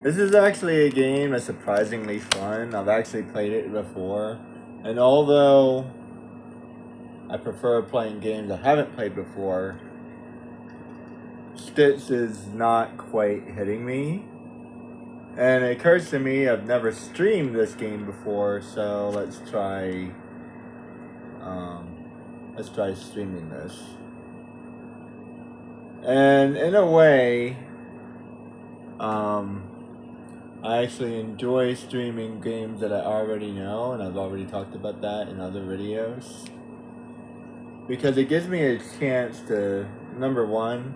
This is actually a game that's surprisingly fun. I've actually played it before. And although I prefer playing games I haven't played before, Stitch is not quite hitting me. And it occurs to me I've never streamed this game before, so let's try streaming this. And in a way, I actually enjoy streaming games that I already know, and I've already talked about that in other videos. Because it gives me a chance to, number one,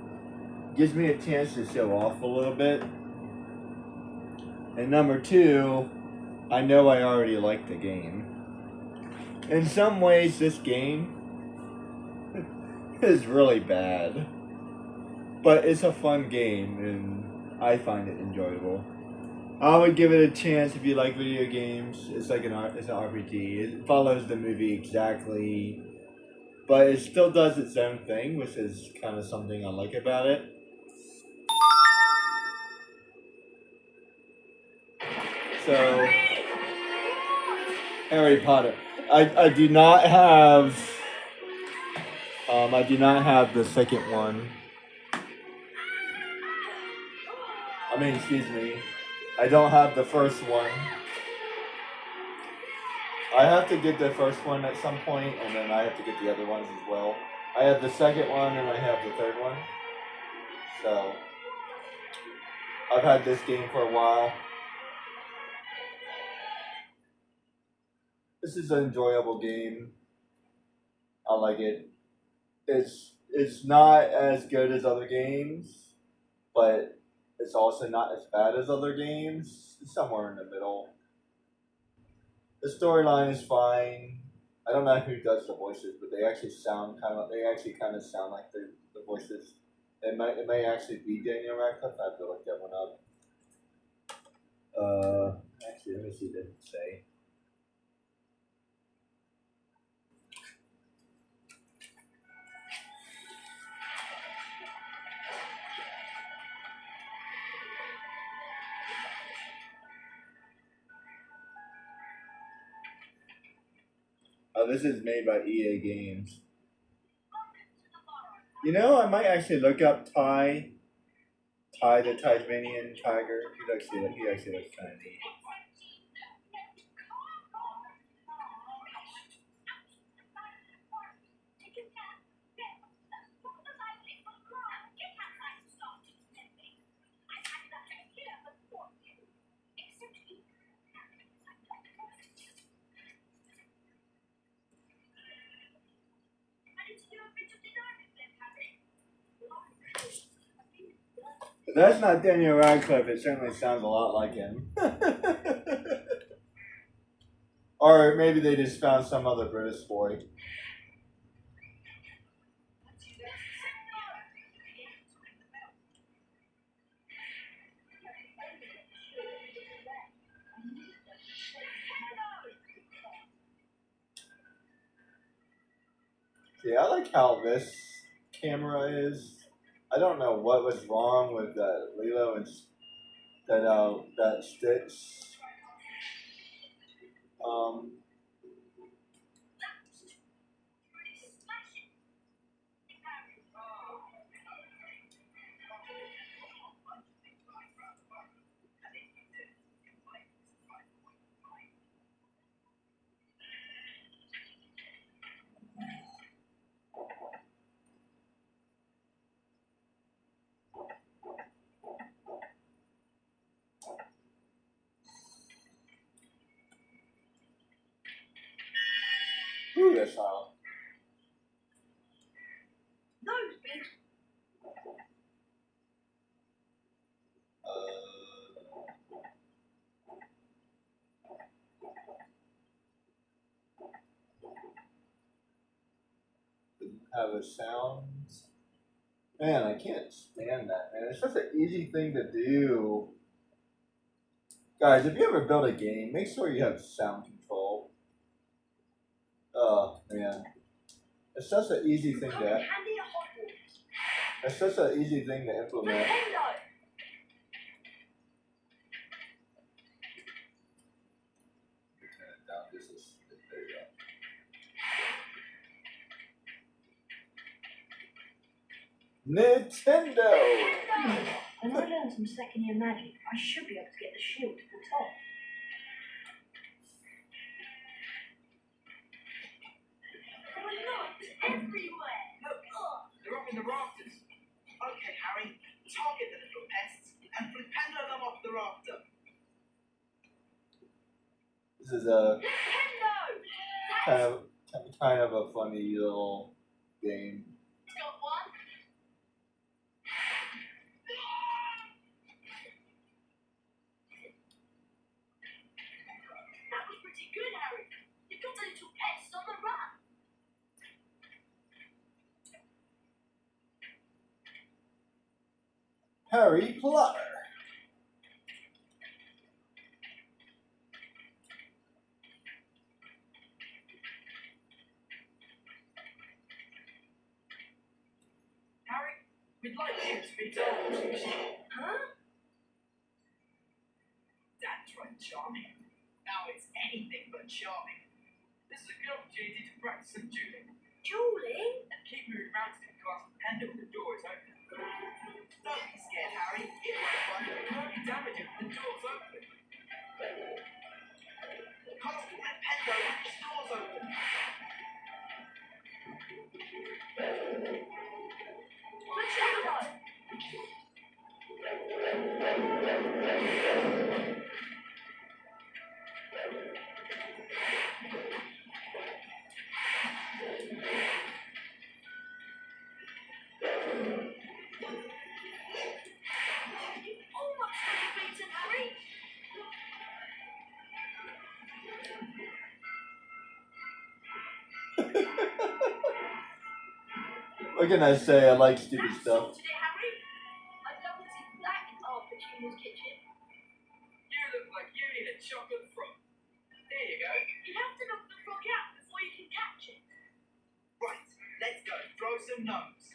gives me a chance to show off a little bit. And number two, I know I already like the game. In some ways, this game is really bad. But it's a fun game, and I find it enjoyable. I would give it a chance if you like video games. It's like it's an RPG. It follows the movie exactly, but it still does its own thing, which is kind of something I like about it. So, Harry Potter. I do not have. I do not have the second one. I mean, excuse me. I don't have the first one. I have to get the first one at some point, and then I have to get the other ones as well. I have the second one, and I have the third one. So, I've had this game for a while. This is an enjoyable game. I like it. It's not as good as other games, but it's also not as bad as other games. It's somewhere in the middle. The storyline is fine. I don't know who does the voices, but they actually kind of sound like the voices. It may actually be Daniel Radcliffe. I have to look that one up. Actually, let me see what it say. Oh, this is made by EA Games. You know, I might actually look up Ty the Tasmanian tiger. He actually looks kind of neat. If that's not Daniel Radcliffe, it certainly sounds a lot like him. Or maybe they just found some other British boy. See, I like how this camera is. I don't know what was wrong with that Lilo and that Stitch. Um, that's how. Have a sound. Man, I can't stand that, man. It's such an easy thing to do. Guys, if you ever build a game, make sure you have sound control. Oh, man. It's such an easy thing to It's such an easy thing to implement. Nintendo! When I learn some second year magic, I should be able to get the shield to the top. There are knobs everywhere! Look, they're up in the rafters. Okay, Harry, target the little pests and flipendo them off the rafter. This is a Nintendo! kind of a funny little game. Got one? That was pretty good, Harry. You got the little pests on the run. Harry Potter. Harry, we'd like you to be double. Huh? That's right, charming. Now it's anything but charming. This is a good opportunity to practice some dueling. Dueling? And keep moving around to get glass pendant when the door is open. Don't be scared, Harry. It won't run. You can only damage it when the door's open. Cast a red pendo when the door's open. Machado! Almost beaten, Harry. What can I say? I like stupid That's stuff. sorted it, Harry. I don't see black carpet in this kitchen. You look like you need a chocolate frog. There you go. You have to knock the frog out before you can catch it. Right, let's go. Throw some gnomes.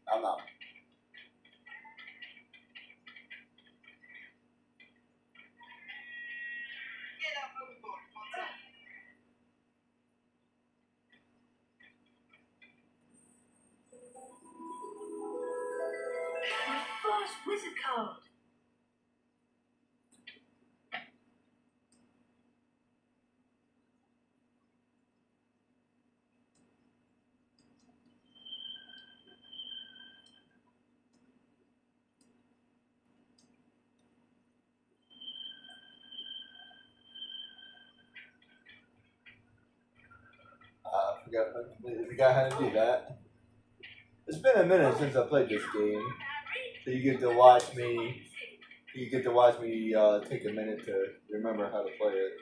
I'm out. Get up overboard, Potter. My first wizard card. I completely forgot how to do that. It's been a minute since I played this game, so you get to watch me. You get to watch me take a minute to remember how to play it.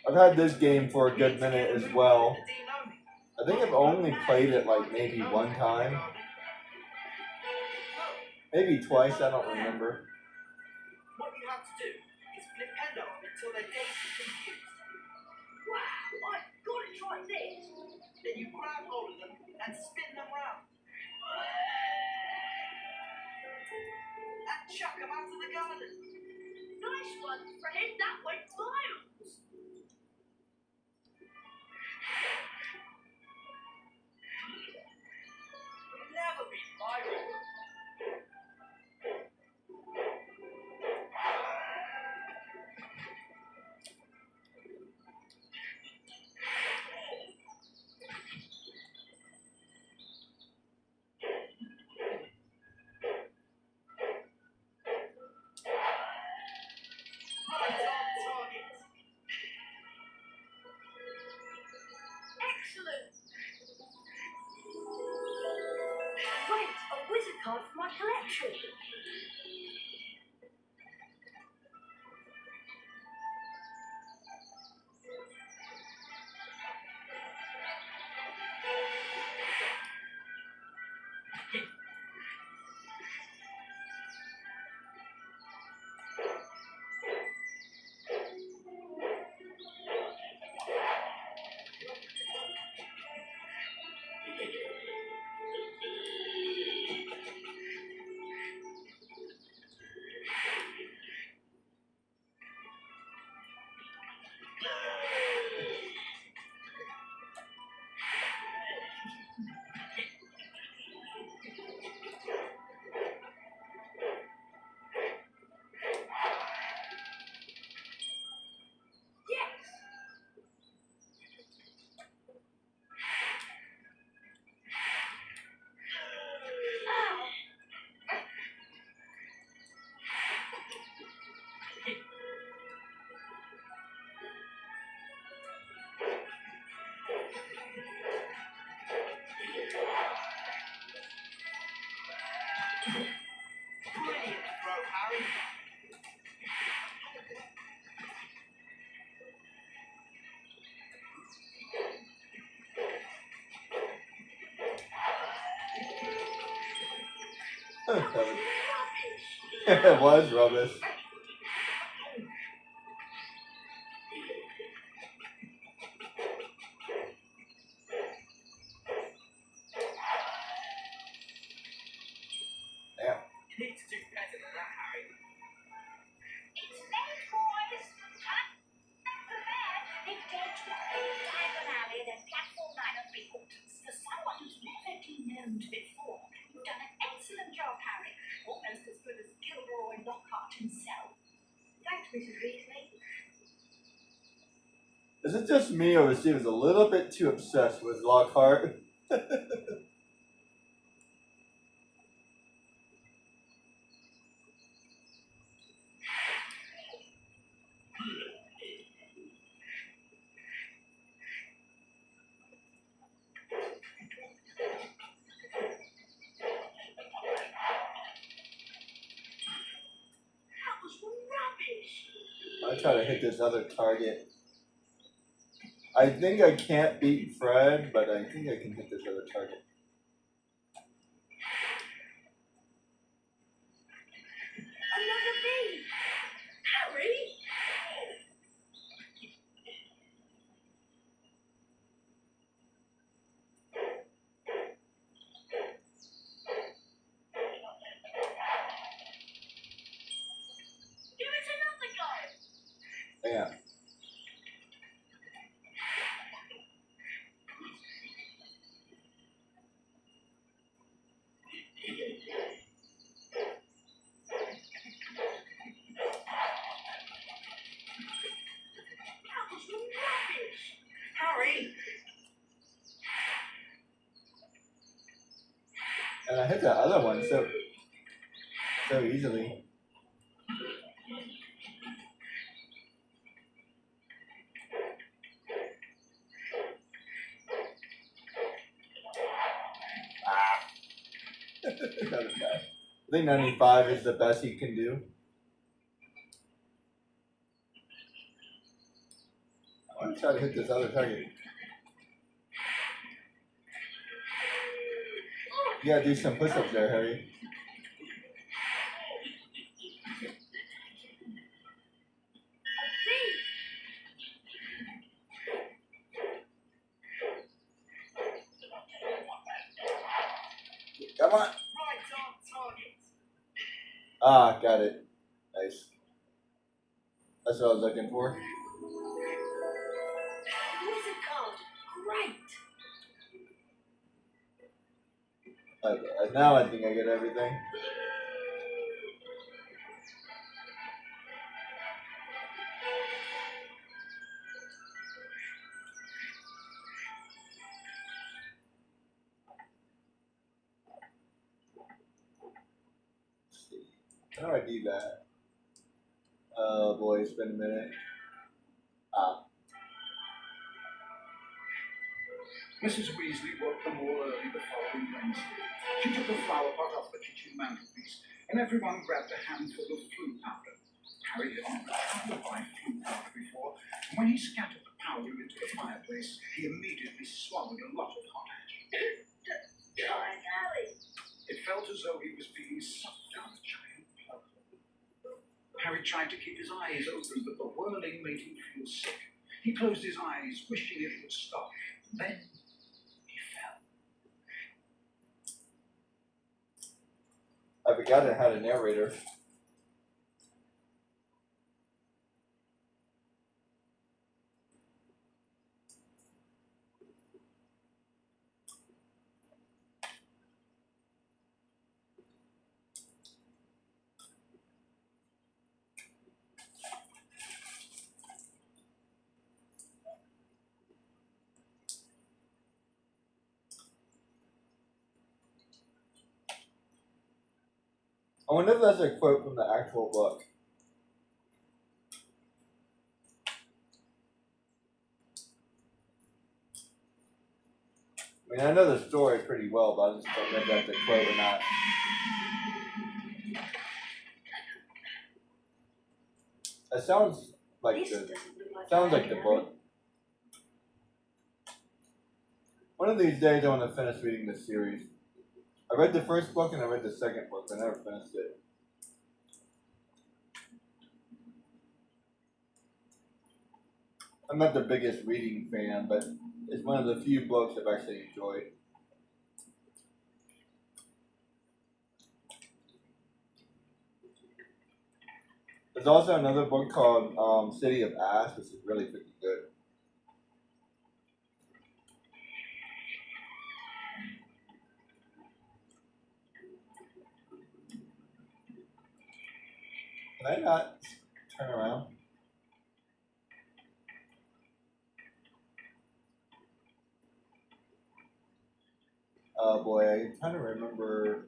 I've had this game for a good minute as well. I think I've only played it like maybe one time, maybe twice. I don't remember. What you have to do is flipendo until their gaze is confused. Wow, I've got to try this. Then you grab hold of them and spin them round. And chuck them out of the garden. Nice one, Fred. That went miles. Never be viral. Right on target. Excellent. Great, a wizard card for my collection. Brilliant throw, Harry. It was rubbish. Damn. You need to do better than that, Harry. It's late, boys. Time for bed. It's day 12. Diagon Alley, then platform 9 of importance. For someone who's never been known before, you've done an excellent job, Harry. Almost as good as Gilroy Lockhart himself. Thanks, Mrs. Weasley. Is it just me, or was he a little bit too obsessed with Lockhart? That was rubbish. I try to hit this other target. I think I can't beat Fred, but I think I can hit this other target. Another bee. Harry. Give it another go. Damn. That was rubbish. Harry. And I hit that other one so easily. That was bad. I think 95 is the best he can do. I want to try to hit this other target. You gotta do some push-ups there, Harry. Come on. Right on target. Ah, got it. Nice. That's what I was looking for. Wizard card. Great. Now I think I get everything. Let's see. How do I do that? Oh boy, it's been a minute. Ah. Mrs. Weasley woke them all early the following Wednesday. She took the flower pot off the kitchen mantelpiece, and everyone grabbed a handful of flue powder. Harry had never tried to buy flue powder before, and when he scattered the powder into the fireplace, he immediately swallowed a lot of hot ash. Darn Harry. It felt as though he was being sucked down a giant plug hole. Harry tried to keep his eyes open, but the whirling made him feel sick. He closed his eyes, wishing it would stop. Then he fell. I forgot I had a narrator. I wonder if that's a quote from the actual book. I mean, I know the story pretty well, but I just don't know if that's a quote or not. It sounds like This the doesn't look like sounds a like the bag, book. One of these days I want to finish reading this series. I read the first book and I read the second book, but I never finished it. I'm not the biggest reading fan, but it's one of the few books I've actually enjoyed. There's also another book called City of Ash, which is really freaking good. Can I not turn around? Oh boy, I'm trying to remember.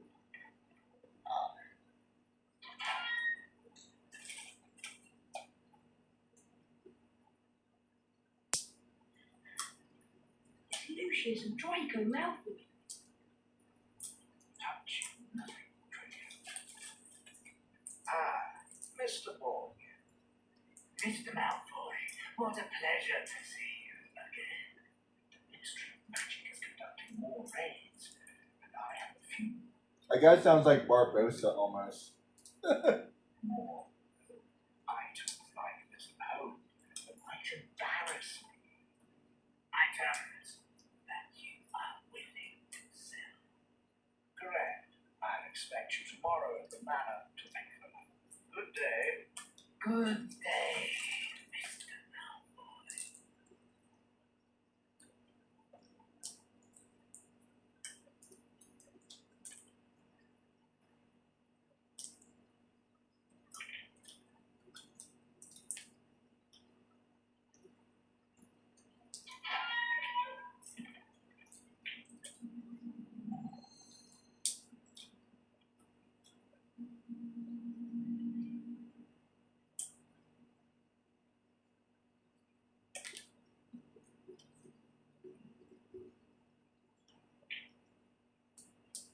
It's Lucius and Draco Malfoy. Touch nothing, Ah, Mr. Borg. Mr. Malfoy, what a pleasure to see you again. The Ministry of Magic is conducting more raids, and I have a few That guy sounds like Barbosa almost. more items like this at home that might embarrass me. Items that you are willing to sell. Correct. I'll expect you tomorrow at the manor to make them. Good day. Good day, Mr. Malfoy.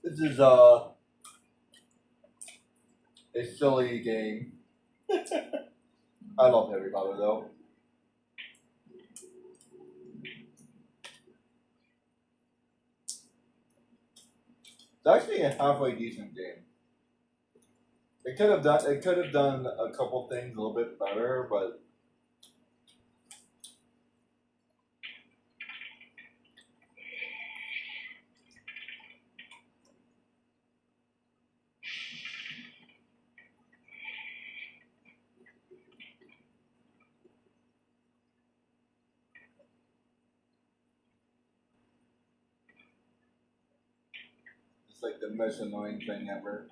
This is a silly game. I love Harry Potter though. It's actually a halfway decent game. It could have done a couple things a little bit better, but it's like the most annoying thing ever.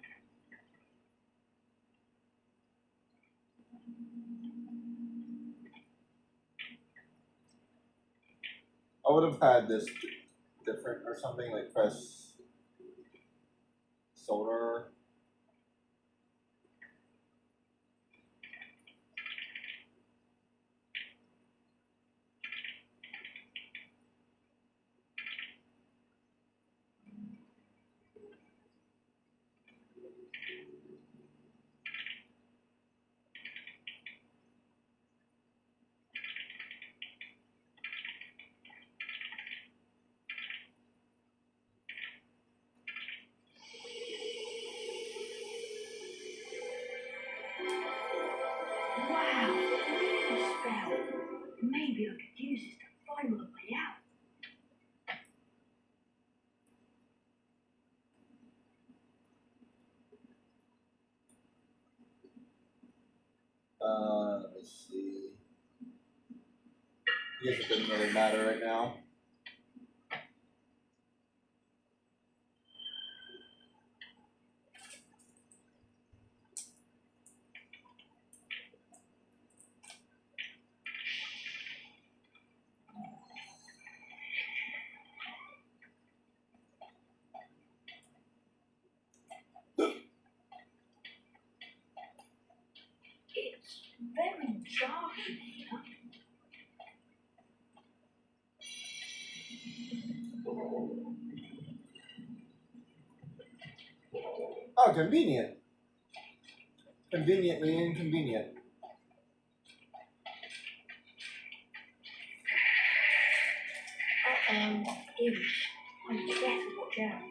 I would have had this different or something, like press solar. Wow, real spell. Maybe I could use this to find my way out. Let me see. I guess it doesn't really matter right now. It's very dark in here. Oh, convenient. Conveniently inconvenient. image. I'm careful, watch out.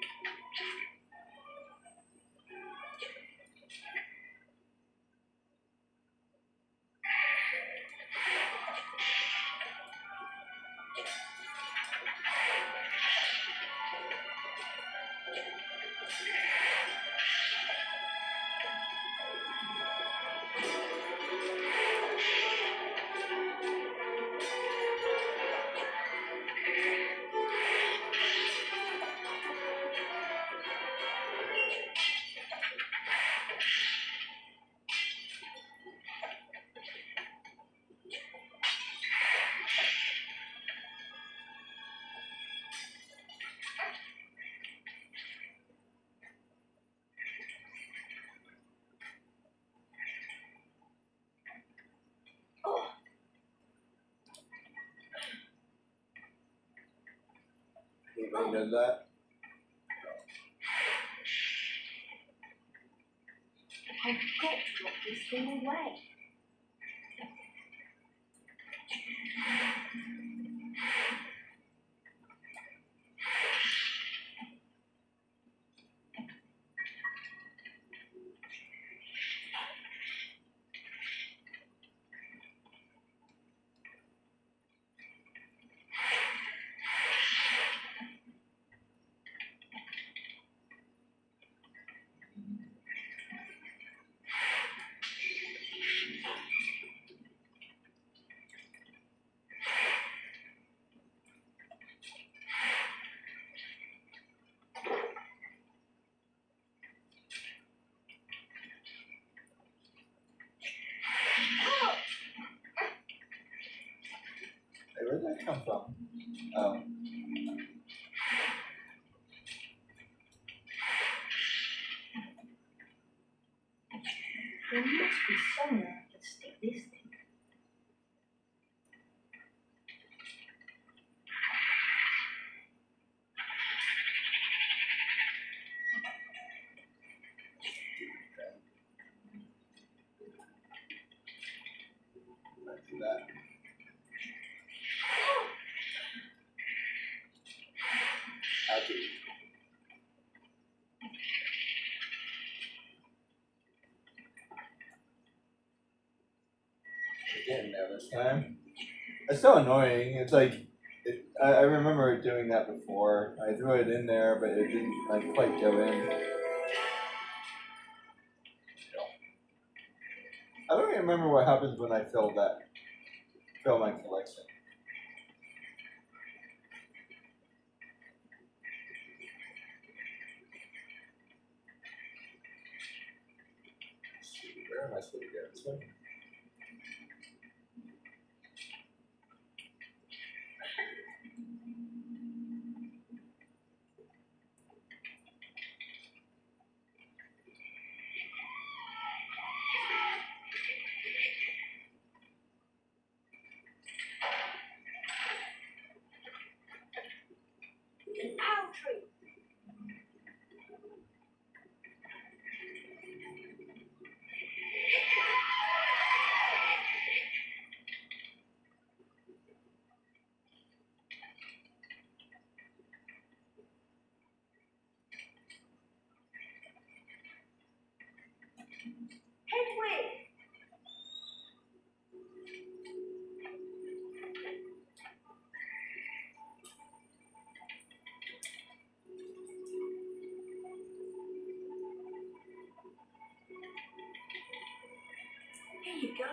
Anybody does that? I've got to lock this thing away. Hey, where did that come from? Oh. There must be somewhere I can stick this thing. Let's do that. Ouchie. Getting there this time. It's so annoying. It's like I remember doing that before. I threw it in there, but it didn't like quite go in. I don't even remember what happens when I fill my collection. Where am I supposed to go? This way? An owl tree. Hedwig. Here you go.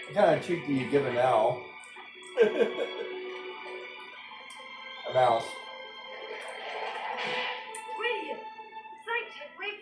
What kind of treat do you give an owl? A mouse. Brilliant. Thanks, Hedwig.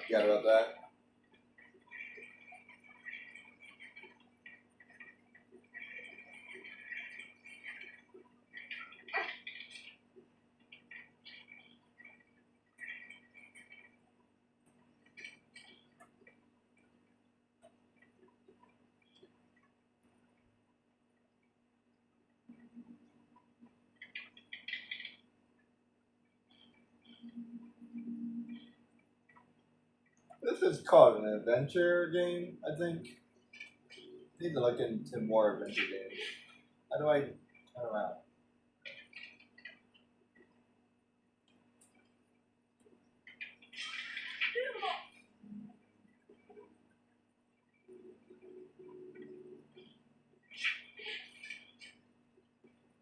Forgot about that. This is called an adventure game, I think. I need to look into more adventure games. How do I turn around?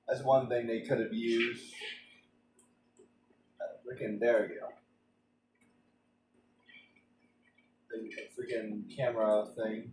That's one thing they could have used. Freaking, there we go. The freaking camera thing.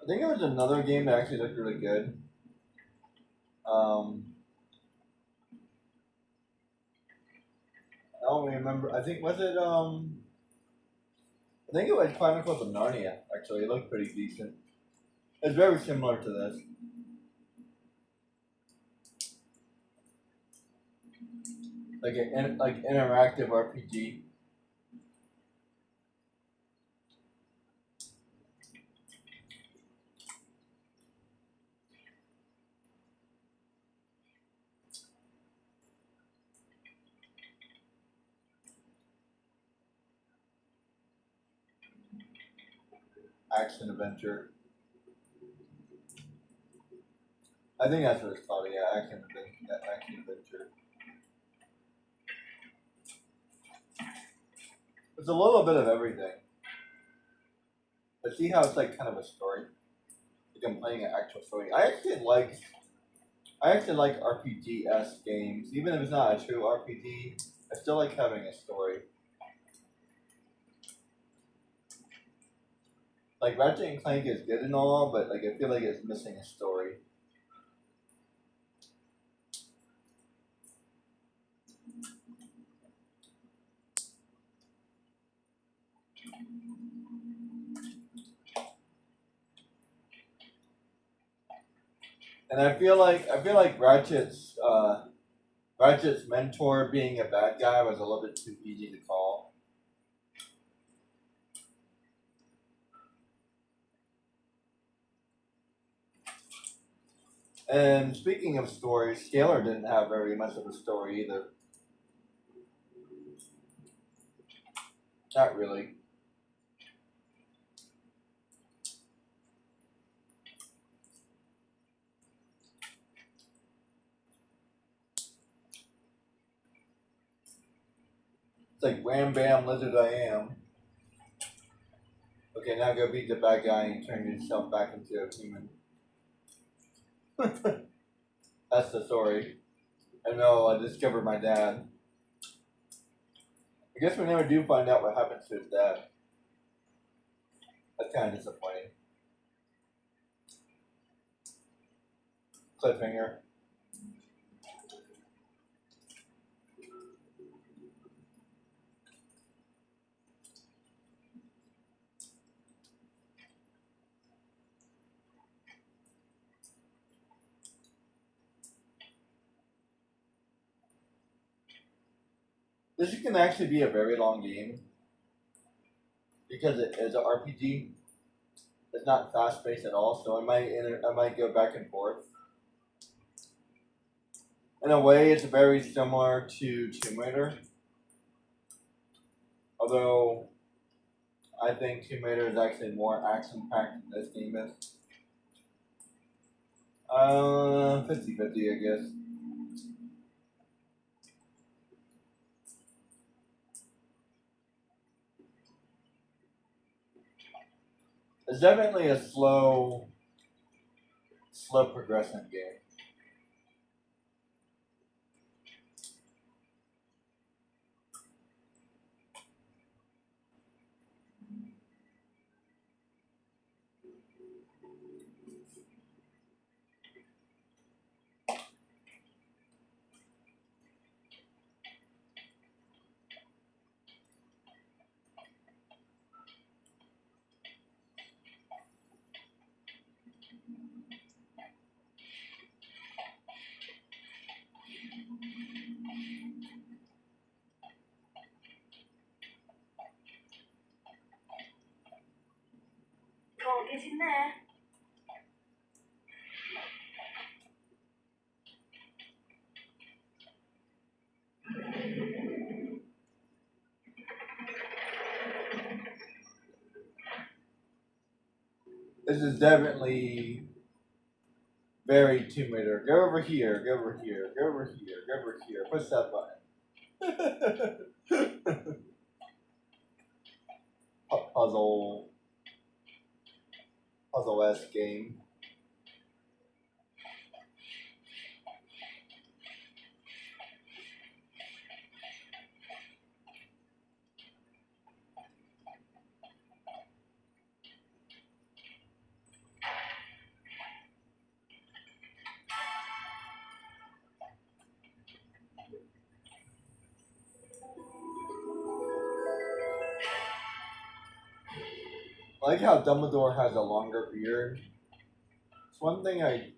I think there was another game that actually looked really good. I don't remember. I think was it I think it was Chronicles of Narnia. Actually, it looked pretty decent. It's very similar to this. Like an interactive RPG. Action adventure. I think that's what it's called. Yeah, action adventure. It's a little bit of everything. But see how it's like kind of a story. Like I'm playing an actual story. I actually like RPG-esque games. Even if it's not a true RPG, I still like having a story. Like Ratchet and Clank is good and all, but like I feel like it's missing a story. And I feel like Ratchet's mentor being a bad guy was a little bit too easy to call. And speaking of stories, Scalar didn't have very much of a story either. Not really. It's like wham bam lizard I am. Okay, now go beat the bad guy and turn yourself back into a human. That's the story. I know, I discovered my dad. I guess we never do find out what happens to his dad. That's kind of disappointing. Cliffhanger. This can actually be a very long game because it is an RPG. It's not fast paced at all, so I might go back and forth. In a way, it's very similar to Tomb Raider, although I think Tomb Raider is actually more action packed than this game is. 50-50, I guess. It's definitely a slow progression game. Get in there. This is definitely very Tomb Raider. Go over here, go over here, go over here, go over here. Push that button. Puzzle-esque game. I like how Dumbledore has a longer beard. It's one thing I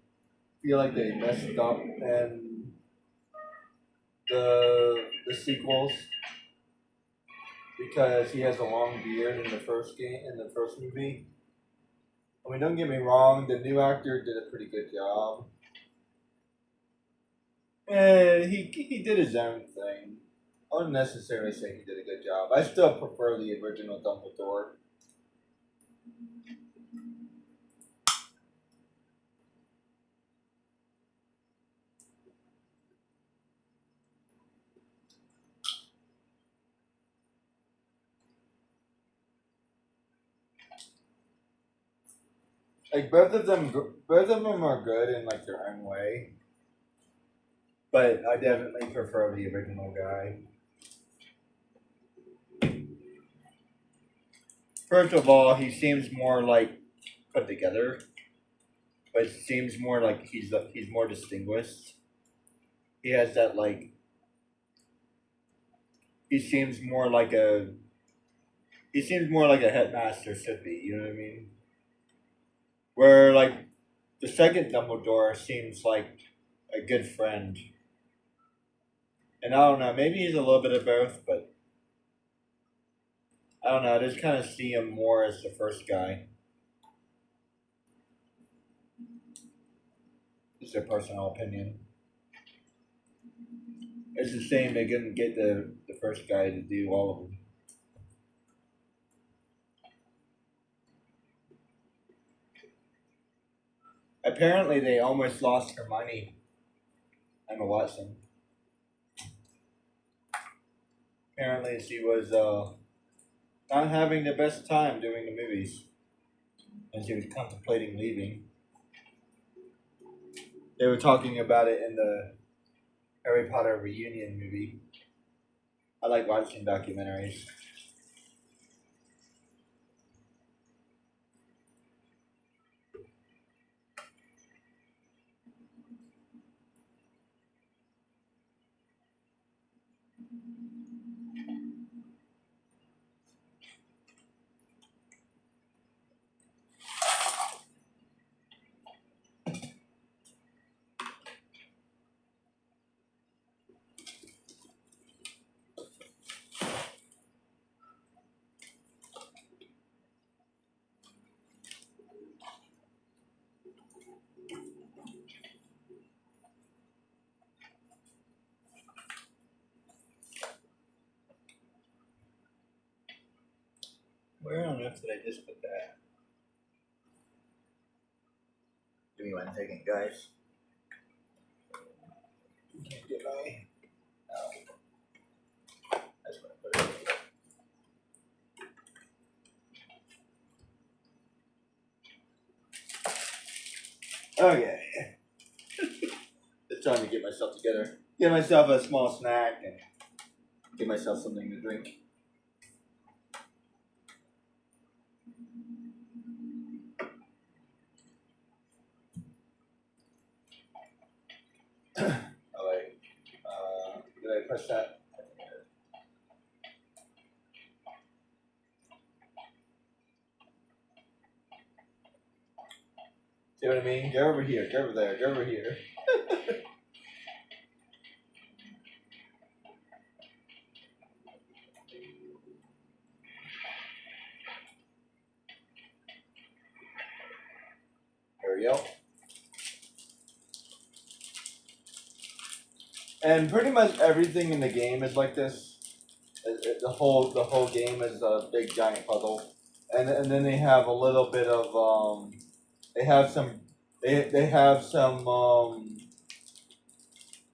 feel like they messed up in the sequels because he has a long beard in the first movie. I mean, don't get me wrong, the new actor did a pretty good job. And he did his own thing. I wouldn't necessarily say he did a good job. I still prefer the original Dumbledore. Like both of them are good in like their own way. But I definitely prefer the original guy. First of all, he seems more like put together, but it seems more like he's more distinguished. He has that like. He seems more like a. He seems more like a headmaster should be. You know what I mean? Where like the second Dumbledore seems like a good friend. And I don't know, maybe he's a little bit of both, but I don't know, I just kind of see him more as the first guy. It's a personal opinion. It's a shame they couldn't get the first guy to do all of them. Apparently, they almost lost Hermione, Emma Watson. Apparently, she was not having the best time doing the movies, and she was contemplating leaving. They were talking about it in the Harry Potter reunion movie. I like watching documentaries. Where on earth did I just put that? Give me one second, guys. Can't get my. Oh. That's what I put it. Okay. Just trying to get myself together. Get myself a small snack and get myself something to drink. Alright. Did I press that? See what I mean? Go over here, go over there, go over here. Ariel. And pretty much everything in the game is like this. The whole game is a big giant puzzle, and then they have a little bit of they have some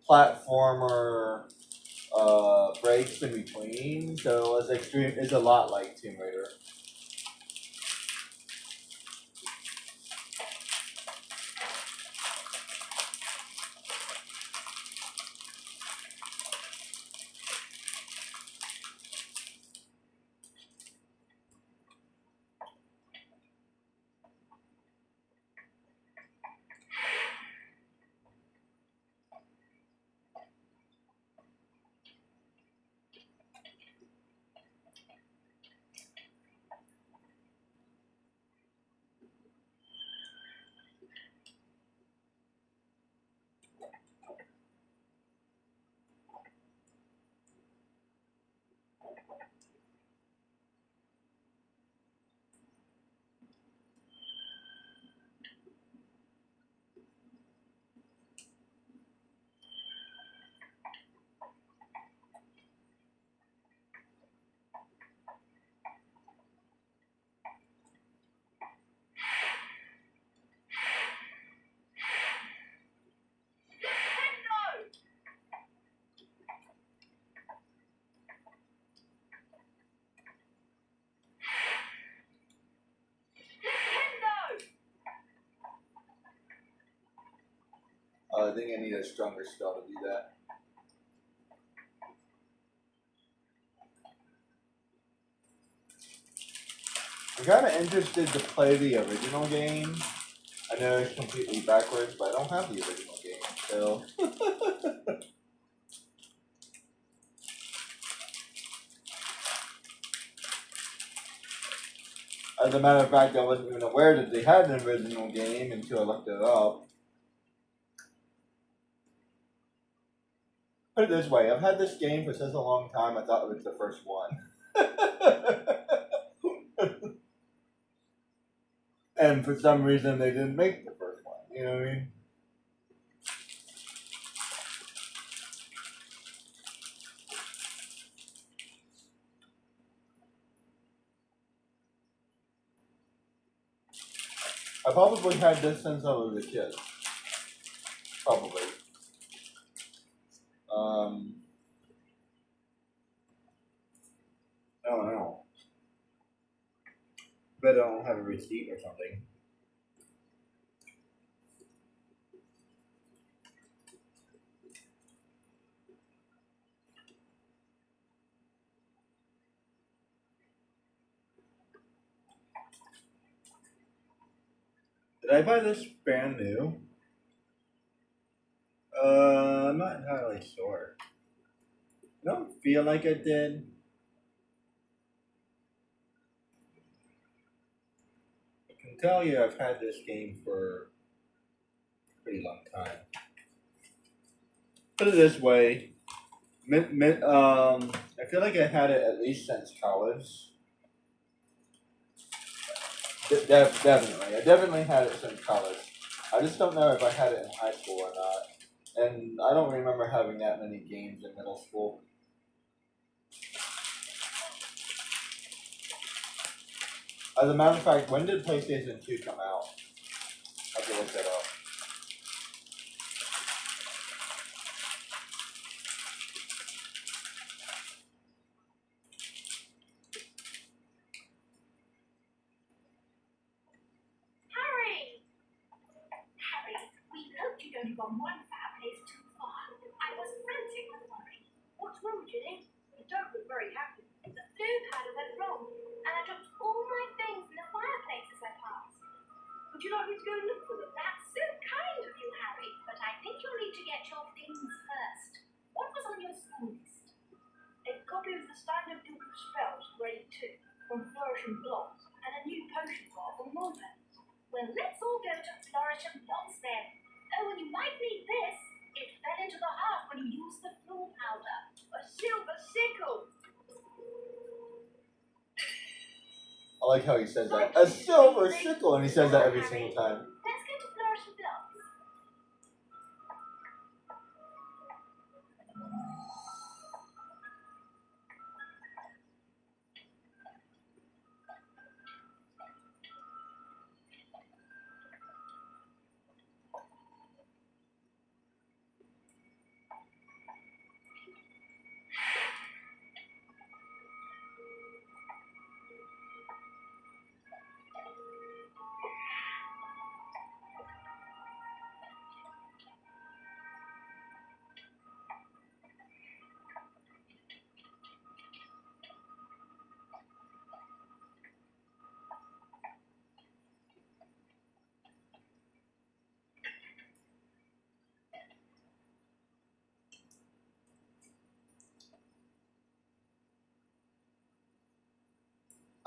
platformer breaks in between. So it's a lot like Tomb Raider. I think I need a stronger spell to do that. I'm kind of interested to play the original game. I know it's completely backwards, but I don't have the original game, so. As a matter of fact, I wasn't even aware that they had an original game until I looked it up. Put it this way, I've had this game for such a long time, I thought it was the first one. And for some reason, they didn't make the first one. You know what I mean? I probably had this since I was a kid. Probably. I don't know. Bet I don't have a receipt or something. Did I buy this brand new? I'm not entirely sure. I don't feel like I did. I can tell you I've had this game for a pretty long time. Put it this way. I feel like I had it at least since college. Definitely. I definitely had it since college. I just don't know if I had it in high school or not. And I don't remember having that many games in middle school. As a matter of fact, when did PlayStation 2 come out? I have to look that up. Harry! Harry, we hoped you'd only gone one fireplace too far. I was frantic with worry. What's wrong, Ginny? You don't look very happy. The flu powder went wrong, and I dropped all my things in the fireplace as I passed. Would you like me to go and look for them? That's so kind of you, Harry, but I think you'll need to get your things first. What was on your school list? A copy of the Standard Book of Spells, Grade 2, from Flourish and Blotts, and a new potion bar from Morpeth. Well, let's all go to Flourish and Blotts then. Oh, and you might need this. It fell into the hearth when you used the floor powder. A silver sickle. I like how he says that. A silver sickle, and he says that every single time. Let's go to Flourish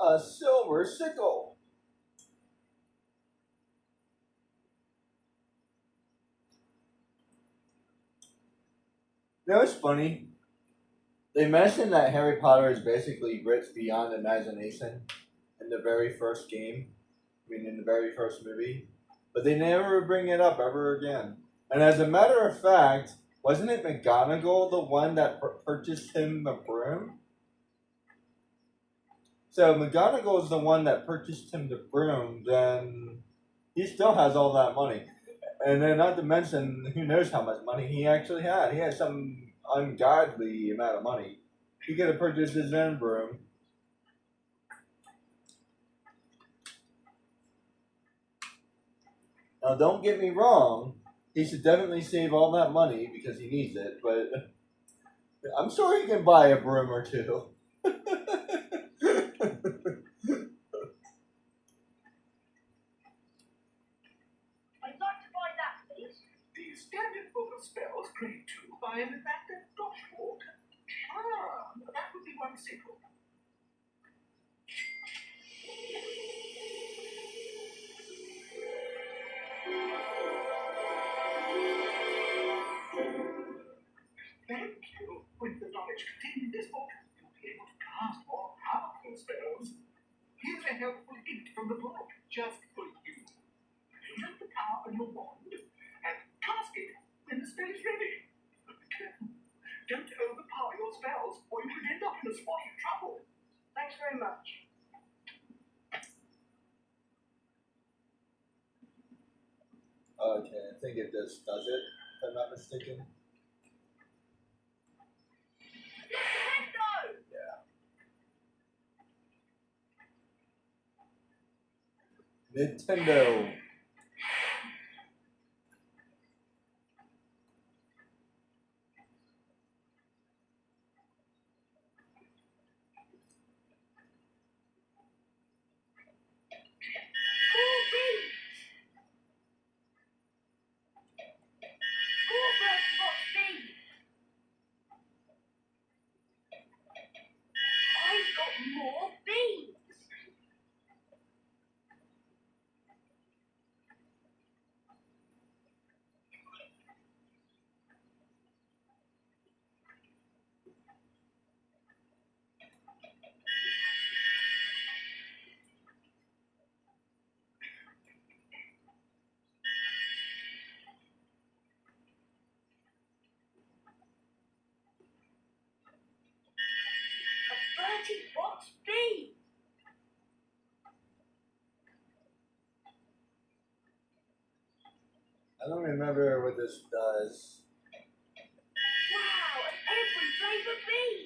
A silver sickle. You know, it's funny. They mentioned that Harry Potter is basically rich beyond imagination in the very first game. I mean, in the very first movie. But they never bring it up ever again. And as a matter of fact, wasn't it McGonagall the one that purchased him a broom? So McGonagall is the one that purchased him the broom, then he still has all that money. And then not to mention, who knows how much money he actually had. He had some ungodly amount of money. He could have purchased his own broom. Now, don't get me wrong. He should definitely save all that money because he needs it. But I'm sure he can buy a broom or two. I'd like to buy that, please. The Standard Book of Spells, Grade 2, by Nathaniel Doshwalk. Ah, that would be one sickle. Thank you. With the knowledge contained in this book, you'll be able to cast more powerful spells. Here's a helpful hint from the book, just for you. Use the power of your wand and cast it when the spell is ready. But be careful. Don't overpower your spells, or you could end up in a spot of trouble. Thanks very much. Okay, I think it just does it, if I'm not mistaken. Nintendo. I've got more beans. Bertie wants beans. I don't remember what this does. Wow, and every flavour bean.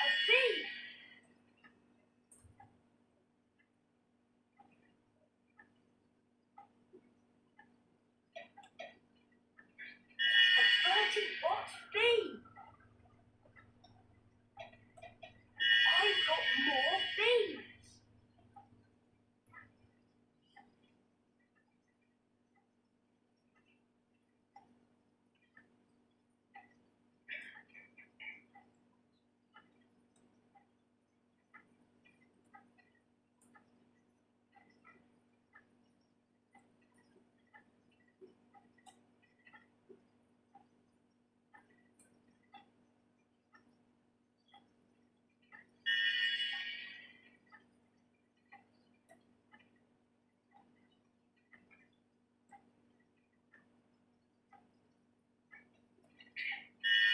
A bean. Bertie wants beans. I've got more beans.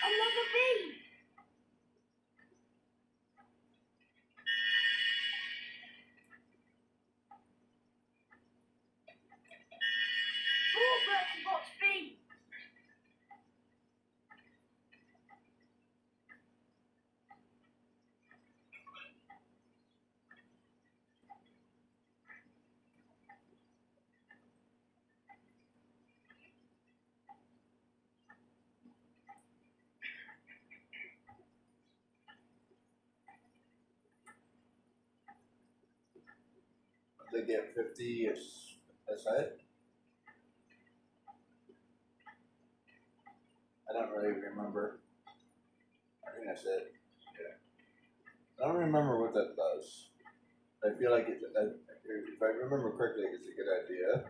Another bean. More Bertie wants beans. They get 50 is that's it. I don't really remember. I think that's it. Yeah. I don't remember what that does. I feel like it's, if I remember correctly, it's a good idea.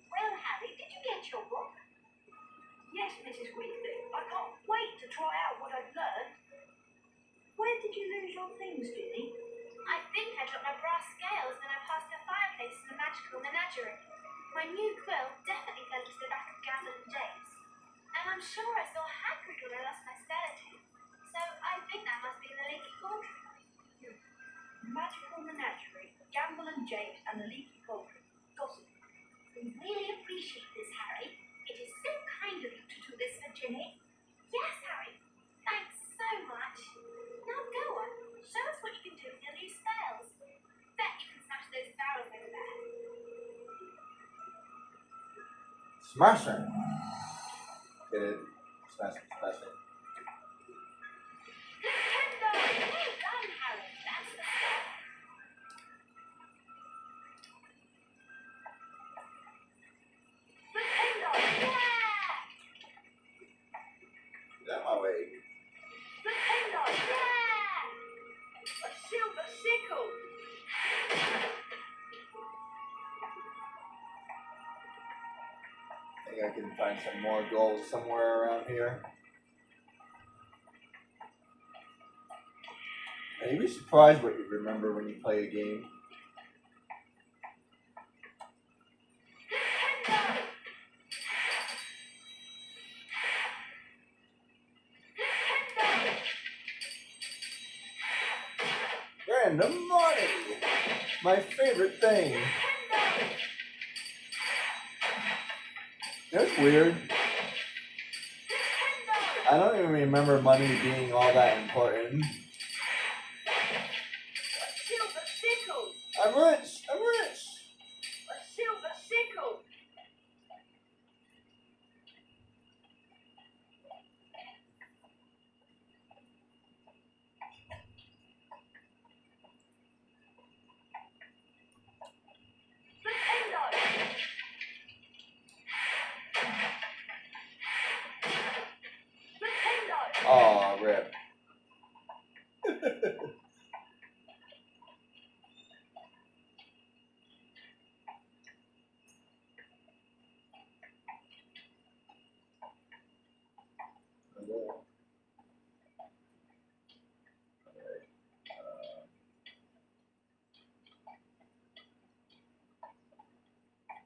Well, Harry, did you get your book? Yes, Mrs. Weasley. I can't wait to try out what I've learned. Where did you lose your things, Ginny? I think I dropped my brass scales when I passed the fireplace in the magical menagerie. My new quill definitely fell into the back of Gambler and James. And I'm sure I saw Hagrid when I lost my skeleton. So I think that must be in the Leaky Cauldron. Magical Menagerie, Gamble and James, and the Leaky Cauldron. Gossip. We really appreciate this, Harry. It is so kind of you to do this for Ginny. Yes, Harry. Thanks so much. Now go on. Show us what you can do with your new spells. Bet you can smash those barrels over there. Smash her. Get it? Smash it, smash it. Nintendo! Well done, Harry. That's the stuff. Nintendo! Yeah! Get out my way. Nintendo! Yeah! A silver sickle! I think I can find some more gold somewhere around here. And you'd be surprised what you remember when you play a game. Nintendo! Nintendo! Random money! My favorite thing. Nintendo! That's weird. Nintendo! I don't even remember money being all that important. A silver sickle! I'm rich! I'm rich! A silver sickle! Nintendo! Nintendo! Aw, rip.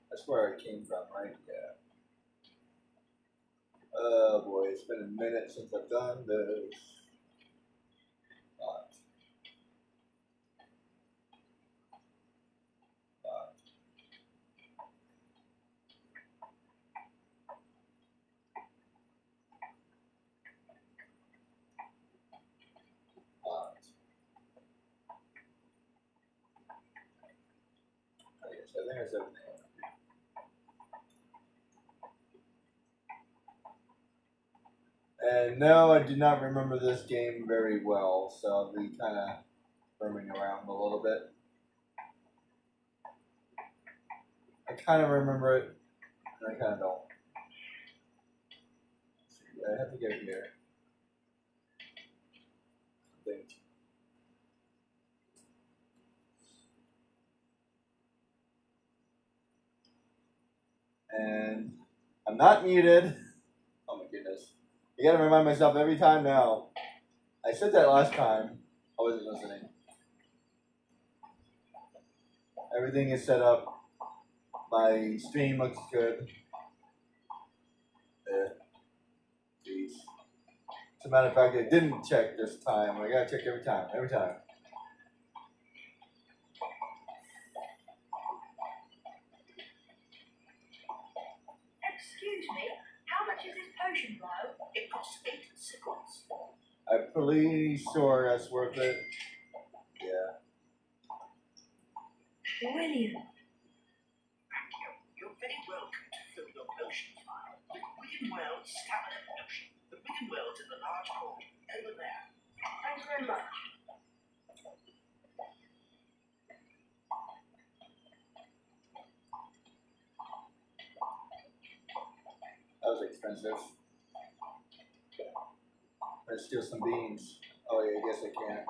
That's where I came from, right? Yeah. Oh boy, it's been a minute since I've done this. Lot. Lot. Lot. I guess I think I said everything. And no, I do not remember this game very well, so I'll be kind of roaming around a little bit. I kind of remember it, and I kind of don't. See, I have to go here. I think. And I'm not muted. Oh my goodness. I gotta remind myself every time now. I said that last time. I wasn't listening. Everything is set up. My stream looks good. Jeez. As a matter of fact, I didn't check this time. I gotta check every time. Every time. potion blow. It costs 8 seconds. I'm pretty sure that's worth it. Yeah. Brilliant. Thank you. You're very welcome to fill your potion file with Wigan World Stamina Potion. The Wigan World in the large hall over there. Thanks very much. That was expensive. Let's steal some beans. Oh yeah, I guess I can.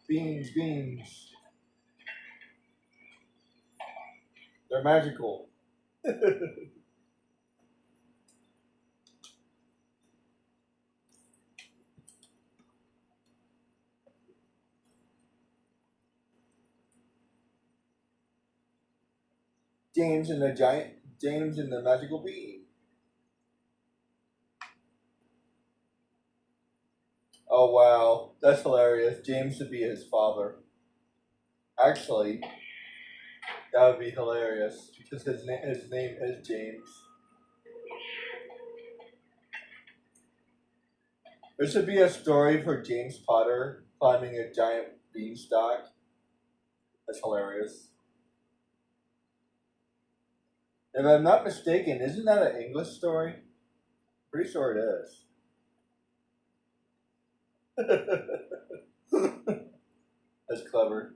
Beans, beans. They're magical. James and the magical bean. Oh wow, that's hilarious. James to be his father. Actually, that would be hilarious because his name is James. There should be a story for James Potter climbing a giant beanstalk. That's hilarious. If I'm not mistaken, isn't that an English story? Pretty sure it is. That's clever.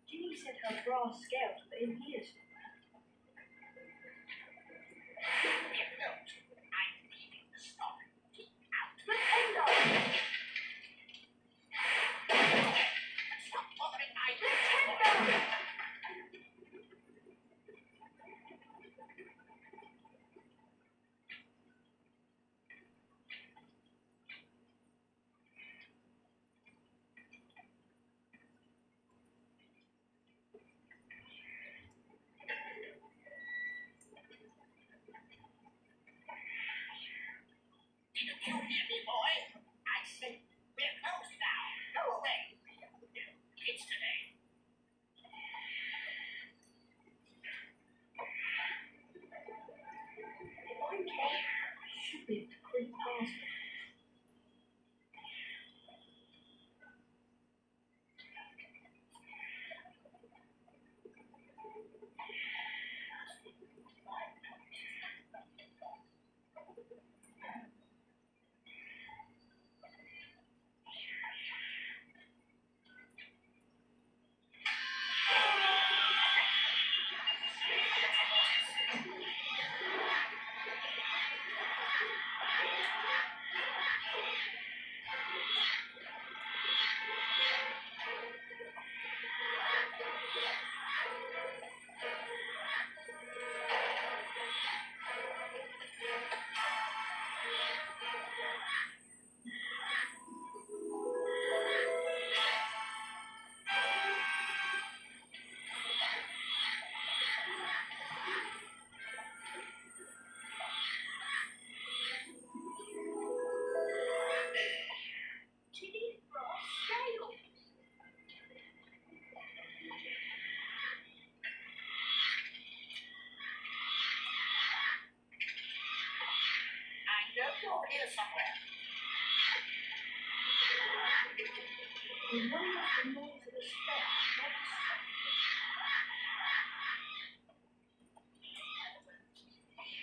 Ginny said her brass scales were in here somewhere. I'm leaving the stock. Nintendo! Stop bothering my Nintendo! Didn't you hear me, boy? I said we're closed now. Go away. Kids today. If I'm careful, I should be able to creep past them. Ginny's brass scales. I know you're here somewhere. I wonder if the noise of the steps might be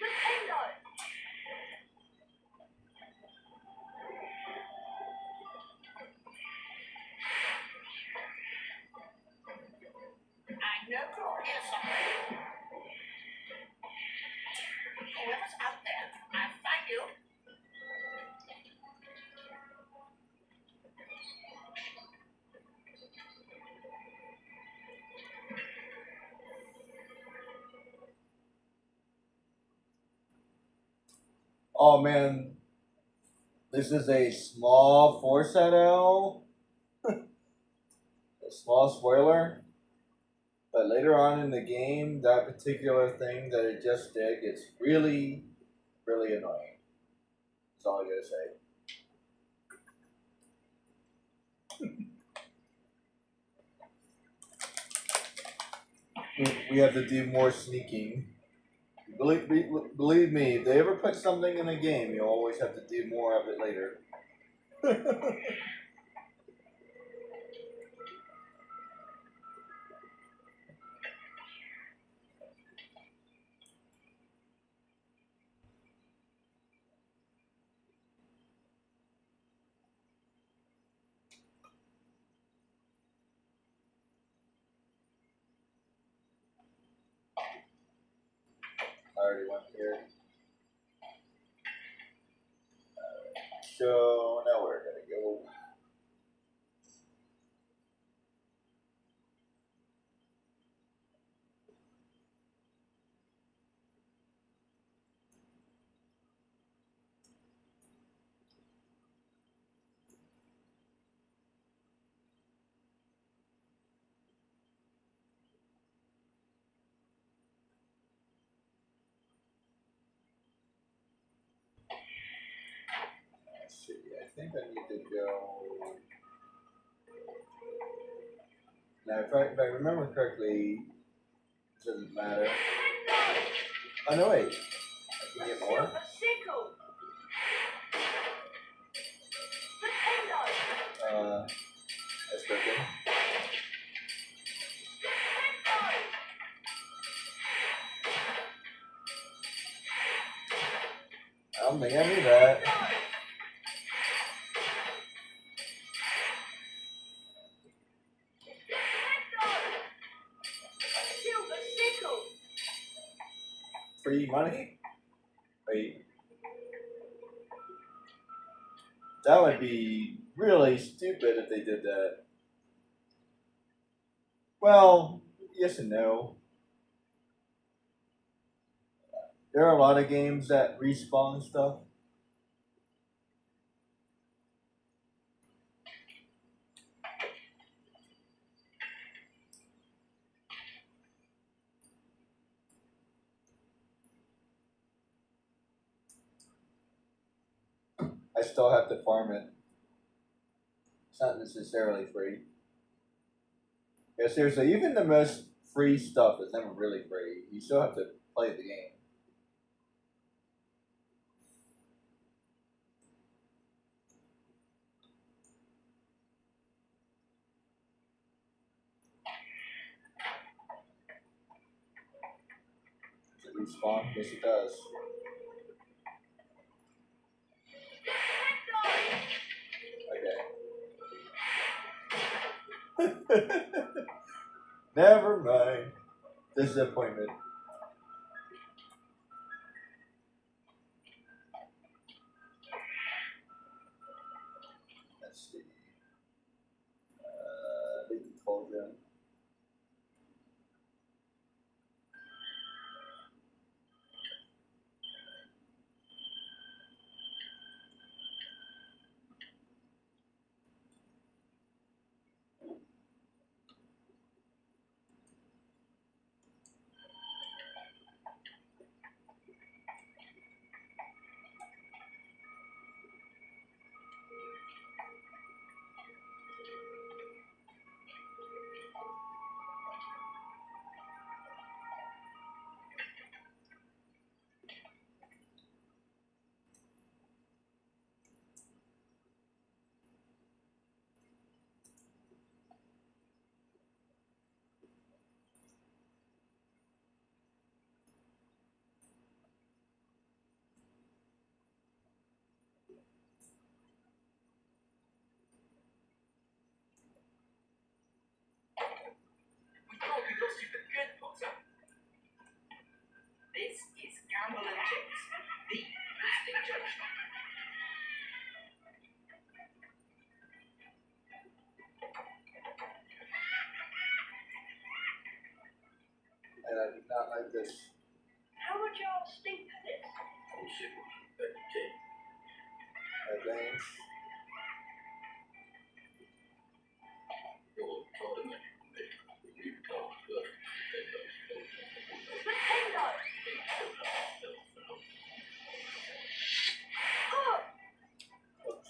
Nintendo! I know you're here somewhere. Whoever's out there, I'll find you. Oh man, this is a small foreshadow, a small spoiler. But later on in the game, that particular thing that it just did gets really, really annoying. That's all I gotta say. we have to do more sneaking. Believe me, if they ever put something in a game, you'll always have to do more of it later. I already went here. So now we're gonna go. Let's see. I think I need to go. Now, if I remember correctly, it doesn't matter. Oh no, wait. I can get more. Silver sickle. Potato. That's cooking. I don't think I knew that. Silver sickle. Free money? Wait. That would be really stupid if they did that. Well, yes and no. There are a lot of games that respawn stuff. I still have to farm it. It's not necessarily free. Yeah, seriously, even the most free stuff is never really free. You still have to play the game. Does it respawn? Yes, it does. Okay. Never mind. Disappointment. Let's see. Leaky Cauldron. We thought we lost you for good, Potter. This is Gamble and Chips, the listening junction. And I did not like this. How would y'all think of this? Thanks. Potato. Oh, Oops.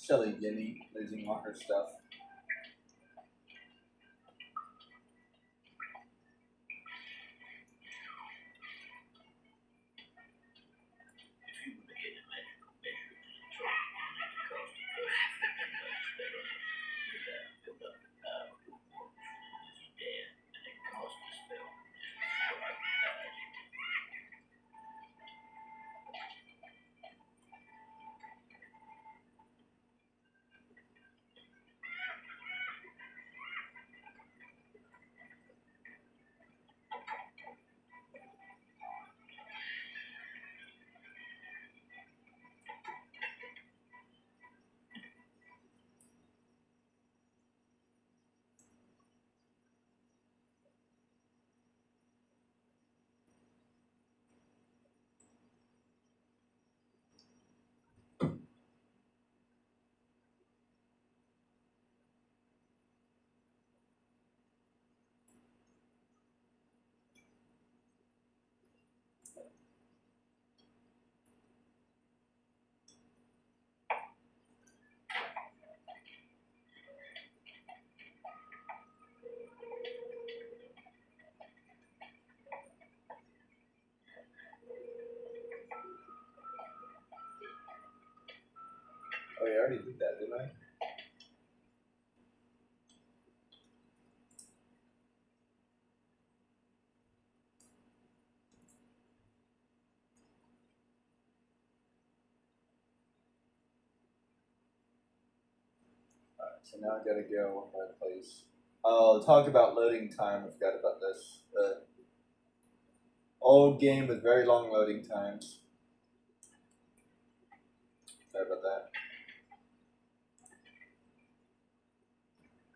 Silly Ginny losing all her stuff. If you were to get a magical measure to the drop and make the cost of custody much better, you'd build up the power of your work for the lizard dad, and then cast a spell just before I died. Oh, yeah, I already did that, didn't I? Alright, so now I gotta go one more place. Oh, talk about loading time. I forgot about this. Old game with very long loading times. Sorry about that.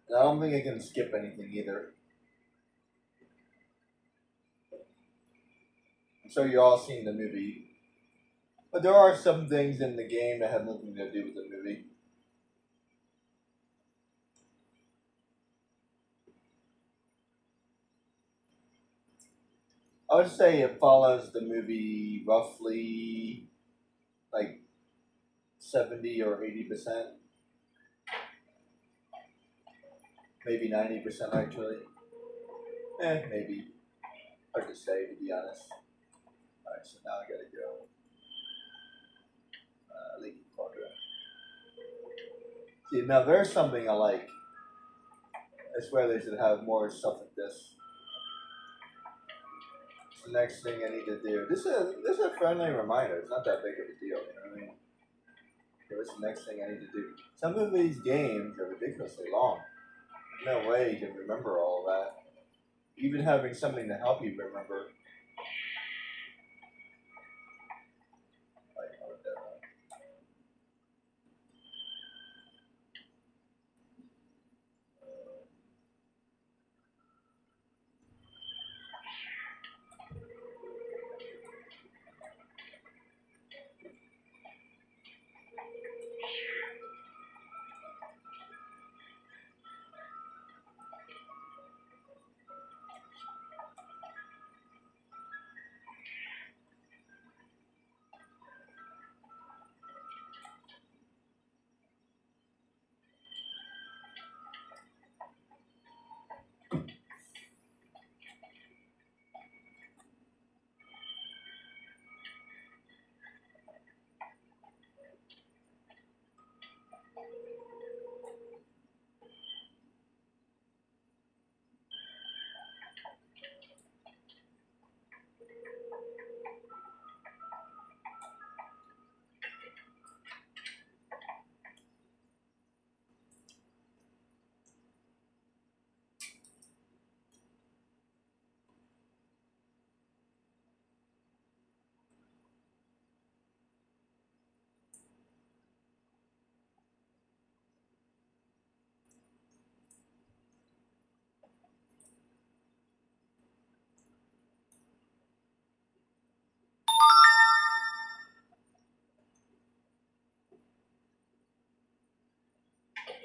And I don't think I can skip anything either. I'm sure you all seen the movie. But there are some things in the game that have nothing to do with the movie. I would say it follows the movie roughly like 70 or 80%. Maybe 90% actually. Maybe. Hard to say, to be honest. Alright, so now I gotta go. Leaky Quadrant. See, now there's something I like. I swear they should have more stuff like this. It's the next thing I need to do. This is a friendly reminder. It's not that big of a deal, you know what I mean? Okay, what's the next thing I need to do? Some of these games are ridiculously long. There's no way you can remember all of that. Even having something to help you remember. Like, how would that work?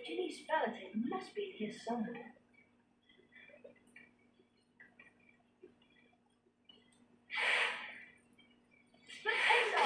Ginny's relative must be here somewhere. Potato!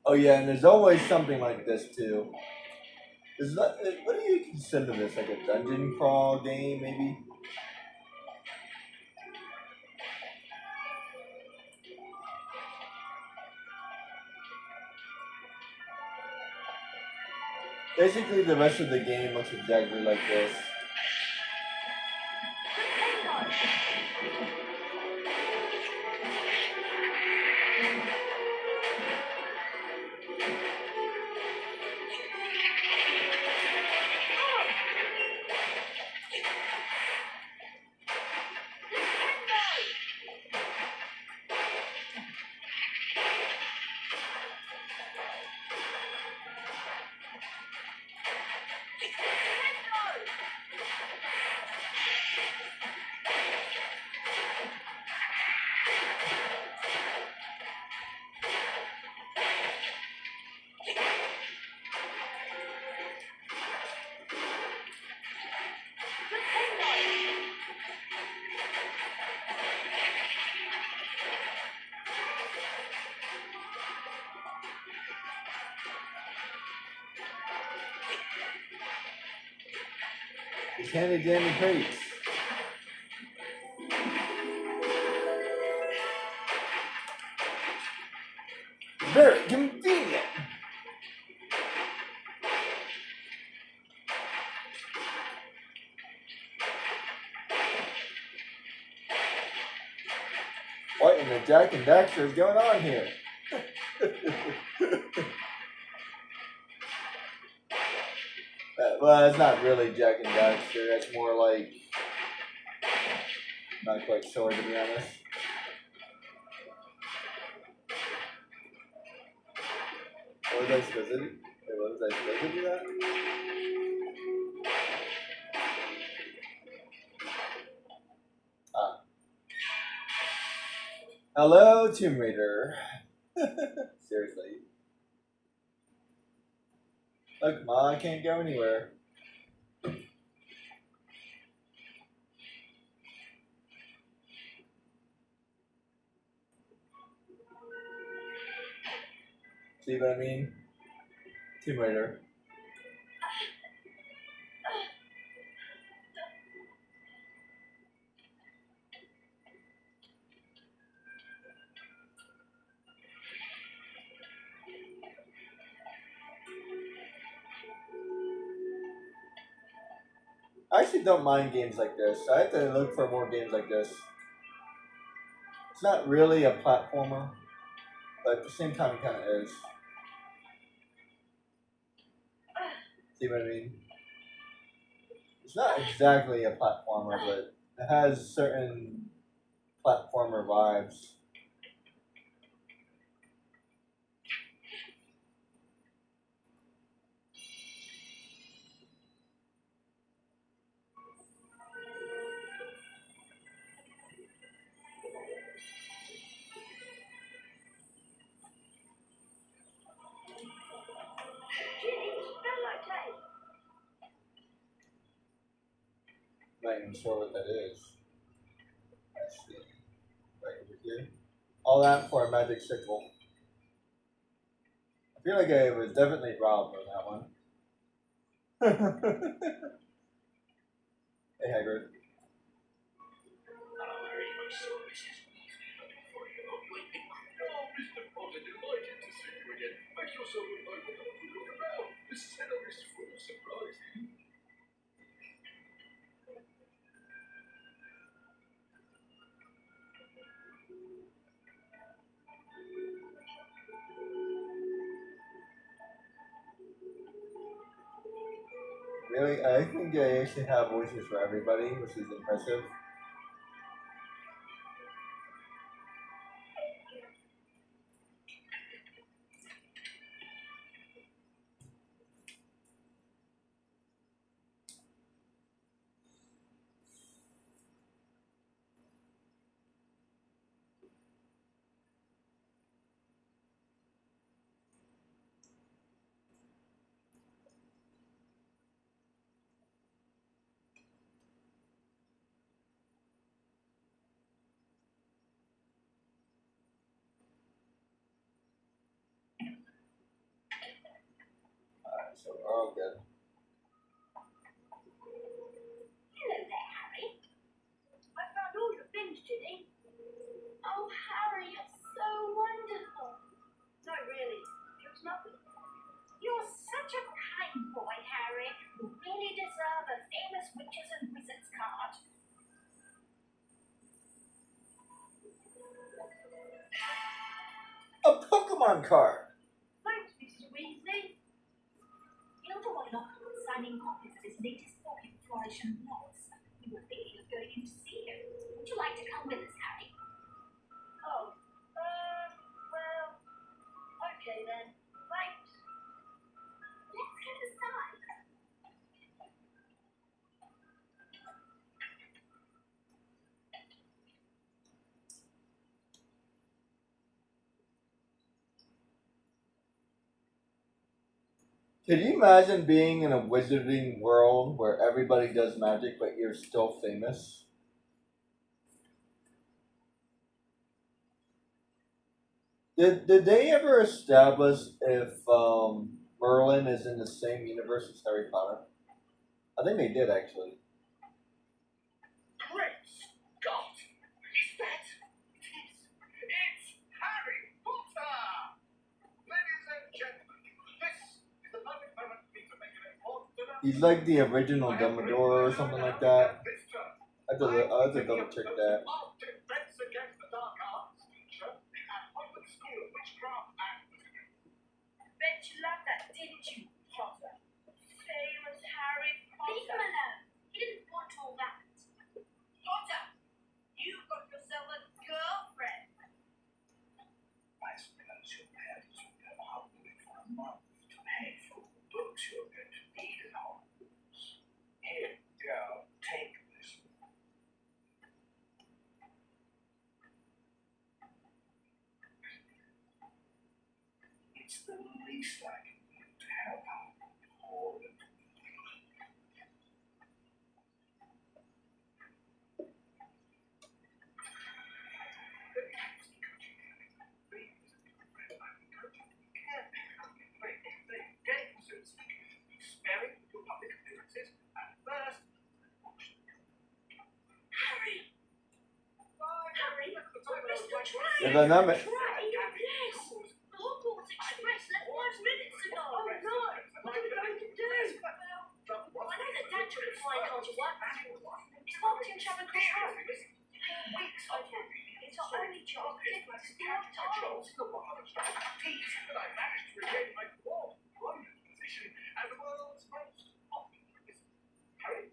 Oh yeah, and there's always something like this too. Is that what do you consider this? Like a dungeon crawl game, maybe? Basically, the rest of the game looks exactly like this. The candy dandy crates. Very convenient. What in the Jack and Daxter is going on here? Well, it's not really Jack and Daxter. That's more like, not quite sure to be honest. What was I supposed to do? Wait, what was I supposed to do that? Ah. Hello, Tomb Raider. Seriously. Look, Ma, I can't go anywhere. See what I mean? Tomb Raider. I actually don't mind games like this. I have to look for more games like this. It's not really a platformer, but at the same time it kind of is. See what I mean? It's not exactly a platformer, but it has certain platformer vibes. Not even sure what that is. Let's see. Right over here. All that for a magic sickle. I feel like I was definitely robbed on that one. Hey, Hagrid. Oh, Mr. Potter, delighted to see you again. Make yourself at home and have a look around. Mrs. Henry is full of surprises. Really? I think they actually have voices for everybody, which is impressive. Oh, good. Hello there, Harry. I found all your things, Ginny. Oh, Harry, you're so wonderful. No, really, it was nothing. You're such a kind boy, Harry. You really deserve a famous witches and wizards card. A Pokemon card. Thanks, Mr. Weasley. Gilderoy Lockhart was signing copies of his latest book in Flourish and Blotts. We were thinking of going in to see him. Would you like to come with us, Harry? Oh, well, okay then. Thanks. Let's get inside. Could you imagine being in a wizarding world where everybody does magic but you're still famous? Did they ever establish if Merlin is in the same universe as Harry Potter? I think they did actually. Great Scott! Is that? It is. It's Harry Potter! Ladies and gentlemen, this is the perfect moment for me to make an important announcement. He's like the original Dumbledore or something like that. This term, I had to double check that. of Defense Against the Dark Arts teacher at Hogwarts School of Witchcraft and Wizardry. Bet you loved that, didn't you, Potter? Famous Harry Potter. Leave him alone. He didn't want all that. Potter, you've got yourself a girlfriend. I suppose your parents will go hungry for a month to pay for the books you're going to need at Hogwarts. Here, go, take this. It's the least I can do to help out the poor and Harry. Harry, Mr. Train. The dynamic. Train? Yes. The Hogwarts Express left 5 minutes ago. Oh, no. What are we going to do? Well, I know that Dad took a flight on to work. It's locked in Charing Cross Road. Weeks, okay. It's our only job. It's not time. But I managed to regain my former prominent position as the world's most popular wizard. Harry,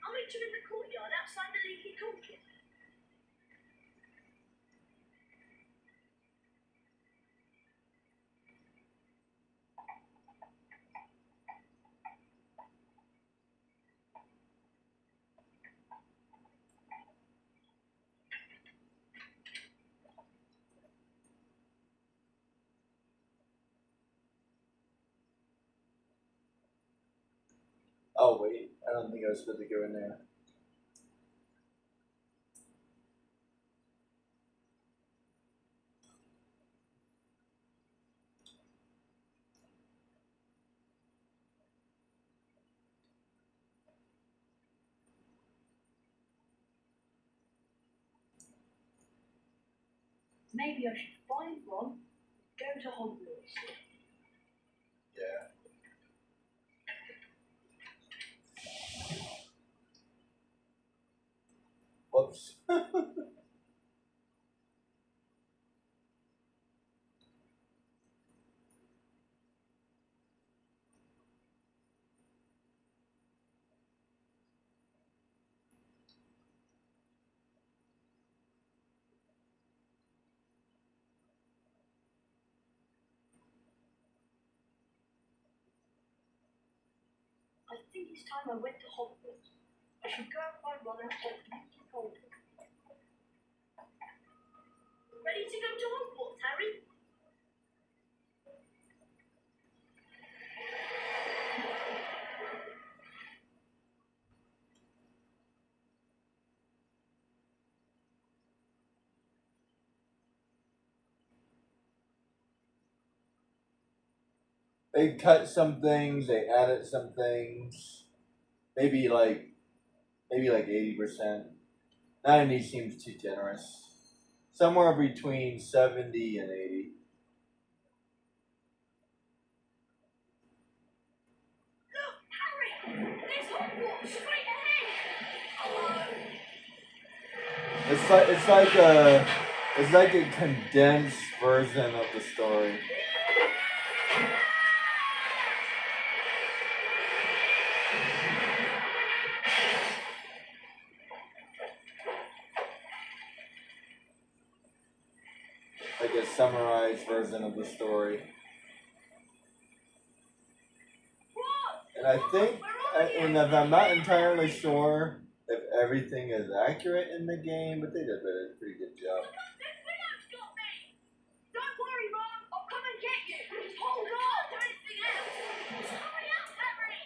I'll meet you in the courtyard outside the Leaky Cauldron. Oh wait, I don't think I was supposed to go in there. Maybe I should find one. Go to Hogwarts. Yeah. Whoops. think it's time I went to Hogwarts. I should go and find Ron and help him to hold it. Ready to go to Hogwarts, Harry? They cut some things, they added some things. Maybe like 80%. 90 seems too generous. Somewhere between 70 and 80. Look, Harry! There's Hogwarts straight ahead! It's like a condensed version of the story. Like a summarized version of the story. And I think, and if I'm not entirely sure if everything is accurate in the game, but they did a pretty good job. Don't worry, Ron. I'll come and get you. Hold on. Do anything else. Hurry up, Harry.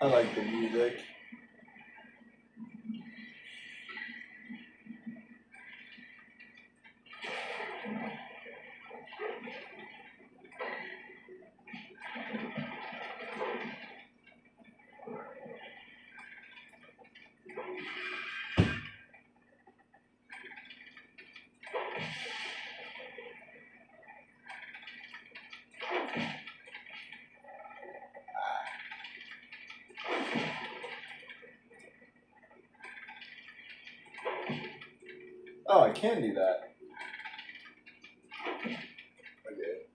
I like the music. Oh, I can do that. Okay.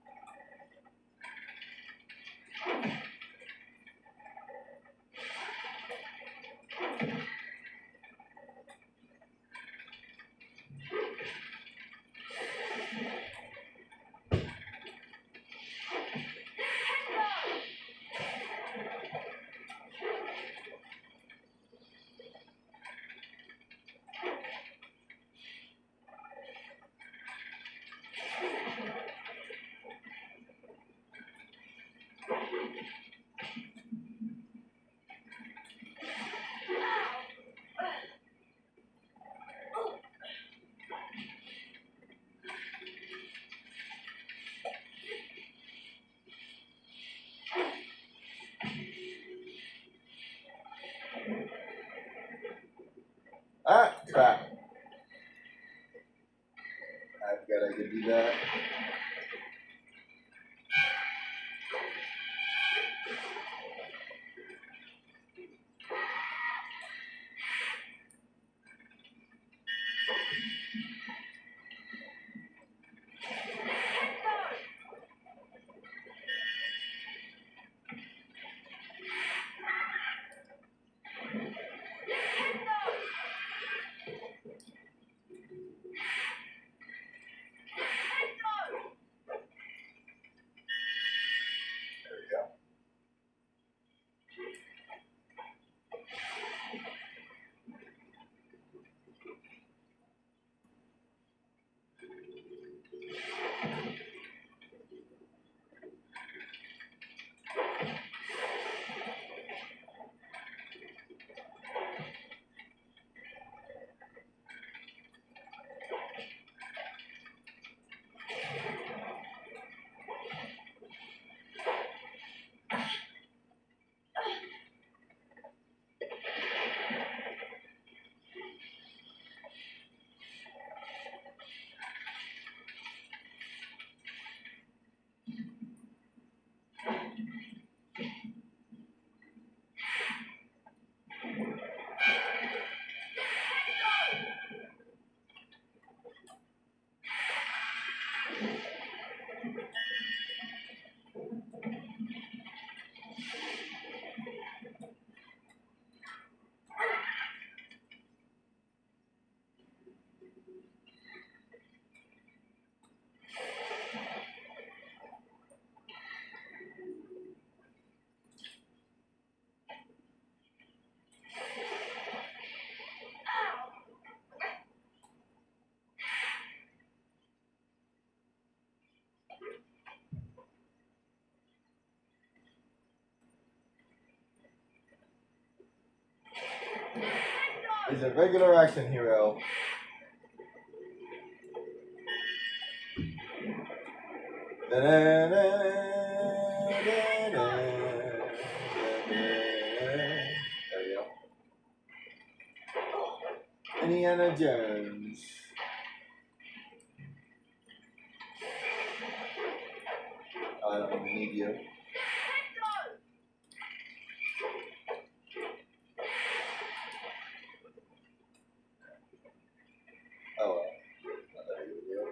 Ah, crap. I forgot I could do that. is a regular action hero. There you go. Indiana Jones. Oh, I don't even need you. Oh well. There you go.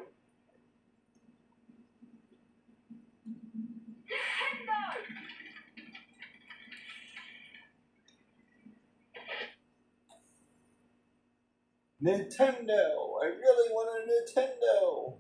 Nintendo! I really want a Nintendo!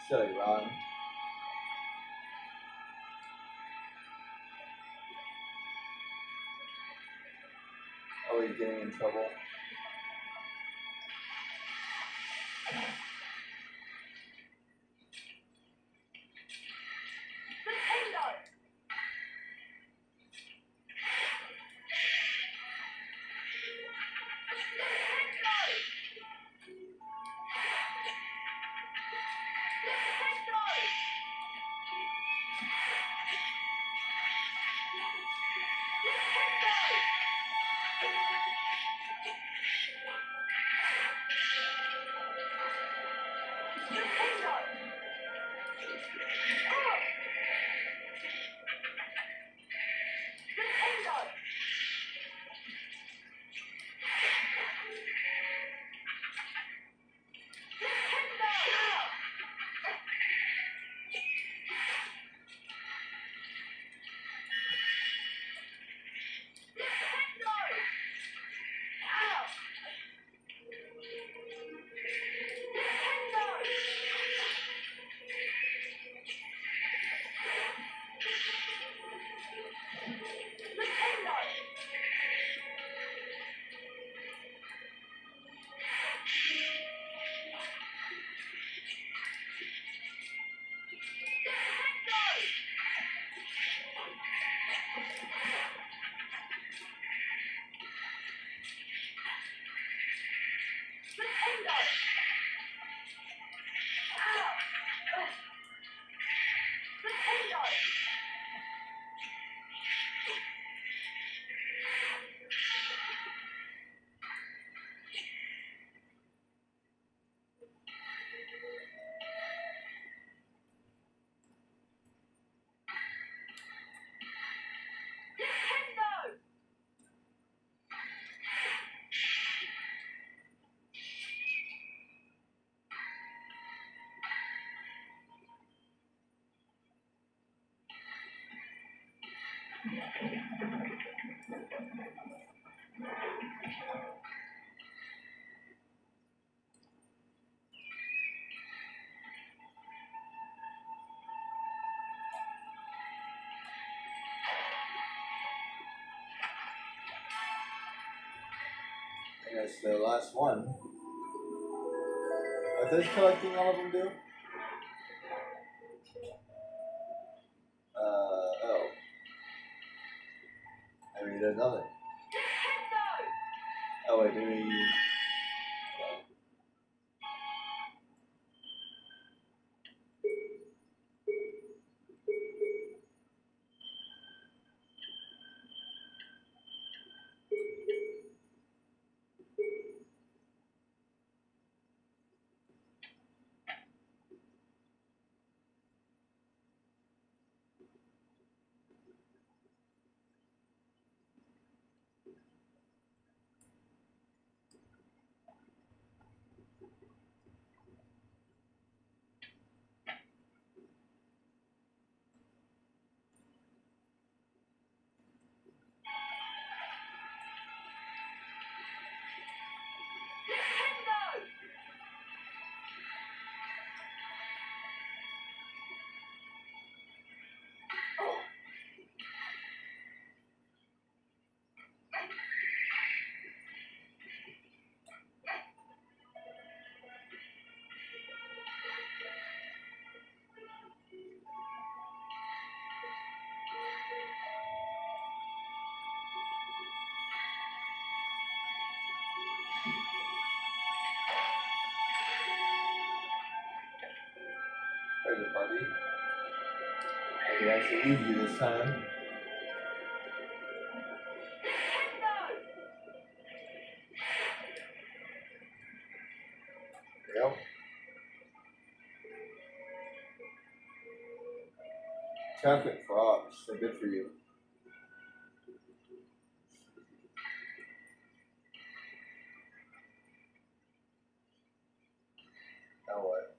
Silly Ron. Oh, he's getting in trouble. I think that's the last one. Are those collecting all of them do? Oh. I mean, there's nothing. Oh, wait, maybe. make it actually easy this time. Yep. Chocolate frogs, they're good for you. Now what?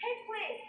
Hedwig!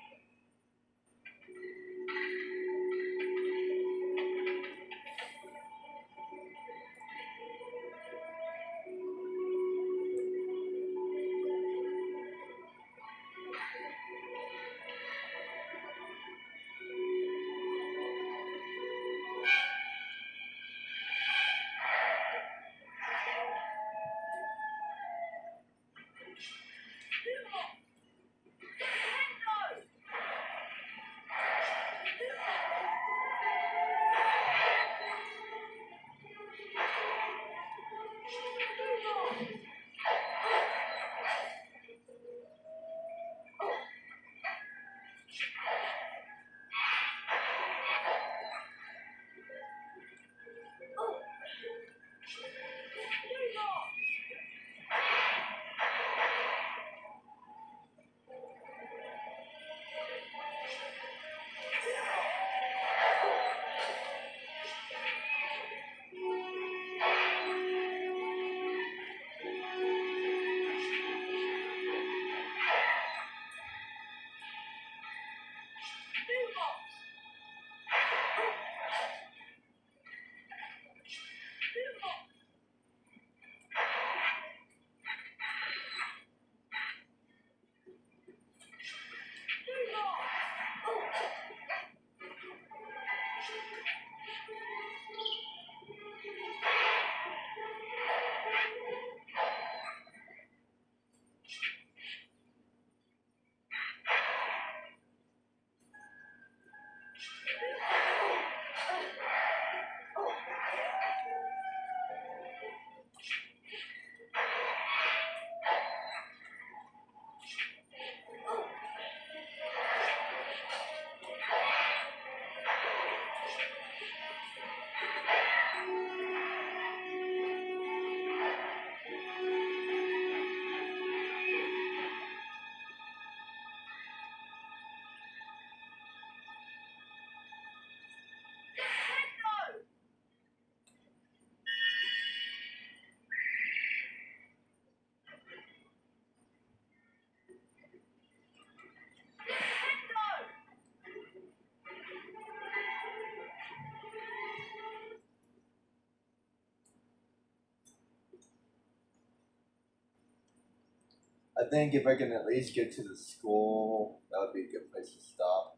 I think if I can at least get to the school, that would be a good place to stop.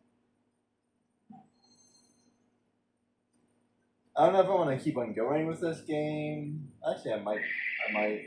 I don't know if I want to keep on going with this game. Actually, I might.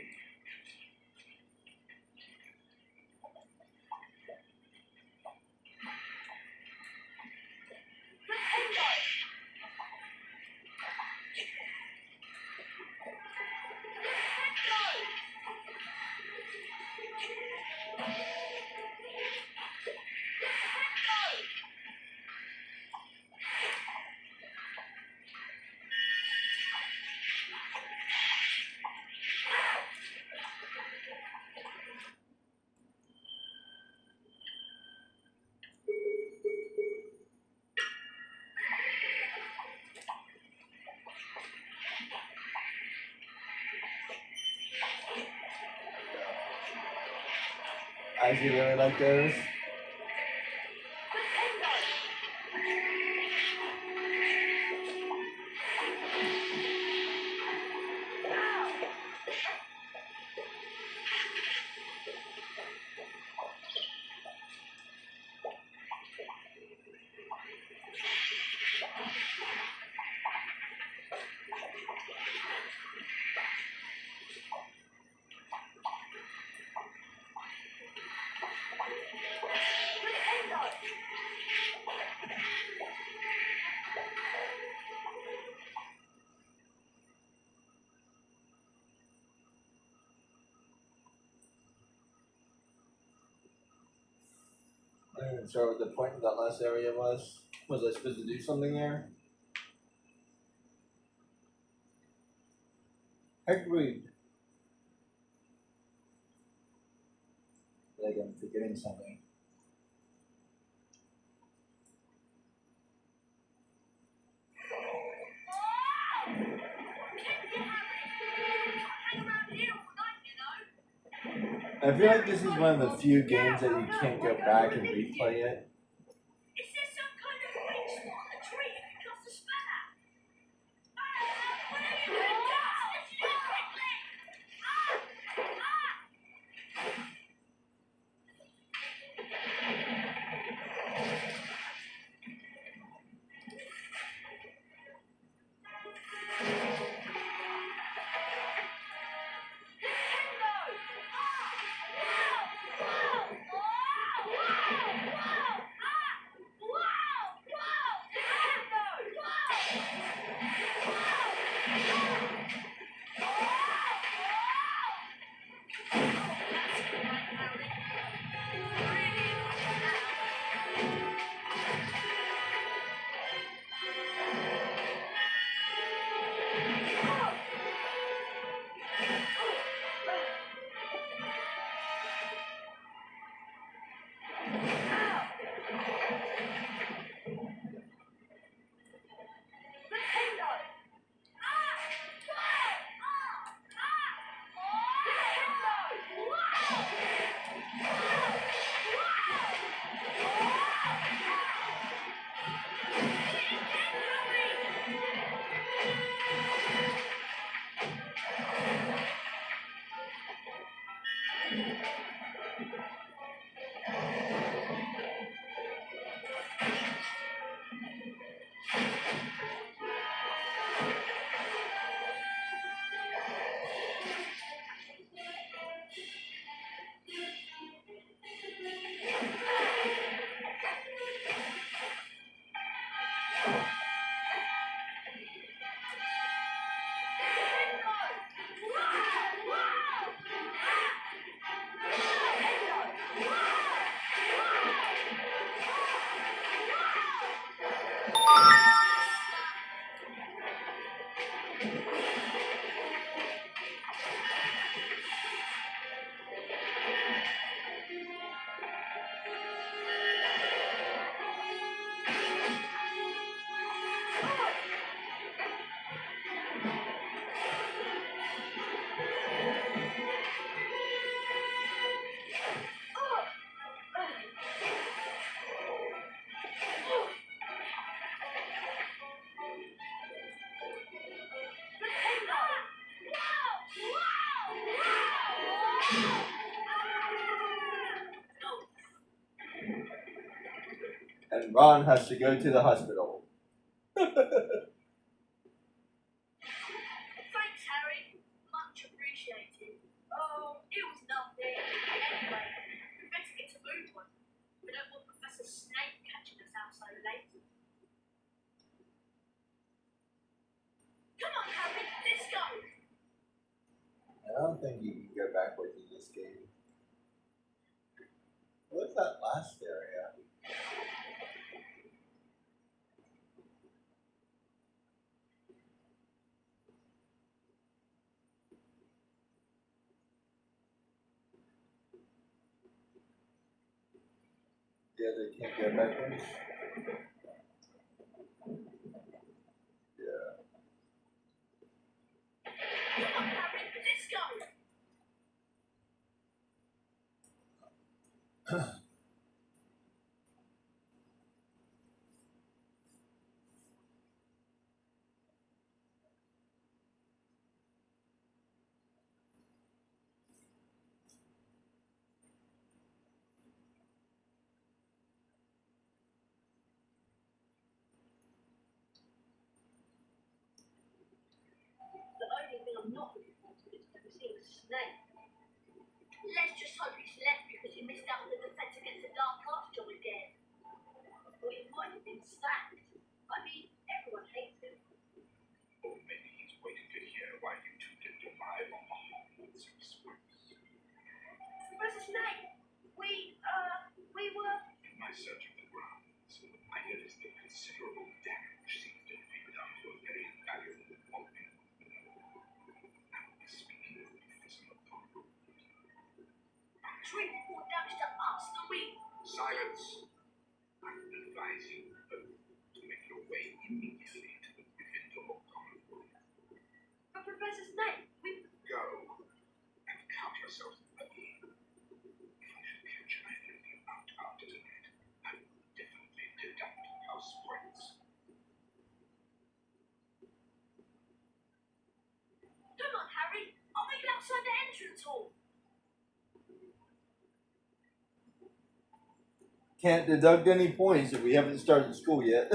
I actually really like those. I'm not even sure what the point of that last area was. Was I supposed to do something there? Agreed. Like I'm forgetting something. I feel like this is one of the few games that you can't go back and replay it. Is there some kind of weak spot on the tree that can cause a spanner? What are you doing? Let's do it quickly! And Ron has to go to the hospital. Thanks, Harry. Much appreciated. Oh, it was nothing. Anyway, we better get to move on. We don't want Professor Snape catching us out so late. Come on, Harry, let's go. I don't think you can go backwards in this game. What's that last area? Yeah, they can't go backwards. Yeah. Come on, Harry, let's go. I'm not looking forward to it. We're seeing a snake. Let's just hope it's left because he missed out on the defense against the Dark Arts job again. Or it might have been sacked. I mean, everyone hates him. Or maybe he's waiting to hear why you two didn't arrive on the Hogwarts Express. Professor Snape, we were... In my search of the grounds, I noticed that considerable damage seems to have been done to a very valuable volume. Speaking of Professor McGonagall, Treat more damage to us than we... silence! I would advise you both to make your way immediately to the Gryffindor common room. But Professor Snape, we... Go and count yourselves lucky. If I should catch either of you out after tonight, I will definitely deduct house points. Come on, Harry. I'll meet you outside the entrance hall. Can't deduct any points if we haven't started school yet.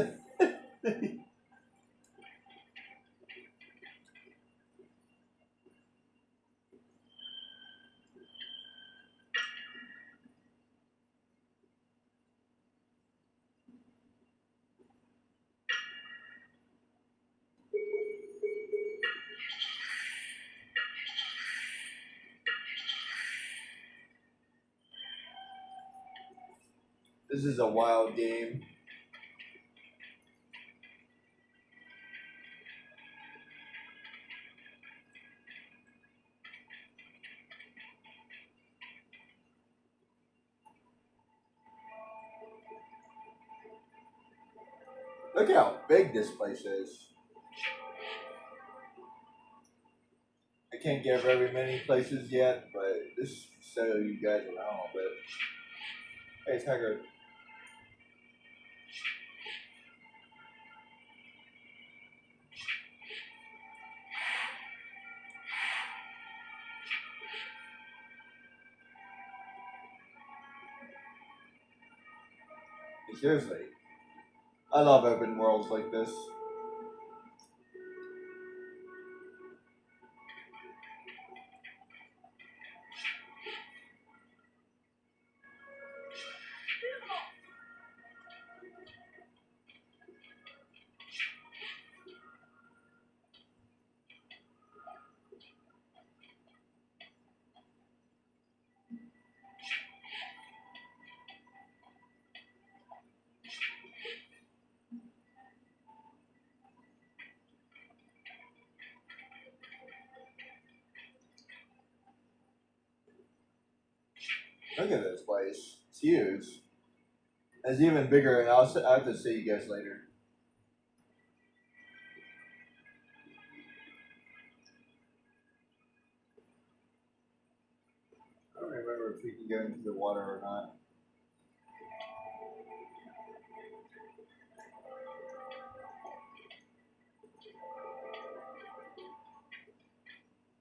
This is a wild game. Look how big this place is. I can't get very many places yet, but this show you guys around a bit. Hey, it's Hagrid. Seriously, I love open worlds like this. Look at this place. It's huge. It's even bigger, and I have to see you guys later. I don't remember if we can go into the water or not.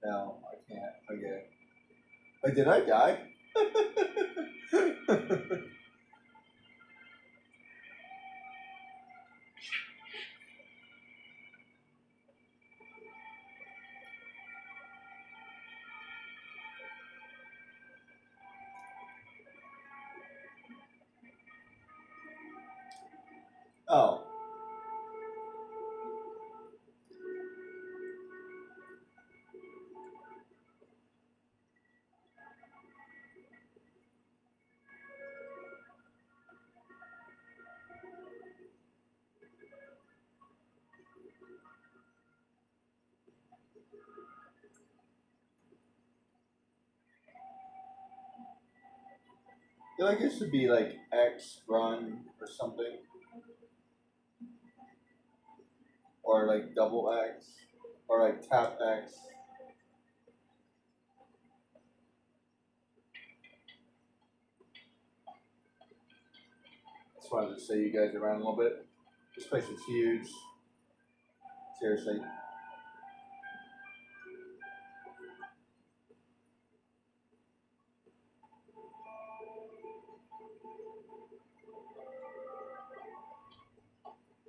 No, I can't. Okay. Wait, did I die? Oh. I feel like it should be like X run or something. Or like double X. Or like tap X. Just wanted to show you guys around a little bit. This place is huge. Seriously.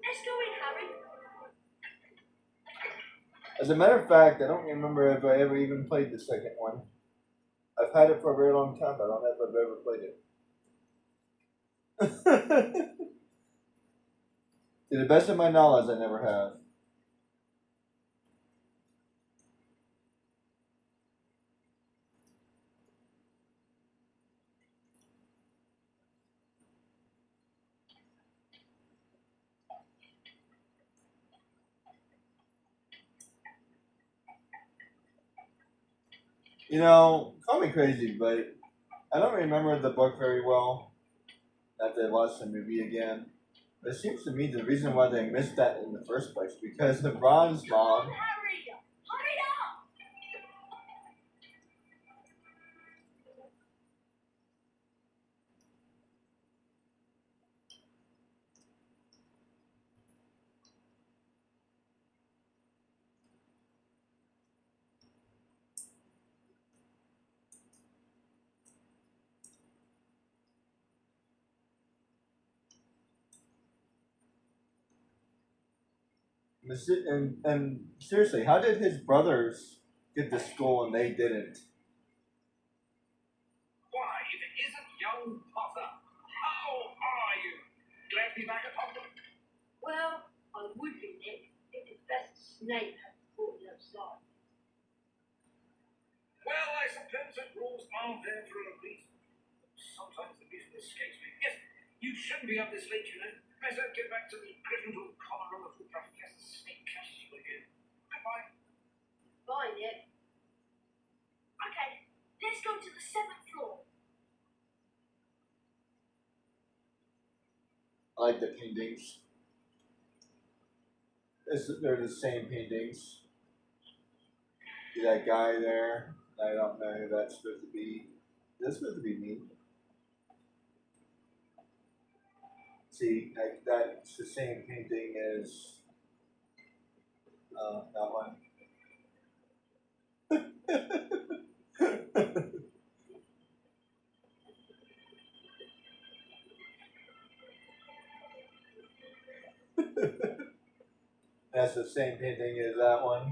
Let's go in, Harry. As a matter of fact, I don't remember if I ever even played the second one. I've had it for a very long time, but I don't know if I've ever played it. To the best of my knowledge, I never have. You know, call me crazy, but I don't remember the book very well after I watched the movie again. But it seems to me the reason why they missed that in the first place because the Ron's mom. Hurry! Hurry up! And seriously, how did his brothers get to school and they didn't? Why, if it isn't young Potter? How are you? Glad to be back at home. Well, I would be, Nick, if Professor Snape hadn't brought me outside. Well, I suppose that rules are there for a reason. Sometimes the reason escapes me. Yes, you shouldn't be up this late, you know. Better get back to the Gryffindor common room before Professor Snape catches you again. Goodbye. Bye, Nick. Okay, let's go to the 7th floor. I like the paintings. They're the same paintings. See that guy there? I don't know who that's supposed to be. That's supposed to be me. See, that's the same painting as that one. That's the same painting as that one.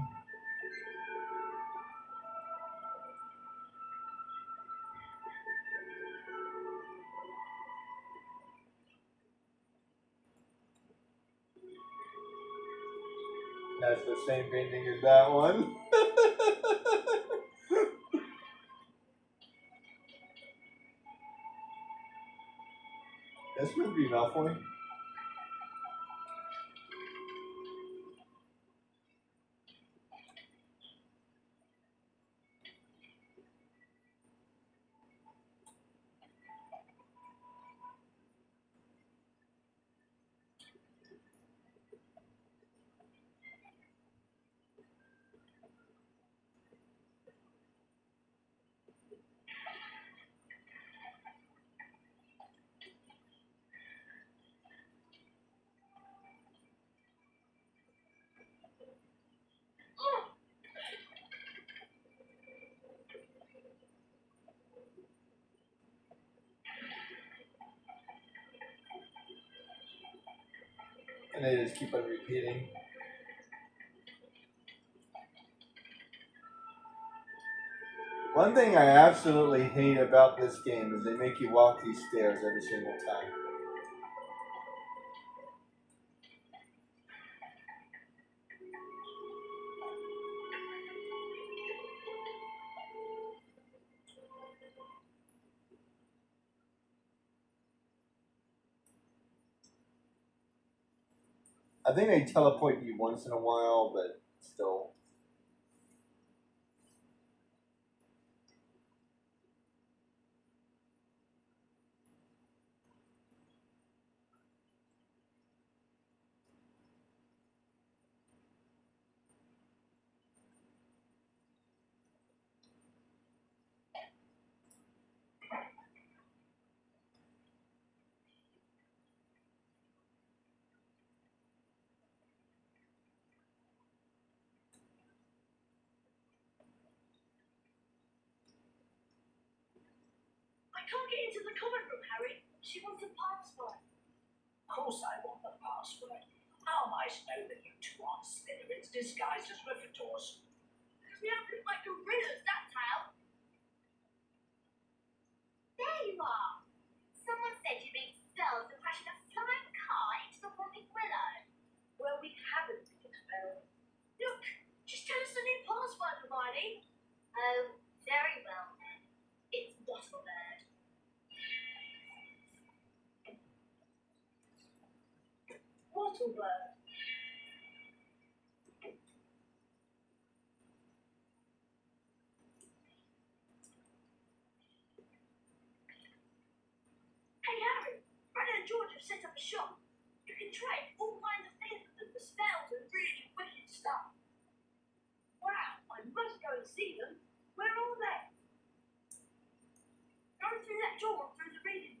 That's the same painting as that one. That's supposed to be Malfoy. And they just keep on repeating. One thing I absolutely hate about this game is they make you walk these stairs every single time. I think they teleport you once in a while, but still. I can't get into the common room, Harry. She wants a password. Of course I want the password. How am I to know that you two aren't Slytherins disguised as Gryffindors? Because we don't look like gorillas, that's how. There you are. Someone said you made spells and crashed a flying car into the Whooping Willow. Well, we haven't been expelled. Look, just tell us the new password, Hermione. Oh, very well then. It's Bottlebird. Wattlebird. Hey, Harry. Brennan and George have set up a shop. You can trade all kinds of things with them for spells and really wicked stuff. Wow, I must go and see them. Where are they? Go through that door and through the reading.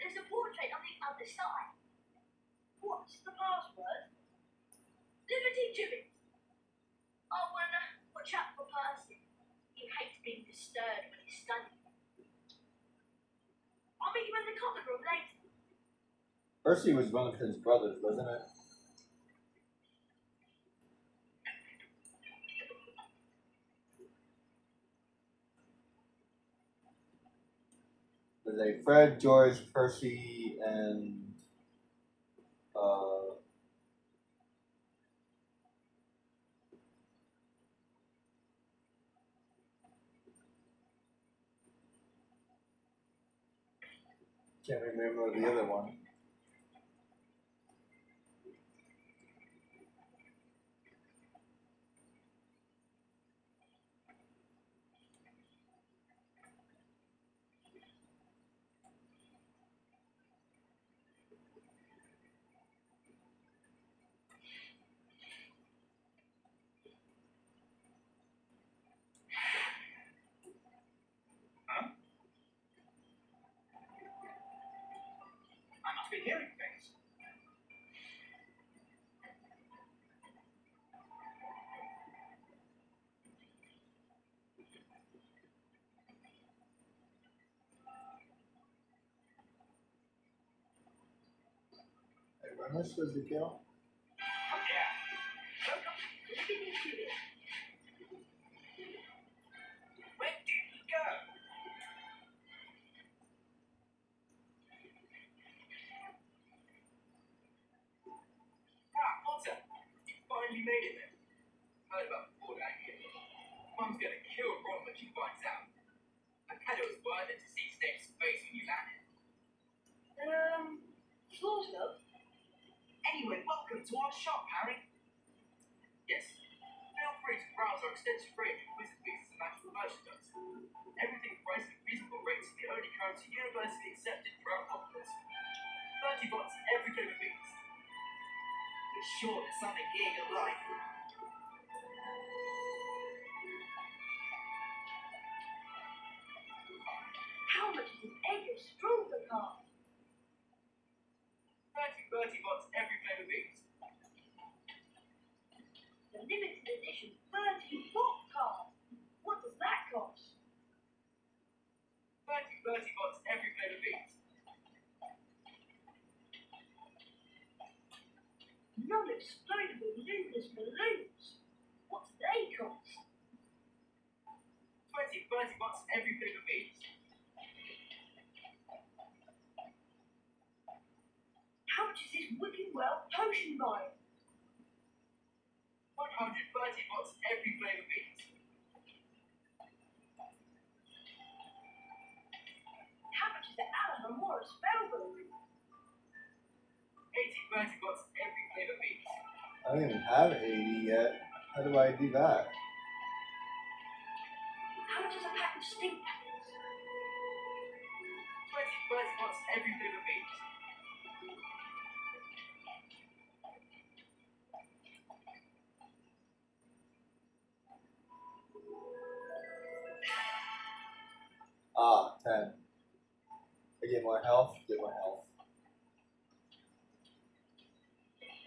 There's a portrait on the other side. What's the password? Liberty Jimmy. Oh, and watch out for Percy. He hates being disturbed when he's studying. I'll meet you in the common room later. Percy was one of his brothers, wasn't it? There's a Fred, George, Percy, and can't remember the other one. I must be hearing things. Hey, where am I supposed to go? Come here. Welcome to Liberty Jimmy. Where did you go? Ah, Potter! You finally made it then. Heard about the board out here. Mum's gonna kill Ron when she finds out. I bet it was worth it to see Snape's face when you landed. Sort of. Anyway, welcome to our shop, Harry. Yes, feel free to browse our extensive range of wizard pieces and magical merchandise. Everything priced at reasonable rates in the only currency universally accepted throughout Hogwarts. 30 bots every flavor piece. Be sure there's something here you'll like. How much is an egg of Strulka card? 30 bots every flavor piece. The limited edition 30 bot card. What does that cost? 30 bots every flavor piece. Non-explodable luminous balloons. What do they cost? 20 bots every flavor piece. How much is this Wicked Well potion vial? 130 bots every flavor piece. How much is the Alamora spell balloon? 80 bots every flavor piece. I don't even have 80 yet. How do I do that? How much is a pack of stink packets? 20 bots every flavor piece. Ah, 10. I get more health, get more health.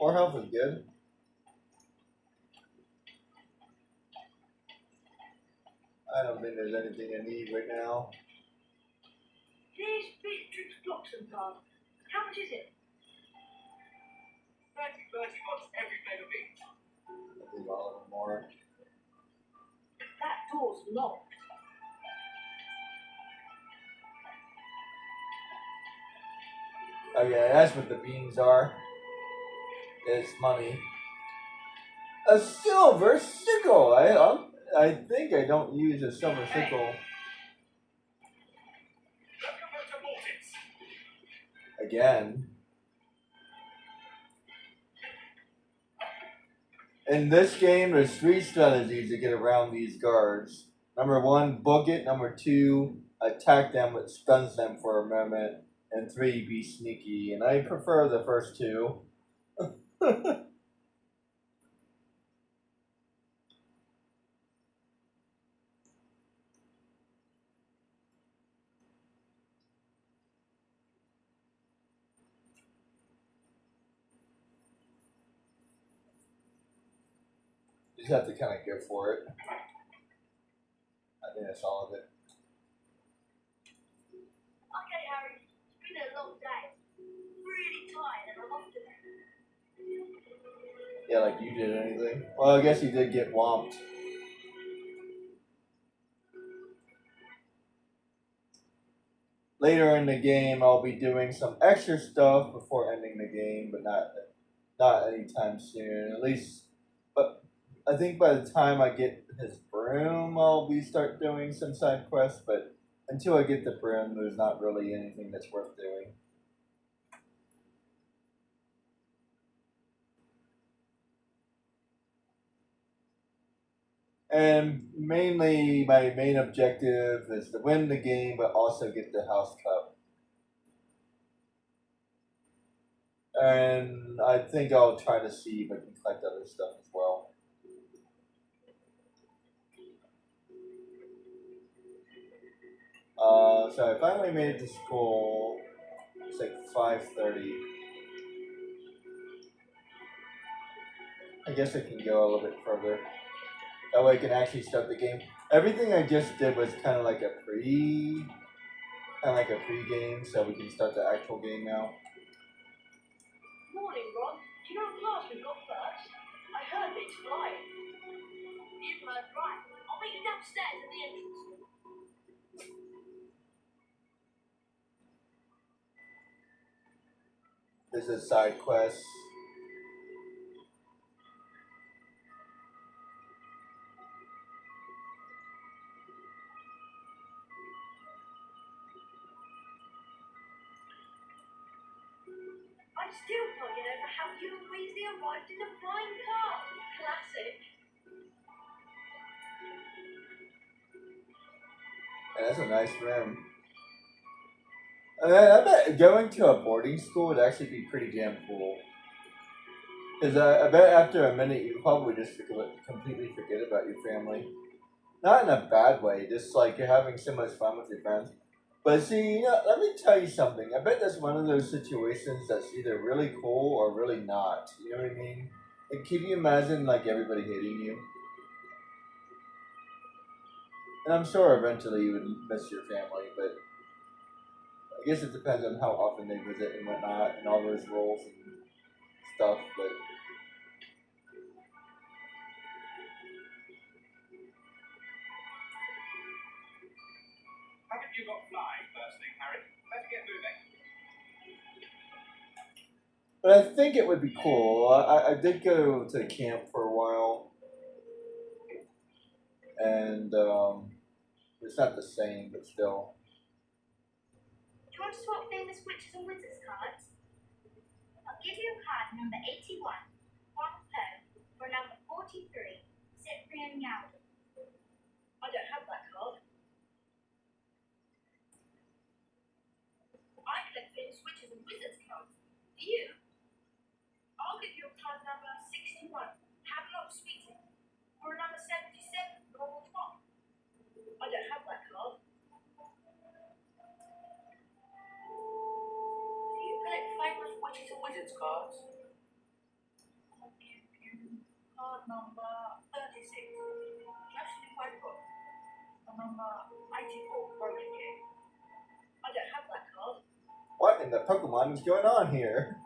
More health is good. I don't think there's anything I need right now. Here's Beatrix Bloxham card. How much is it? 30 months every flavour beans. I think all of them more. That door's locked. Oh yeah, that's what the beans are. It's money. A silver sickle. I think I don't use a silver sickle. Locomotor Mortis. Again. In this game, there's 3 strategies to get around these guards. Number 1, book it. Number 2, attack them, which stuns them for a moment. And 3, be sneaky. And I prefer the first 2. You just have to kind of go for it. I think that's all of it. Okay, Harry. It's been a long day. Really tired and I'm off today. Yeah, like you did anything. Well, I guess you did get whomped. Later in the game, I'll be doing some extra stuff before ending the game, but not anytime soon. At least, but I think by the time I get his broom, I'll start doing some side quests. But until I get the broom, there's not really anything that's worth doing. And mainly, my main objective is to win the game, but also get the House Cup. And I think I'll try to see if I can collect other stuff as well. So I finally made it to school. It's like 5:30. I guess I can go a little bit further. That way I can actually start the game. Everything I just did was kind of like a pre-game, so we can start the actual game now. Morning, Ron. Do you know what class we've got first? I heard it's flying. You've heard right. I'll meet you downstairs at the entrance. This is side quest. I still can't get over how you and Weasley arrived in the flying car. Classic. And that's a nice room. I bet going to a boarding school would actually be pretty damn cool. Because I bet after a minute you probably just completely forget about your family. Not in a bad way, just like you're having so much fun with your friends. But see, let me tell you something. I bet that's one of those situations that's either really cool or really not. You know what I mean? Like, can you imagine like everybody hating you? And I'm sure eventually you would miss your family, but I guess it depends on how often they visit and whatnot, and all those roles and stuff. But Haven't you got flying first thing, Harry? Better get moving. But I think it would be cool. I did go to camp for a while, and it's not the same, but still. Do you want to swap famous witches and wizards cards? I'll give you a card number 81, Huang Po, for number 43, Cyprian Yao. I don't have that card. I collect famous witches and wizards cards. Do you? I'll give you a card number 61, Havelock Sweeting, for number 77, Normal Top. I don't have that card. Do you collect famous witches and wizards cards? I'll give you card number 36, Jocelyn Wagbook, for number 84, Broken King. I don't have that card. What in the Pokemon is going on here?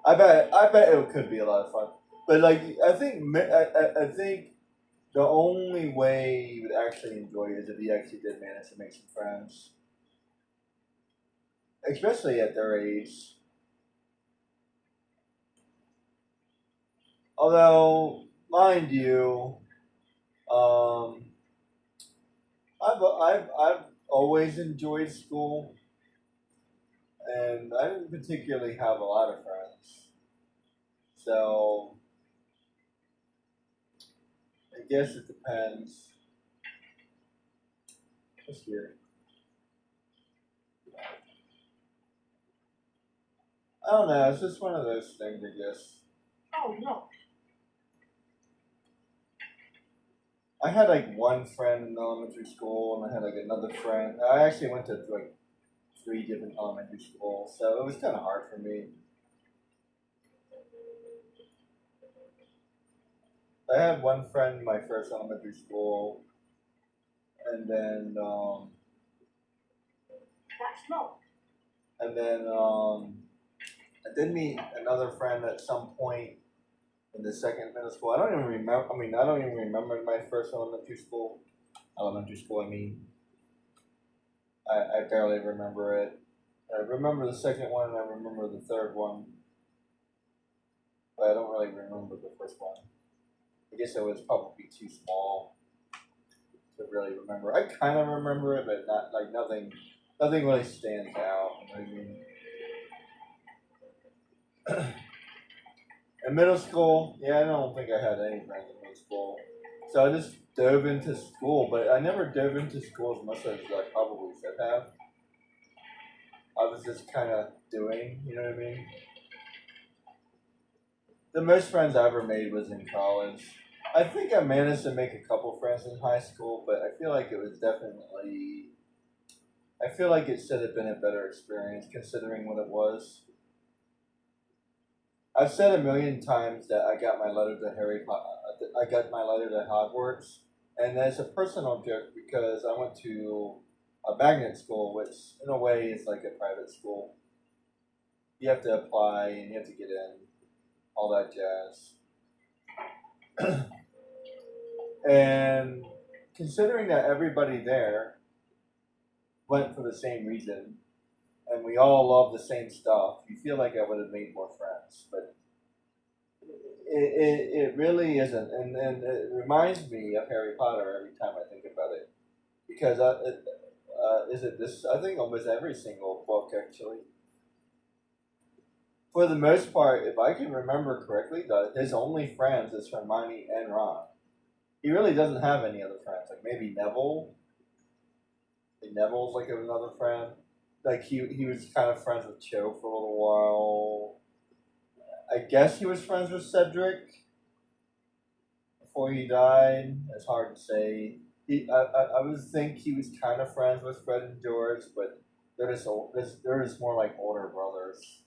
I bet it could be a lot of fun. But like, I think the only way you would actually enjoy it is if you actually did manage to make some friends, especially at their age. Although, mind you, um, I've always enjoyed school, and I didn't particularly have a lot of friends. So I guess it depends. This year, I don't know. It's just one of those things, I guess. Oh, no. I had like one friend in elementary school, and I had like another friend. I actually went to like 3 different elementary schools, so it was kind of hard for me. I had one friend in my first elementary school, and then That's not. and then I did meet another friend at some point in the second middle school. I don't even remember. I mean, I don't even remember my first elementary school. Elementary school, I mean. I barely remember it. I remember the second one, and I remember the third one, but I don't really remember the first one. I guess I was probably too small to really remember. I kind of remember it, but not like nothing. Nothing really stands out. You know what I mean? In middle school, yeah, I don't think I had any friends in middle school, so I just dove into school. But I never dove into school as much as I probably should have. I was just kind of doing, you know what I mean? The most friends I ever made was in college. I think I managed to make a couple friends in high school, but I feel like it was definitely. I feel like it should have been a better experience considering what it was. I've said a million times that I got my letter to Harry Potter. I got my letter to Hogwarts, and that's a personal joke because I went to a magnet school, which in a way is like a private school. You have to apply and you have to get in, all that jazz. And considering that everybody there went for the same reason, and we all love the same stuff, you feel like I would have made more friends. But it really isn't. And it reminds me of Harry Potter every time I think about it. Because is it this? I think almost every single book, actually. For the most part, if I can remember correctly, his only friends is Hermione and Ron. He really doesn't have any other friends. Like maybe Neville. Neville's like another friend. Like he was kind of friends with Cho for a little while. I guess he was friends with Cedric before he died. It's hard to say. I would think he was kind of friends with Fred and George, but they're just more like older brothers.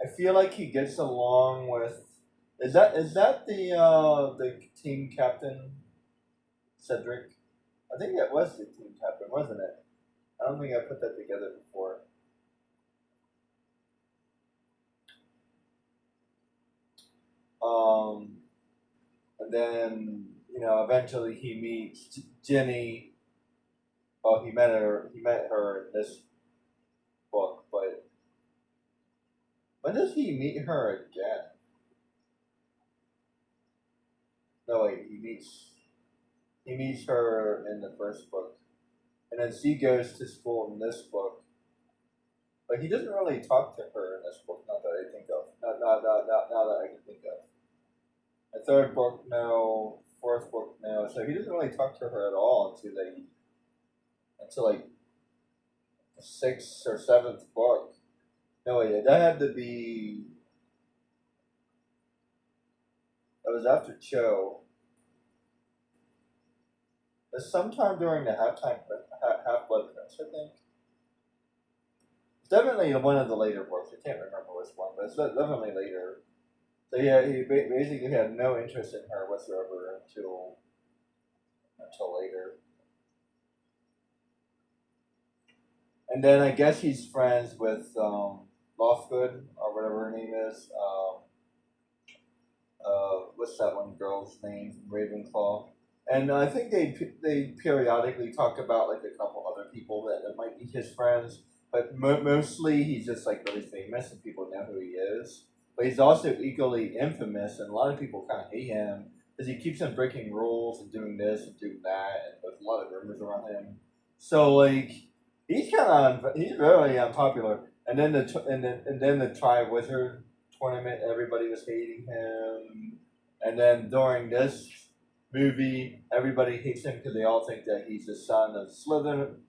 I feel like he gets along with. Is that the team captain, Cedric? I think that was the team captain, wasn't it? I don't think I put that together before. And then eventually he meets Ginny. Well, he met her. He met her in this book, but when does he meet her again? No, wait. He meets her in the first book, and then she goes to school in this book. But he doesn't really talk to her in this book. Not that I think of. Not now that I can think of. The third book, no. Fourth book, no. So he doesn't really talk to her at all until like the sixth or seventh book. No, wait, that had to be. That was after Cho. It was sometime during the Half Blood Prince, I think. It's definitely one of the later books. I can't remember which one, but it's definitely later. So yeah, he basically had no interest in her whatsoever until later. And then I guess he's friends with Lothgood or whatever her name is. What's that one girl's name? Ravenclaw. And I think they periodically talk about like a couple other people that might be his friends, but mostly he's just like really famous and people know who he is. But he's also equally infamous, and a lot of people kind of hate him because he keeps on breaking rules and doing this and doing that, and there's a lot of rumors around him. So like he's very unpopular. And then the Triwizard tournament, everybody was hating him. And then during this movie, everybody hates him because they all think that he's the son of Slytherin.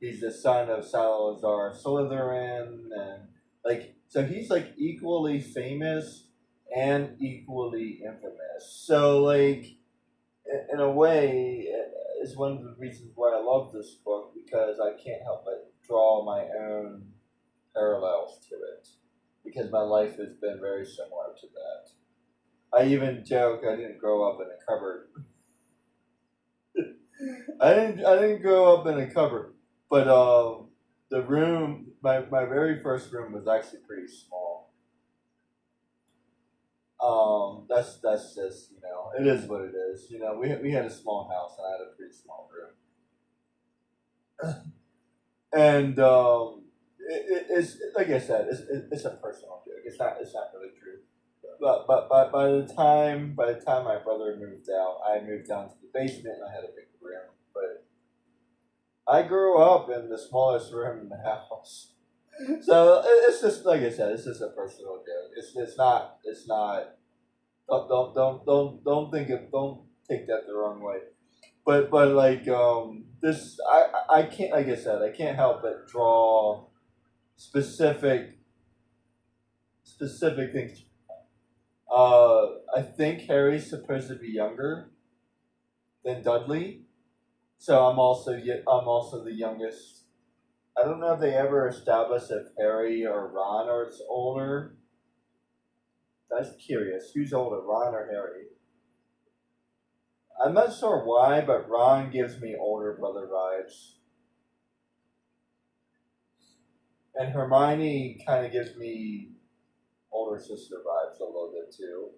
He's the son of Salazar Slytherin, and like so he's like equally famous and equally infamous. So like in a way, it's one of the reasons why I love this book because I can't help but draw my own parallels to it because my life has been very similar to that. I even joke I didn't grow up in a cupboard. I didn't grow up in a cupboard, but the room my very first room was actually pretty small. That's just it is what it is. We had a small house and I had a pretty small room, and it's like I said, it's a personal joke. It's not really true. But by the time my brother moved out, I moved down to the basement and I had a big room. But I grew up in the smallest room in the house, so it's just like I said, it's just a personal joke. It's not. Don't take that the wrong way. But like this, I can't like I said, I can't help but draw specific things. I think Harry's supposed to be younger than Dudley, so I'm also the youngest. I don't know if they ever established if Harry or Ron are older. That's curious. Who's older, Ron or Harry? I'm not sure why, but Ron gives me older brother vibes, and Hermione kind of gives me older sister vibes a little bit too.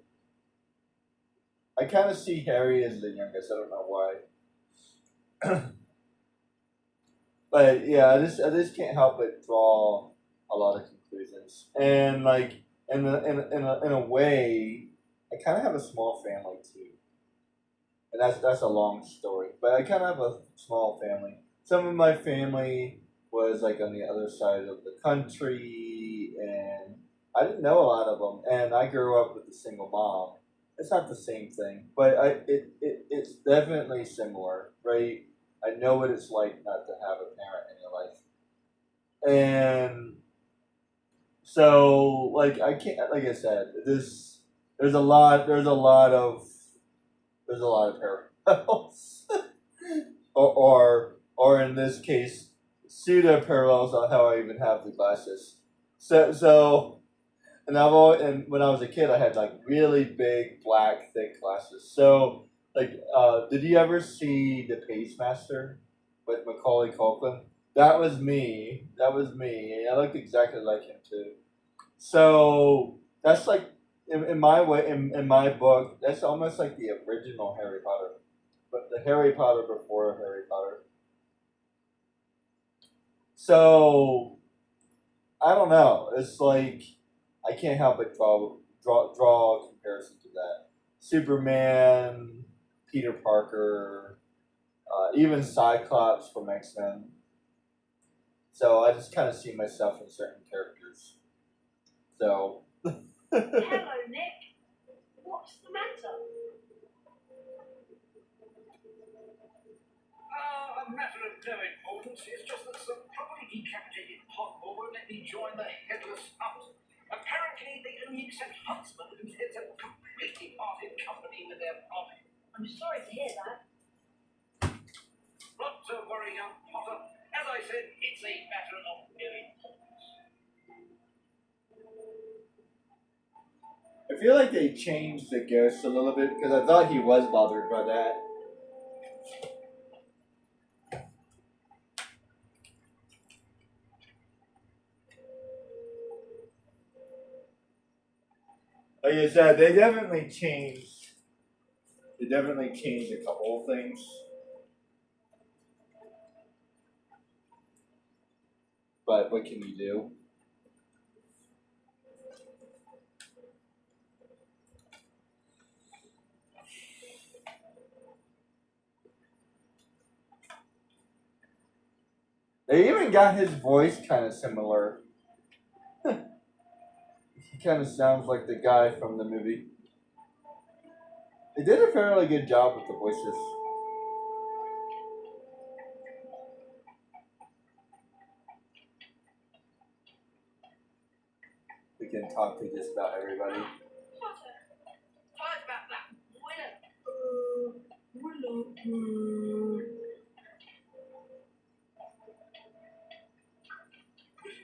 I kind of see Harry as the youngest. I don't know why, but yeah, I just can't help but draw a lot of conclusions. And like in a way, I kind of have a small family too, and that's a long story. But I kind of have a small family. Some of my family was like on the other side of the country, and I didn't know a lot of them, and I grew up with a single mom. It's not the same thing, but it's definitely similar, right? I know what it's like not to have a parent in your life, and so like I can't, like I said, there's a lot of parallels, or in this case, pseudo parallels on how I even have the glasses. So. And when I was a kid, I had like really big, black, thick glasses. So, like, did you ever see The Pagemaster with Macaulay Culkin? That was me. That was me. I looked exactly like him too. So that's like, in my way, in my book, that's almost like the original Harry Potter, but the Harry Potter before Harry Potter. So I don't know. It's like I can't help but draw a comparison to that. Superman, Peter Parker, even Cyclops from X-Men. So I just kind of see myself in certain characters. So. Hello, Nick. What's the matter? A matter of no importance. It's just that some properly decapitated potball won't let me join the headless hunt. Apparently, they only accept huntsmen whose heads have completely parted company with their party. I'm sorry to hear that. Not to worry, young Potter. As I said, it's a matter of no importance. I feel like they changed the ghost a little bit because I thought he was bothered by that. Like I said, they definitely changed. They definitely changed a couple of things. But what can you do? They even got his voice kind of similar. He kind of sounds like the guy from the movie. They did a fairly good job with the voices. We can talk to just about everybody. Potter, heard about that Willow.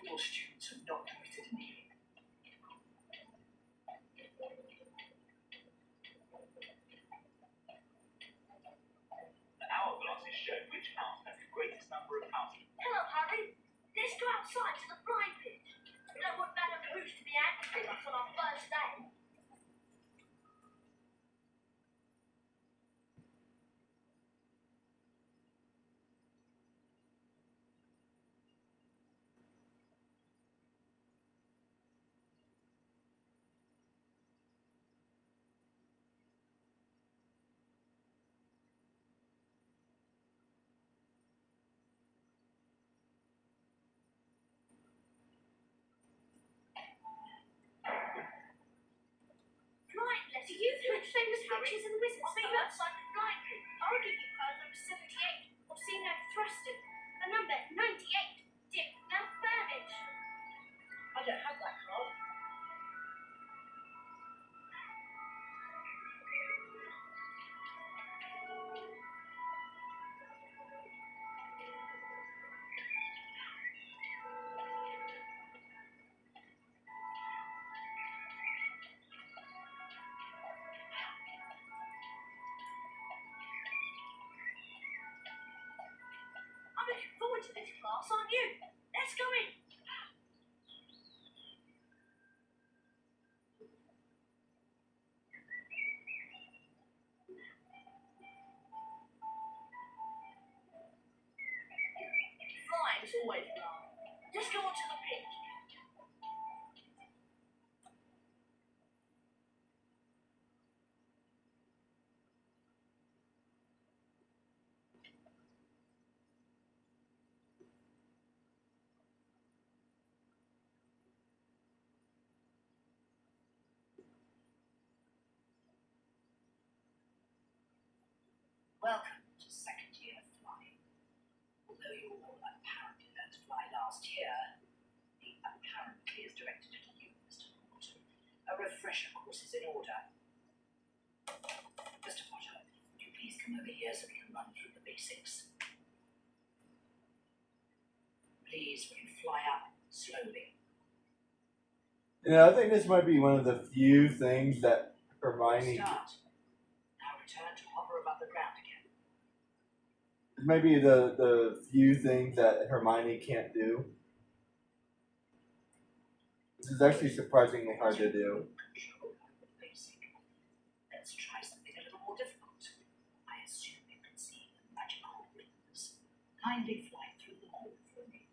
Your students have not committed any. The hourglasses show which house has the greatest number of houses. Hello, Harry. Let's go outside to the flying pit. We don't want Madame Rouge to be angry with us on our first day. Flying letter. You took famous pictures and wizards. I'll meet you outside the flying pit. I'll give you card number 78 of seeing how thrusting. And number 98. Dip now furnish. I don't have that card. I'm looking forward to this class, aren't you? Let's go in. Flying's always fun. Let's go on to the pit. Welcome to second year flying. Although you all apparently learned to fly last year, the apparently is directed at you, Mr. Norton. A refresher course is in order. Mr. Potter, would you please come over here so we can run through the basics? Please, will you fly up slowly? You know, I think this might be one of the few things that Hermione. Start. Now return to hover above the ground again. Maybe the few things that Hermione can't do. This is actually surprisingly hard to do. Control over the basic. Let's try something a little more difficult. I assume you can see the magical rings. Kindly fly through the hole for me.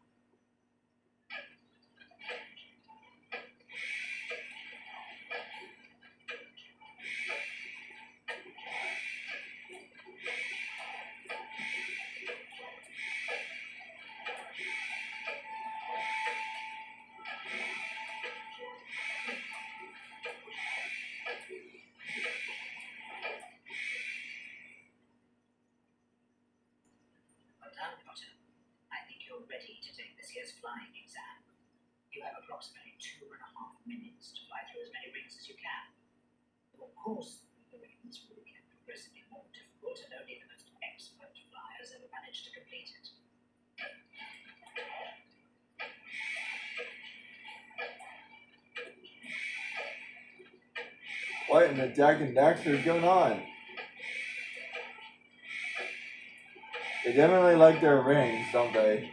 Well done, Potter. I think you're ready to take this year's flying exam. You have approximately 2.5 minutes to fly through as many rings as you can. Of course, the rings will get progressively more difficult, and only the most expert flyers ever manage to complete it. What in the Jack and Daxter is going on? They definitely like their rings, don't they?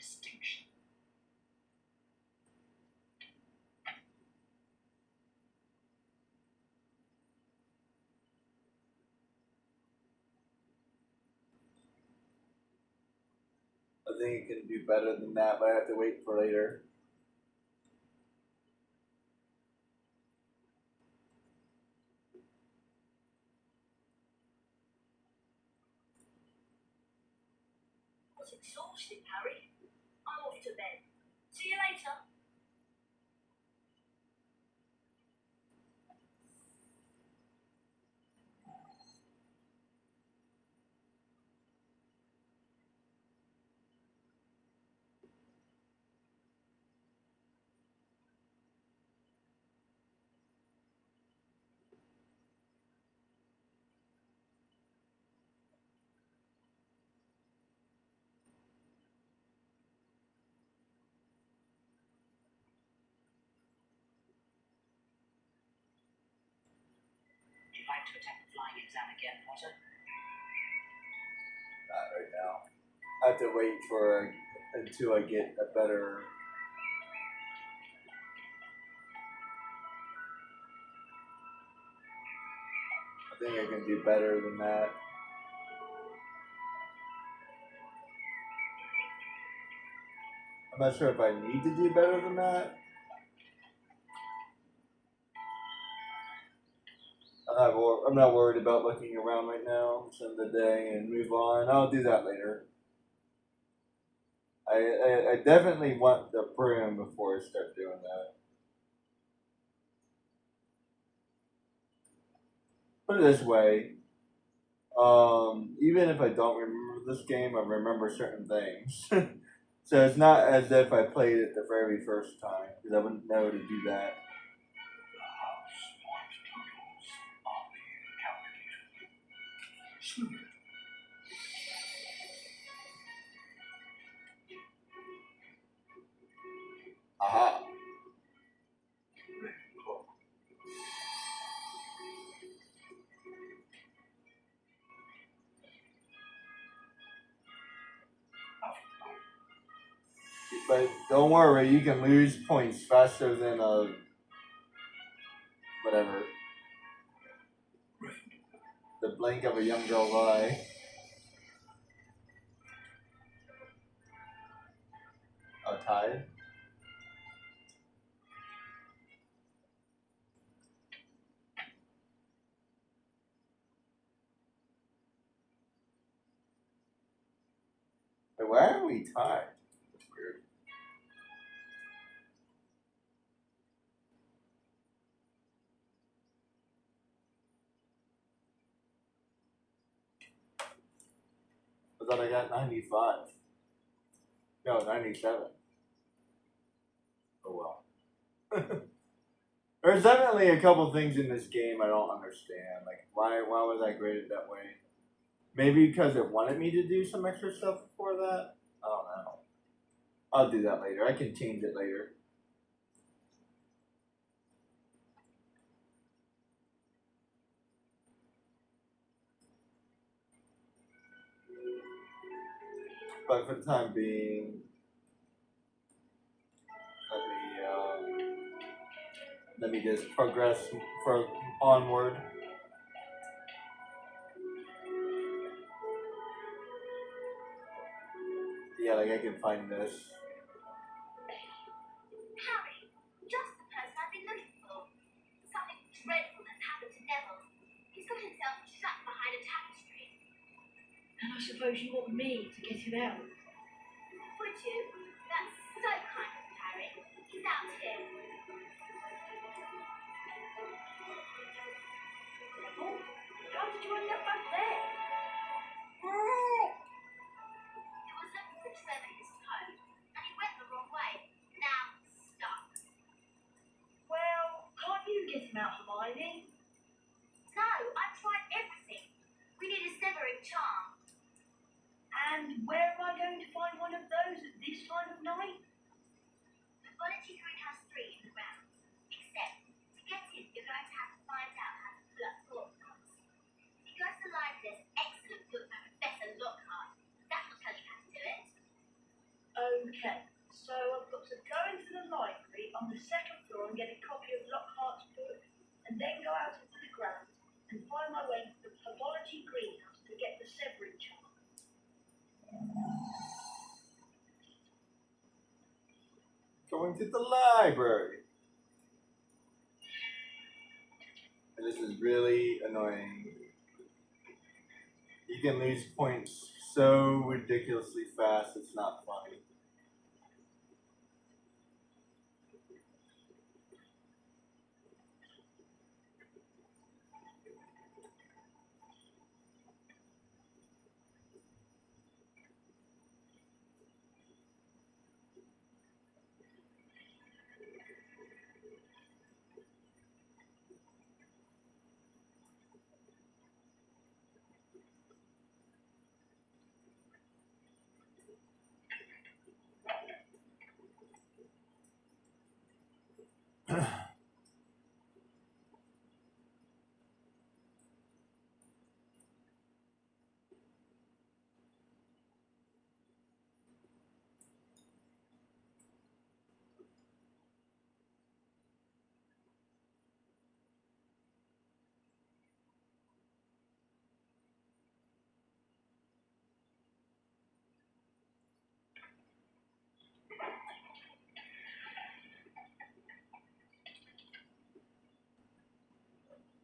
distinction. I think it can do better than that, but I have to wait for later. I was exhausted, Harry. I'm off to bed. See you later. Would you like to attempt the flying exam again, Potter? Not right now. I have to wait for until I get a better. I think I can do better than that. I'm not sure if I need to do better than that. I'm not worried about looking around right now. It's end of the day and move on. I'll do that later. I definitely want the broom before I start doing that. Put it this way. Even if I don't remember this game, I remember certain things. So it's not as if I played it the very first time, because I wouldn't know to do that. The house point totals are being calculated. Slowly. Aha. Ravenclaw. But don't worry, you can lose points faster than a whatever. The blink of a young girl's eye. Oh, tied? Wait, why are we tied? That's weird. I thought I got 95. No, 97. Oh well. There's definitely a couple things in this game I don't understand. Like, why was I graded that way? Maybe because it wanted me to do some extra stuff before that? I don't know. I'll do that later. I can change it later. But for the time being, let me just progress for onward. Yeah, like I can find this. Harry, just the person I've been looking for. Something dreadful has happened to Neville. He's got himself trapped behind a tapestry. And I suppose you want me to get him out? Would you? That's so kind of you, Harry. He's out here. Oh, how did you end up back there? He was looking for Trevor's coat, and he went the wrong way. Now he's stuck. Well, can't you get him out, Hermione? No, I've tried everything. We need a severing charm. And where am I going to find one of those at this time of night? We've got a Greenhouse 3 in the grounds. Except, to get in, you're going to have to find out how to pull up Horcrux. If you go to the library, there's an excellent book by Professor Lockhart. That will tell you how to do it. I went to the pathology greenhouse to get the Severin chart. Going to the library. And this is really annoying. You can lose points so ridiculously fast, it's not funny.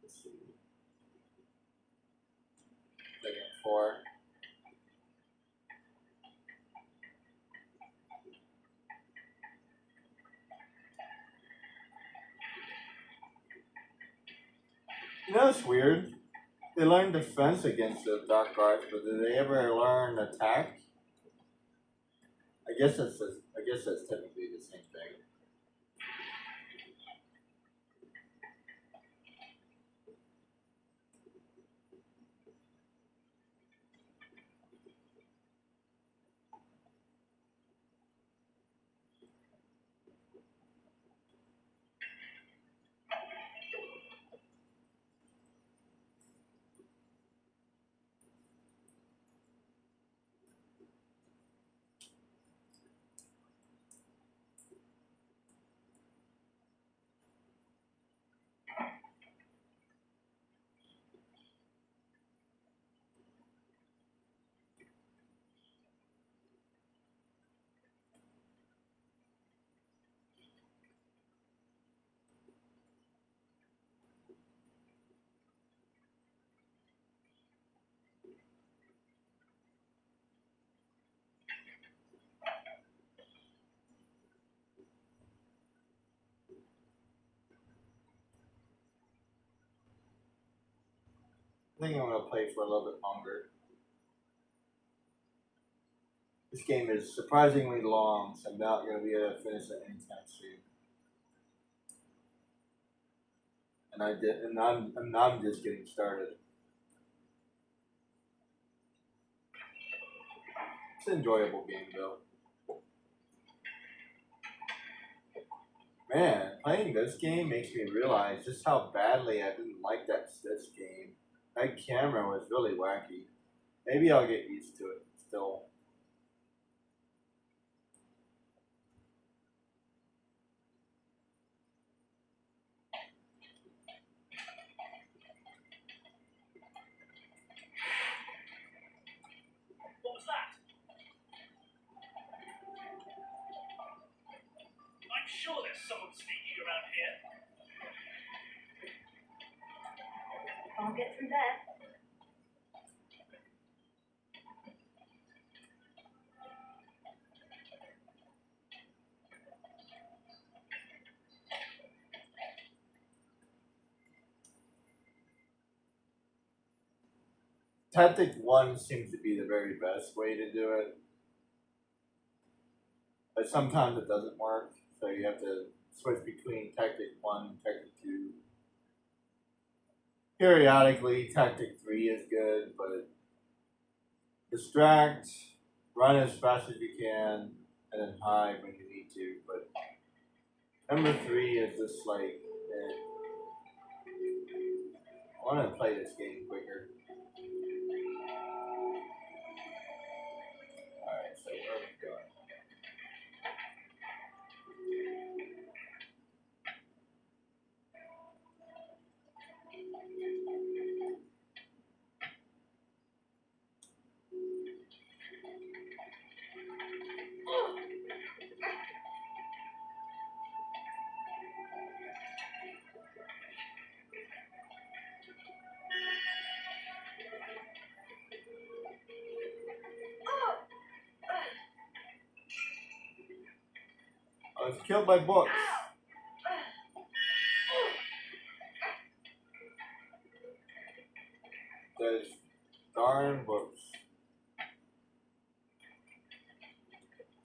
Let's see. Second 4. You know, it's weird. They learn defense against the dark arts, but do they ever learn attack? I guess that's technically the same thing. I think I'm gonna play for a little bit longer. This game is surprisingly long, so I'm not gonna be able to finish it anytime soon. And I'm just getting started. It's an enjoyable game though. Man, playing this game makes me realize just how badly I didn't like this game. That camera was really wacky. Maybe I'll get used to it still. What was that? I'm sure there's someone sneaking around here. Can't get through there. Tactic 1 seems to be the very best way to do it. But sometimes it doesn't work, so you have to switch between Tactic 1 and Tactic 2. Periodically, Tactic 3 is good, but distract, run as fast as you can, and then hide when you need to. But number 3 is just like, I want to play this game quicker. Alright, so where are we going? was killed by books. Those darn books.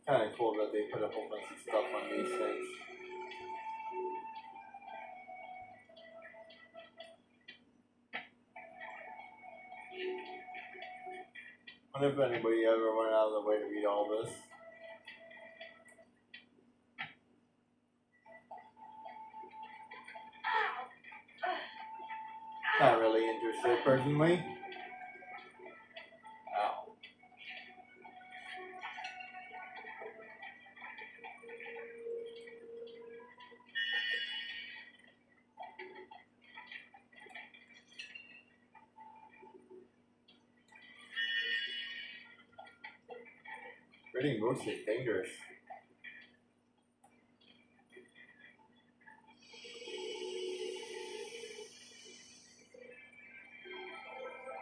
Kind of cool that they put a whole bunch of stuff on these things. I wonder if anybody ever went out of the way to read all this. Not really interested personally. Ow. Reading books is dangerous.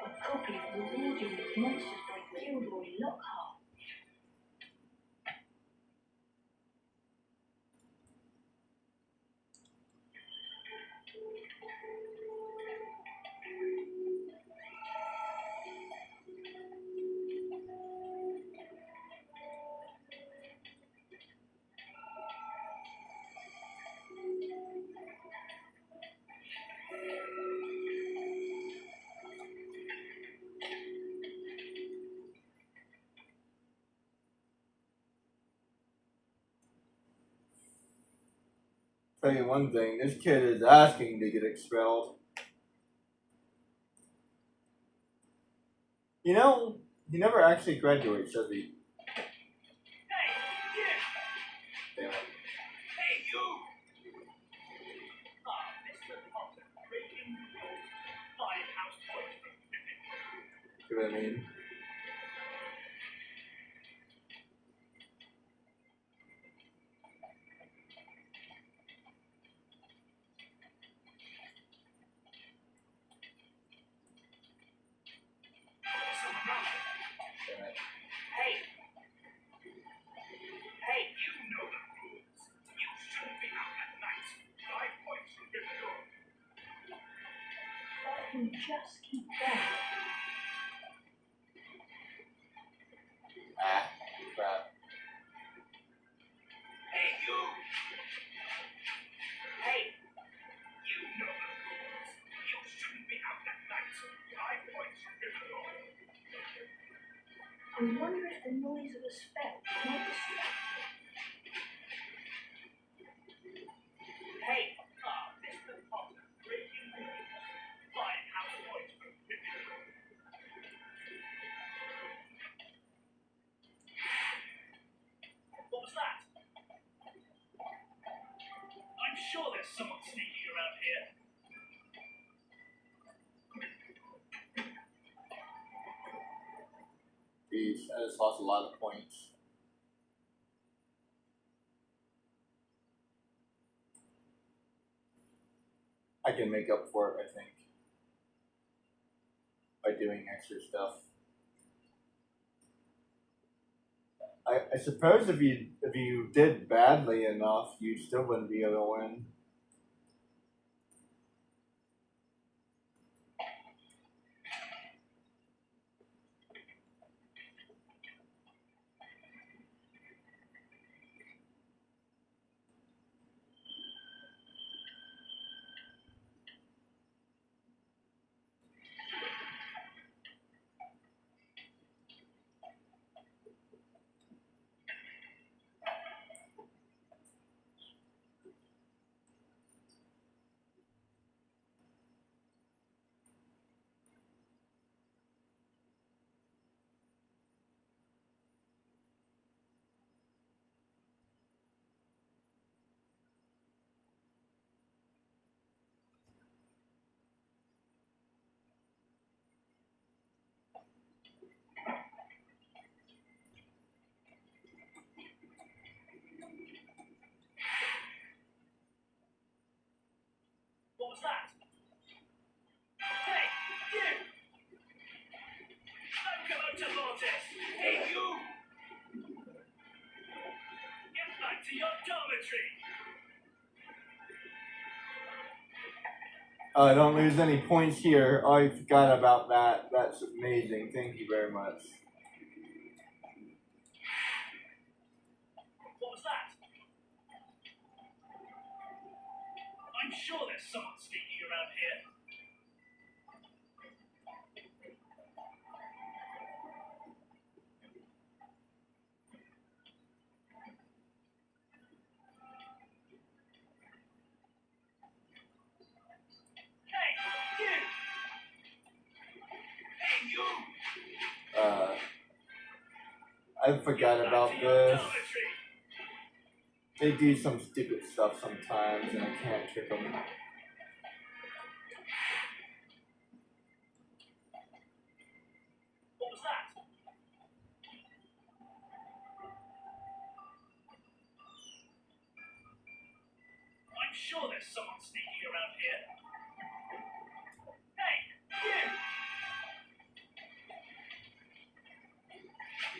A copy of the Warden with Monsters by Gilroy Lockhart. Tell you one thing, this kid is asking to get expelled. You know, he never actually graduates, does he? Damn it. Hey, you! Mr. Potter, breaking rules. Firehouse Point. See what I mean? Damn it. Hey! Hey, you know the rules. You shouldn't be out at night. 5 points from Gryffindor. I can just keep going. Ah, crap. Hey, you! Hey! You know the rules. You shouldn't be out at night. 5 points from Gryffindor. I wonder if the noise of a spell might distract him. Hey! Mr. Potter, breaking rules. Firehouse Point from Gryffindor. What was that? I'm sure there's someone sneaking around here. Jeez, I just lost a lot of points. I can make up for it, I think, by doing extra stuff. I suppose if you did badly enough, you still wouldn't be able to win. I don't lose any points here. Oh, I forgot about that. That's amazing. Thank you very much. What was that? I'm sure there's someone sneaking around here. Hey, you! Hey, you! I forgot about this. They do some stupid stuff sometimes, and I can't trick them. What was that? I'm sure there's someone sneaking around here. Hey, you!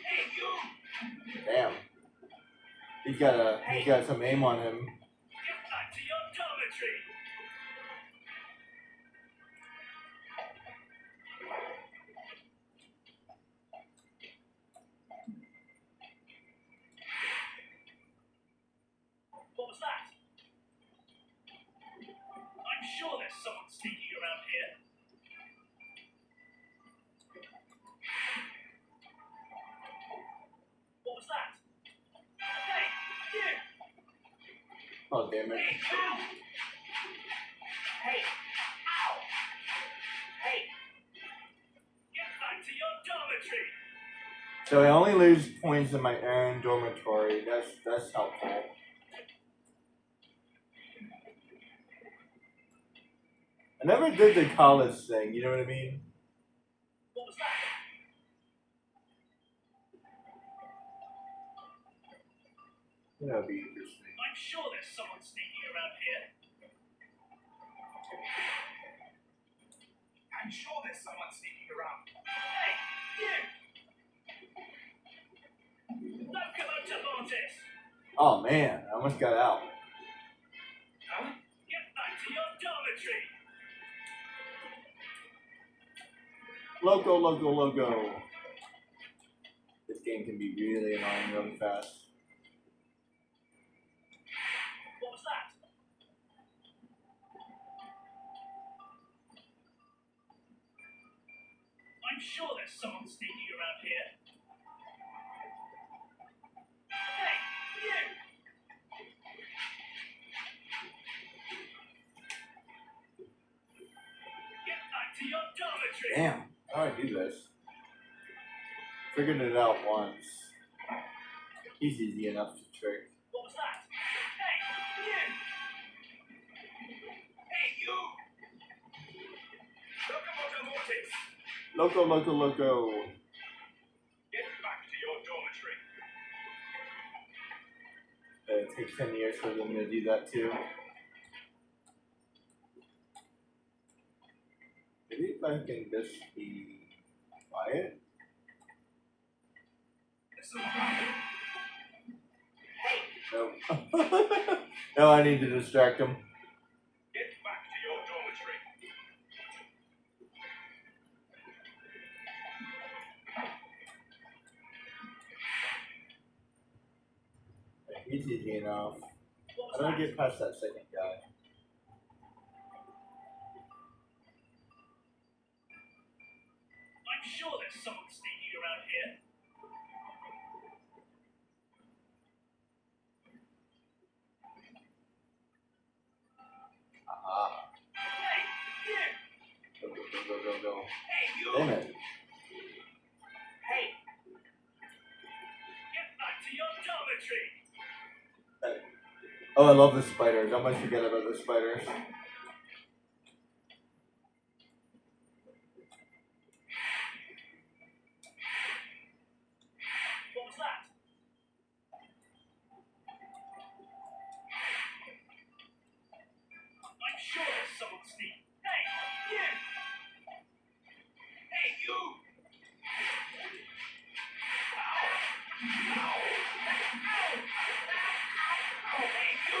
Hey, you! Damn. He's got some aim on him. Get back to your dormitory! What was that? I'm sure there's someone sneaking around here. What was that? Hey, you! Oh, damn it. Hey, ow! Hey, ow! Hey! Get back to your dormitory! So I only lose points in my own dormitory. That's helpful. I never did the college thing, you know what I mean? What was that? That would be interesting. I'm sure there's someone sneaking around here. I'm sure there's someone sneaking around. Hey, you! Locomotive Mortis! Oh man, I almost got out. Huh? Get back to your dormitory! Logo. This game can be really annoying really fast. What was that? I'm sure there's someone sneaking around here. Hey, you! Get back to your dormitory! Damn, how do I do this? Figured it out once. He's easy enough to trick. What was that? Hey, you! Hey, you! Locomotive Mortis! Loco. Get back to your dormitory! It takes 10 years for them to do that too. Maybe if I can just be quiet? No. No, I need to distract him. Get back to your dormitory! He's easy enough. What was How do I that? get past that second guy? I'm sure there's someone sneaking around here. Aha. Hey, you! Go. Hey, you! Damn it. Hey! Get back to your dormitory! Oh, I love the spiders. I almost forget about the spiders. What was that? I'm sure there's someone sneaking. Hey, you! Hey, you! Hey, you!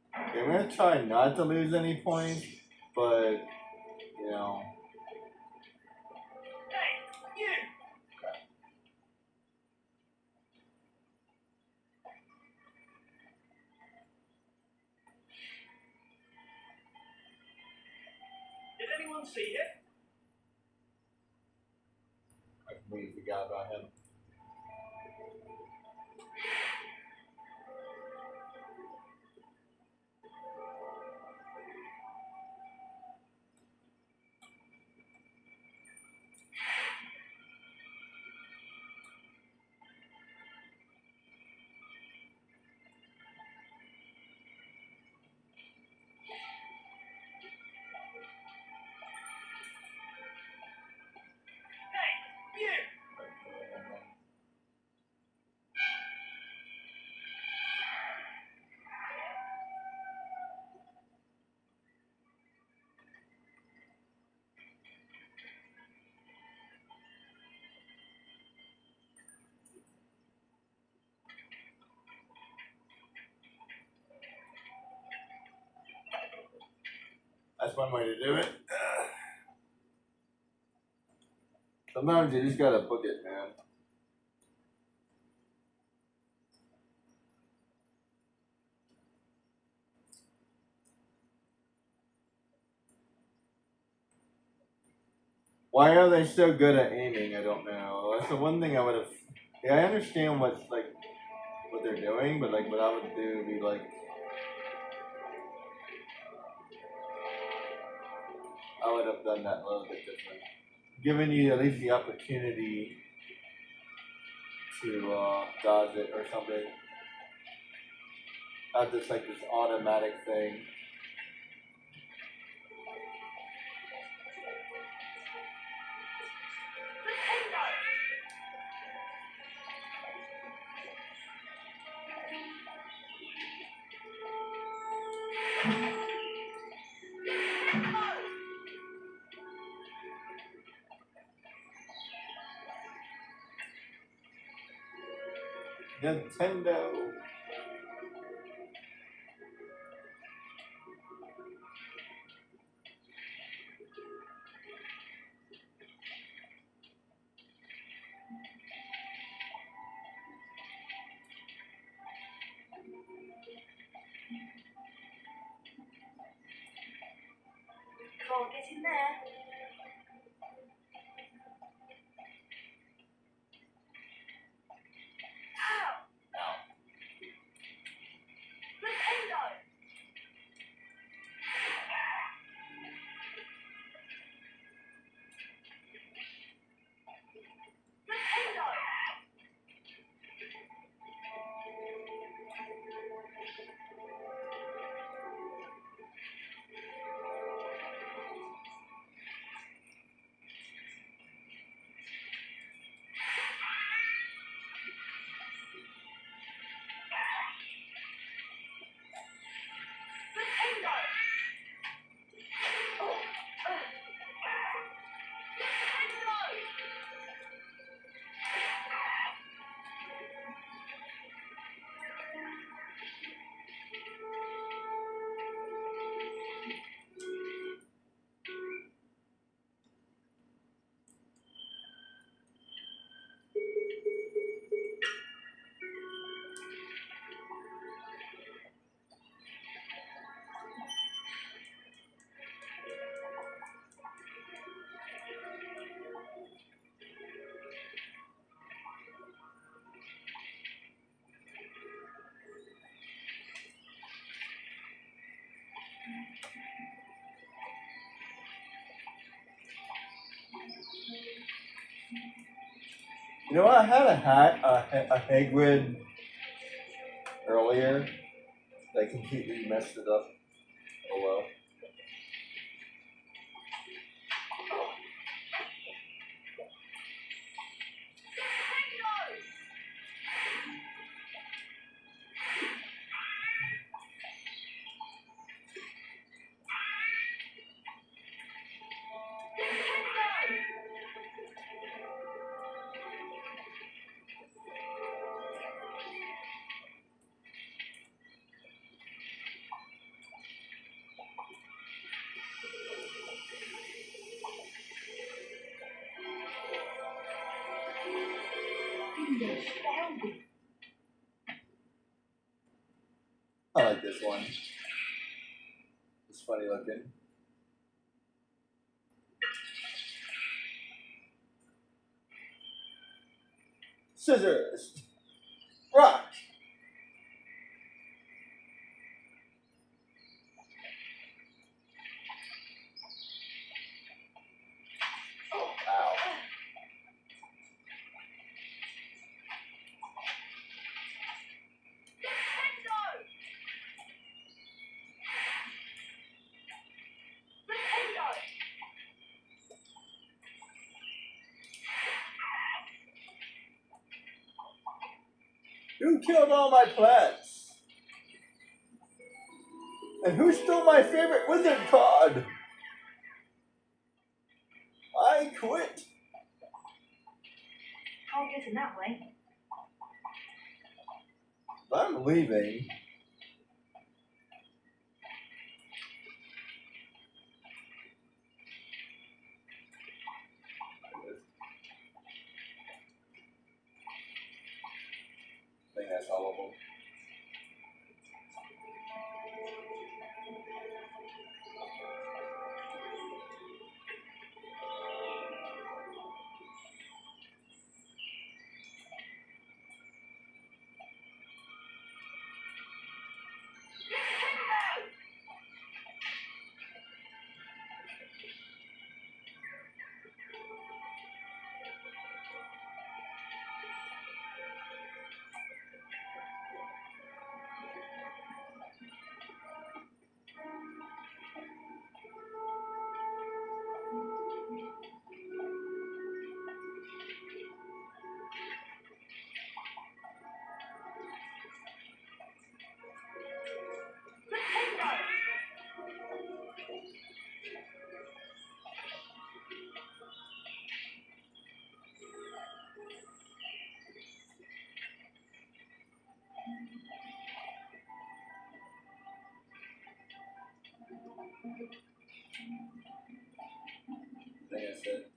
I'm gonna try not to lose any points, but you know. Hey, you! Did anyone see him? I completely forgot about him. Hey, you! That's one way to do it. Sometimes you just gotta book it, man. Why are they so good at aiming? I don't know. That's the one thing I would have. Yeah, I understand what's like what they're doing, but like what I would do would be like I would have done that a little bit different, giving you at least the opportunity to dodge it or something. Not just like this automatic thing. Nintendo. Can't get in there. Ow! Ow. Nintendo! Nintendo! Nintendo! You know what? I had a Hagrid earlier that completely messed it up. Oh well. astounding. I like this one. It's funny looking. Scissors. Rock. Ow. Who killed all my plants? And who stole my favorite wizard card? I quit. Can't get in that way. I'm leaving. I think that's all of them. I think that's it.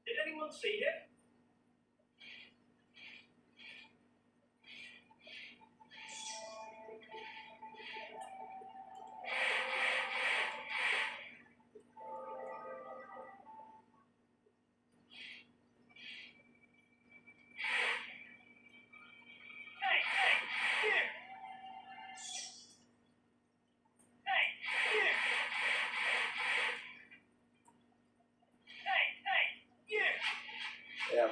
Did anyone see him? Yeah.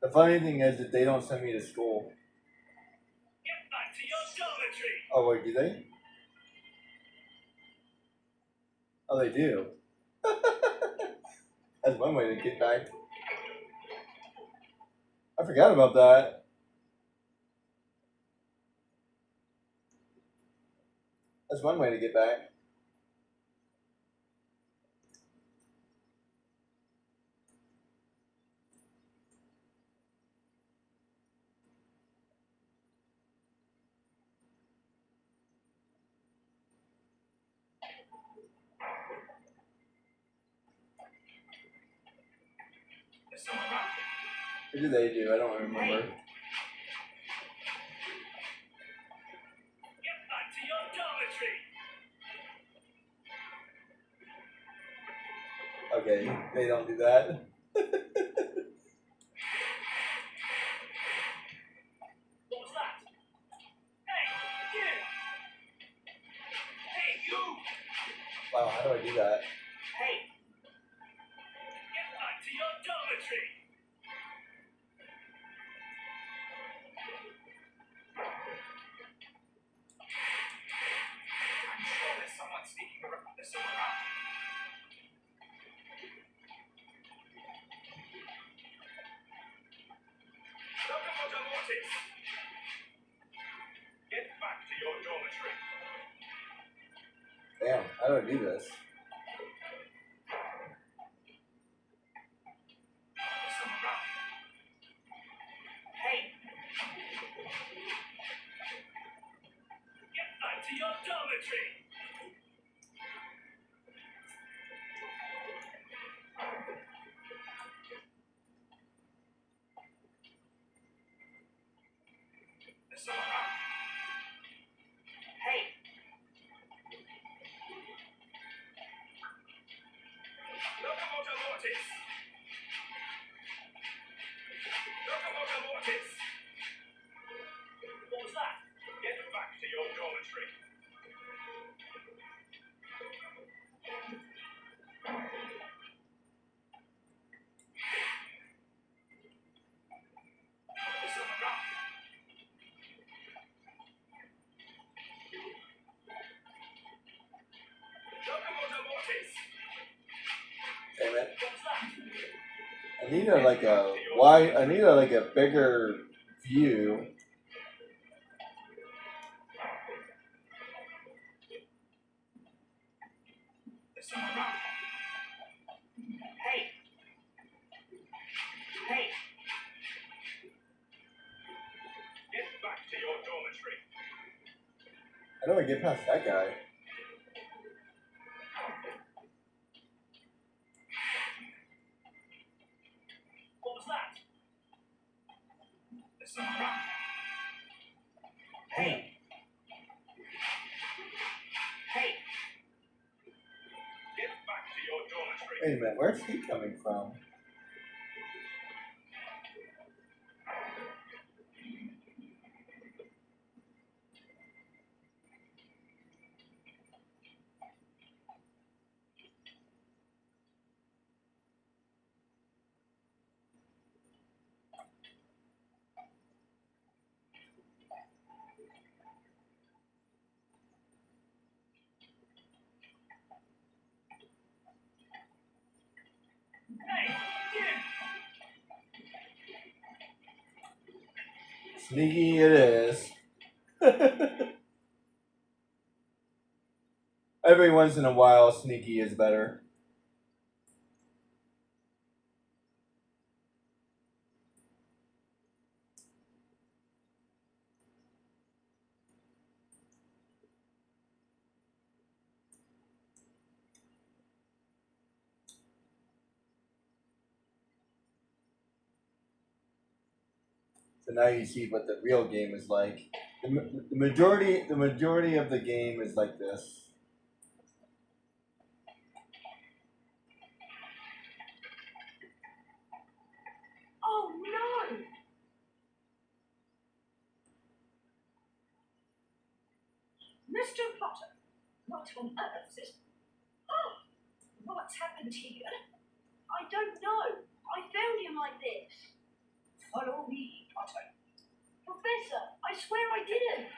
The funny thing is that they don't send me to school. Get back to your dormitory! Oh wait, do they? Oh, they do. That's one way to get back. I forgot about that. That's one way to get back. There's someone around. What do they do? I don't remember. Get back to your dormitory. Okay, they don't do that. What was that? Hey, you! Hey, you! Wow, how do I do that? Hey! Get back to your dormitory. I'm sure there's someone sneaking around. There's someone around. Locomotor Mortis! Get back to your dormitory. Damn, how do I do this? There's someone around. Hey! Get back to your dormitory. There's someone around. Hey! Locomotor Mortis! Locomotor Mortis! What was that? Get back to your dormitory. There's someone around. Locomotor Mortis! Damn it. What was that? I need a like a wide. I need a like a bigger view. There's someone around. Hey! Hey! Get back to your dormitory. How do I get past that guy? What was that? There's someone around. Hey! Hey! Get back to your dormitory. Wait a minute, where's he coming from? Hey! You! Sneaky it is. Every once in a while, sneaky is better. So now you see what the real game is like. The majority of the game is like this. Oh no! Mr. Potter, what on earth is... Oh! What's happened here? I don't know. I found him like this. Follow me, Potter. Professor, I swear I didn't.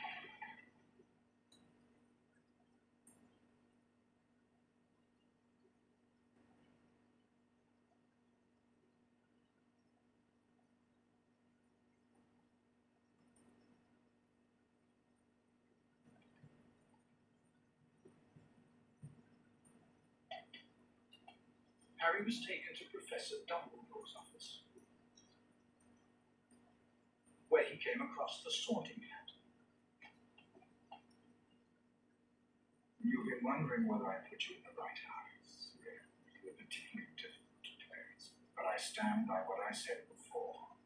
Harry was taken to Professor Dumbledore's office, where he came across the Sorting Hat. You've been wondering whether I put you in the right house. You're particularly difficult to place, but I stand by what I said before.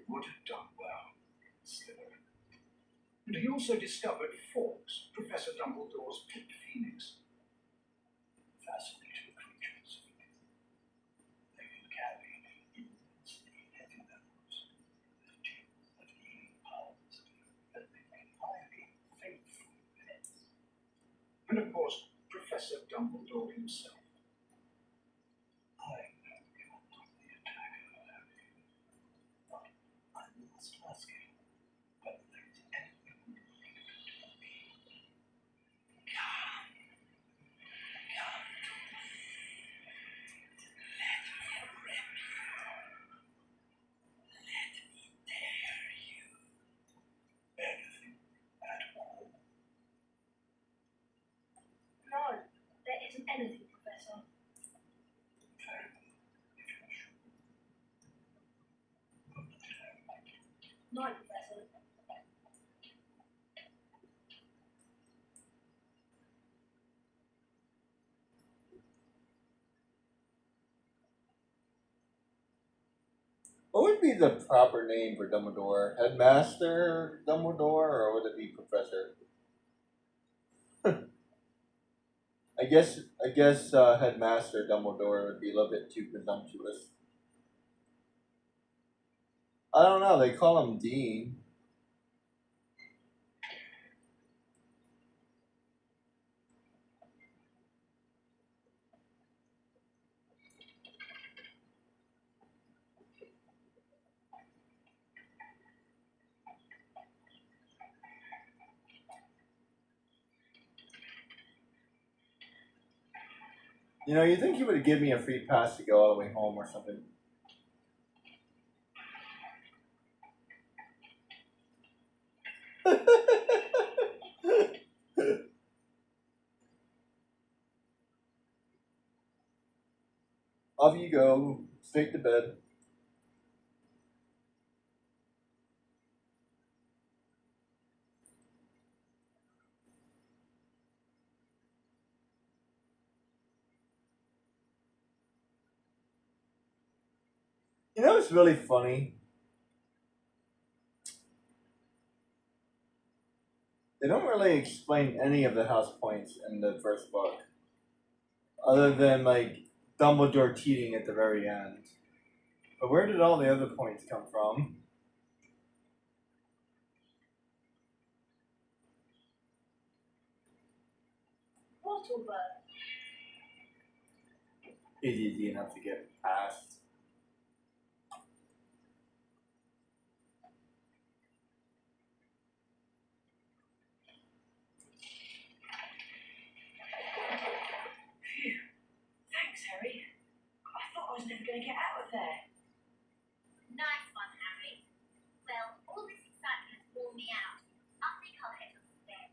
would have done well. Slytherin. And he also discovered Fawkes, Professor Dumbledore's pet phoenix. Fascinating creatures. They can carry immensely heavy metals, with gems of healing powers that make them highly faithful pets. And of course, Professor Dumbledore himself. I know you're not the attacker, Harry, but I must ask you whether there is anything you can do for me. Come, come. Let me rip you. Let me tear you. Anything at all. No, there isn't anything, Professor. Very well, if you're sure. No, Professor. What would be the proper name for Dumbledore? Headmaster Dumbledore, or would it be Professor? I guess Headmaster Dumbledore would be a little bit too presumptuous. I don't know. They call him Dean. You know, you think he would give me a free pass to go all the way home or something? Off you go, straight to bed. You know, it's really funny. They don't really explain any of the house points in the first book, other than like Dumbledore cheating at the very end. But where did all the other points come from? Wattlebird. It's easy enough to get past. Thanks, Harry. I thought I was never going to get out of there. Nice one, Harry. Well, all this excitement has worn me out. I think I'll head upstairs.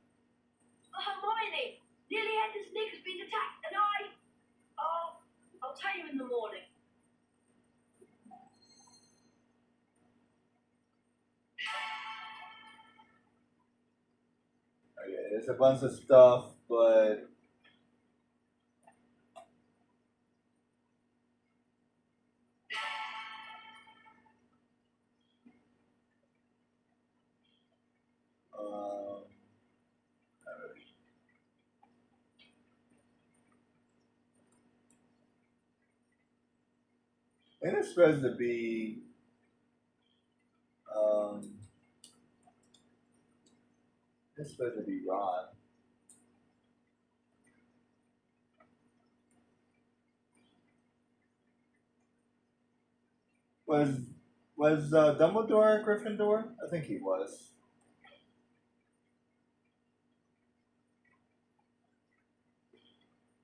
Hermione! Nearly Hender's Nick has been attacked, and I'll tell you in the morning. Okay, there's a bunch of stuff, but I think it's supposed to be it's supposed to be Ron. Was Dumbledore a Gryffindor? I think he was.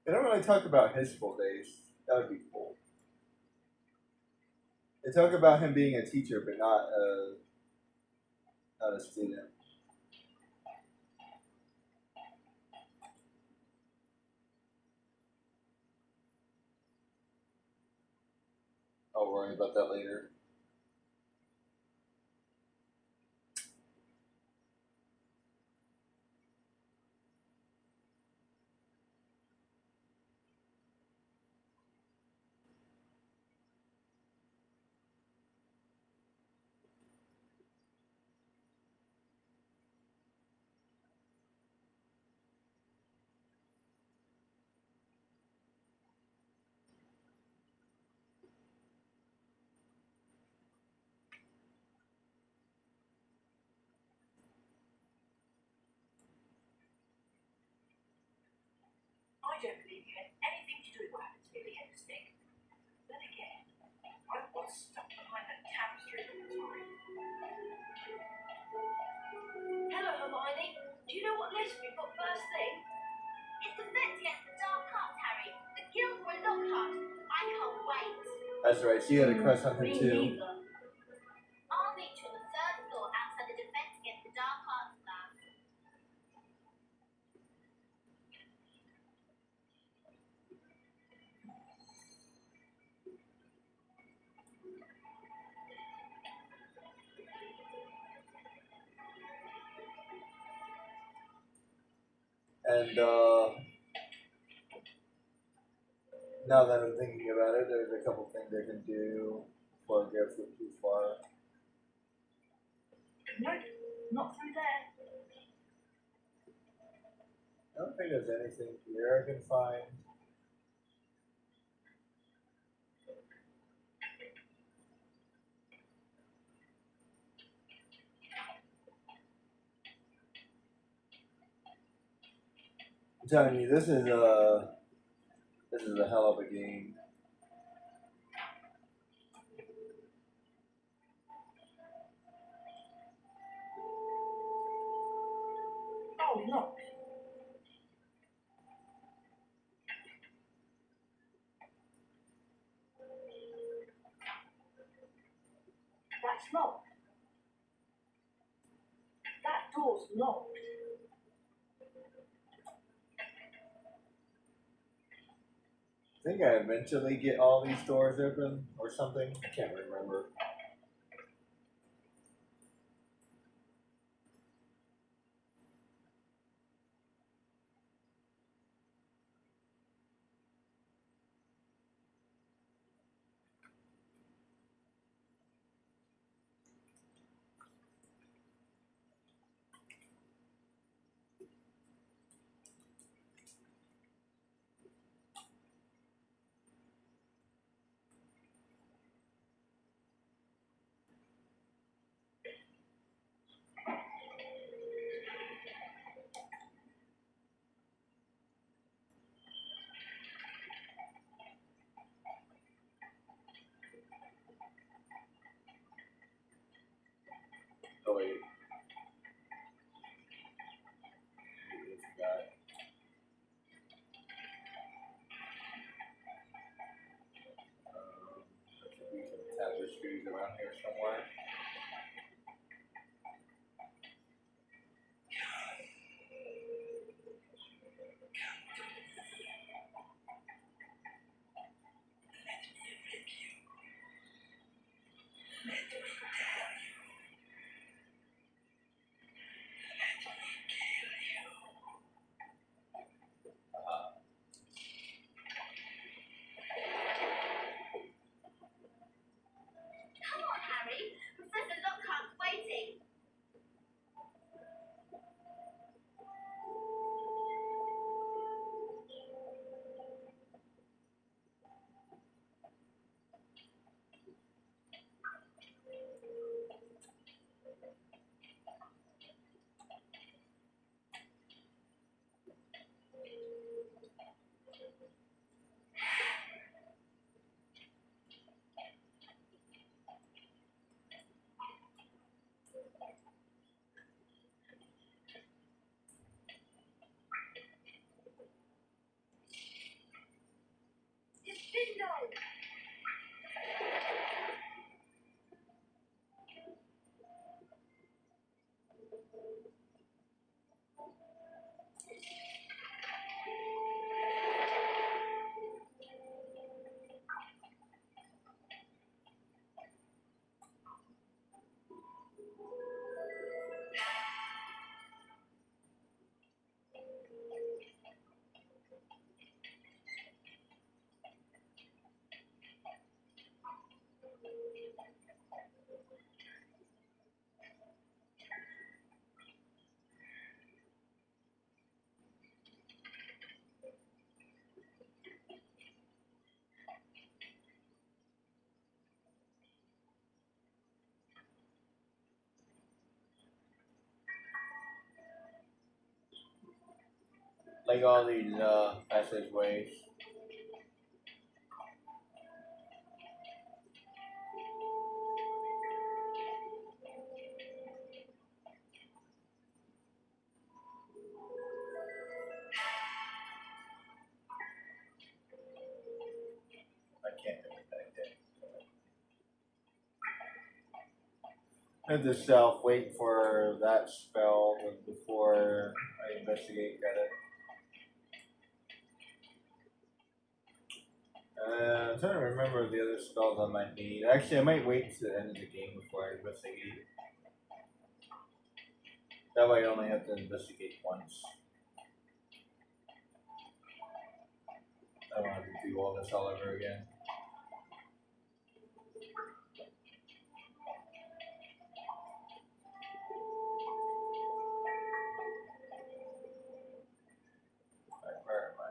They don't really talk about his school days. That would be cool. They talk about him being a teacher, but not a student. I'll worry about that later. stuck behind that tapestry all the time. Hello, Hermione. Do you know what lesson we've got first thing? It's Defense Against the Dark Arts, Harry. The Gilderoy Lockhart. I can't wait. That's right. She had a crush on him Me too. neither. I'll meet you on the third floor outside the Defense Against the Dark Arts lab. And now that I'm thinking about it, there's a couple things they can do before it gets too far. Nope, not through there. I don't think there's anything here I can find. I'm telling you, this is a hell of a game. Oh, look. That's locked. That door's locked. I think I eventually get all these doors open or something. I can't remember. Oh wait. I forgot. There should be some tapestries around here somewhere. Come on, Harry. Professor Lockhart's waiting. It's Bingo. Like all these passageways. can't do anything. And the self wait for that spell before I investigate it. I'm trying to remember the other spells I might need. Actually, I might wait to the end of the game before I investigate. That way I only have to investigate once. I don't have to do all this all over again. Alright, where am I?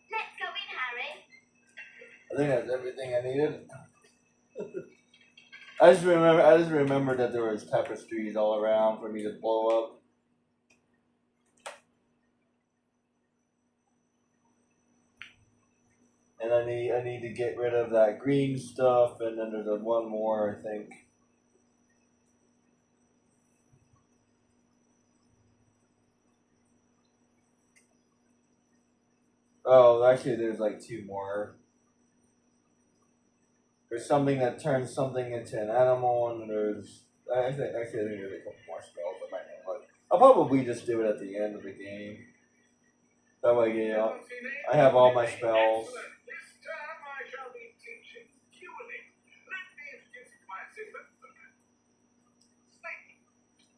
Let's go in, Harry. I think that's everything I needed. I just remember that there was tapestries all around for me to blow up. And I need to get rid of that green stuff, and then there's one more, I think. Oh, actually, there's like two more. There's something that turns something into an animal, and there's I think there's a couple more spells I might know. But I'll probably just do it at the end of the game. That way, yeah, I have all my spells. This time I shall be teaching dueling. Let me introduce you to my assistant, Snake.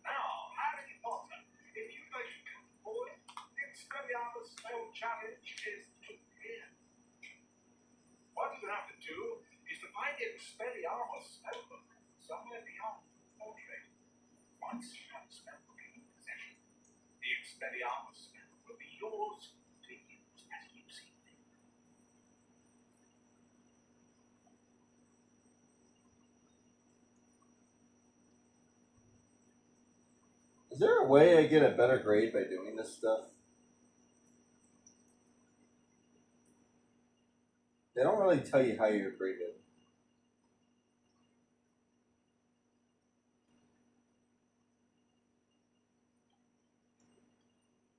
Now, Harry Potter, if you'd like to come forward, the Expelliarmus spell challenge is to win. What you have to do is to find the Expelliarmus spellbook somewhere beyond the portrait. Once you have the spellbook in your possession, the Expelliarmus spellbook will be yours to use as you see fit. Is there a way I get a better grade by doing this stuff? They don't really tell you how you're graded.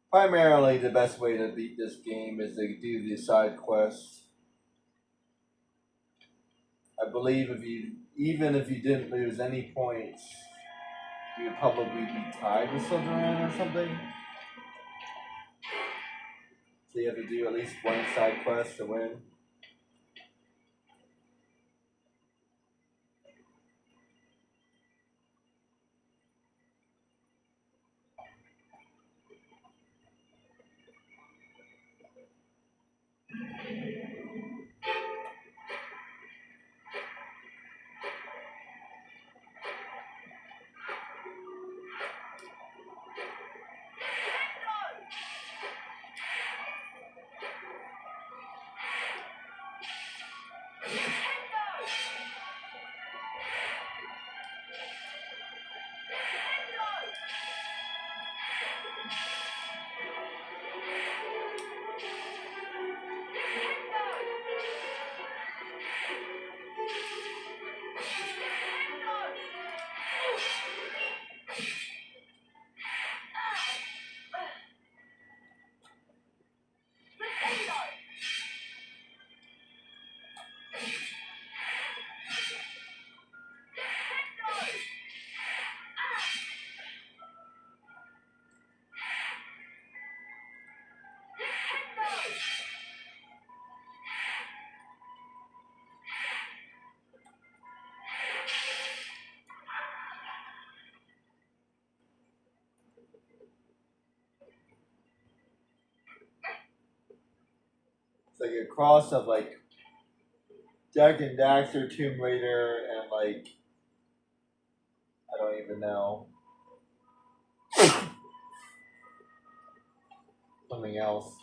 Primarily, the best way to beat this game is to do the side quests. I believe even if you didn't lose any points, you would probably be tied with Slytherin or something. So you have to do at least one side quest to win. It's like a cross of like Jak and Daxter, Tomb Raider, and like I don't even know something else.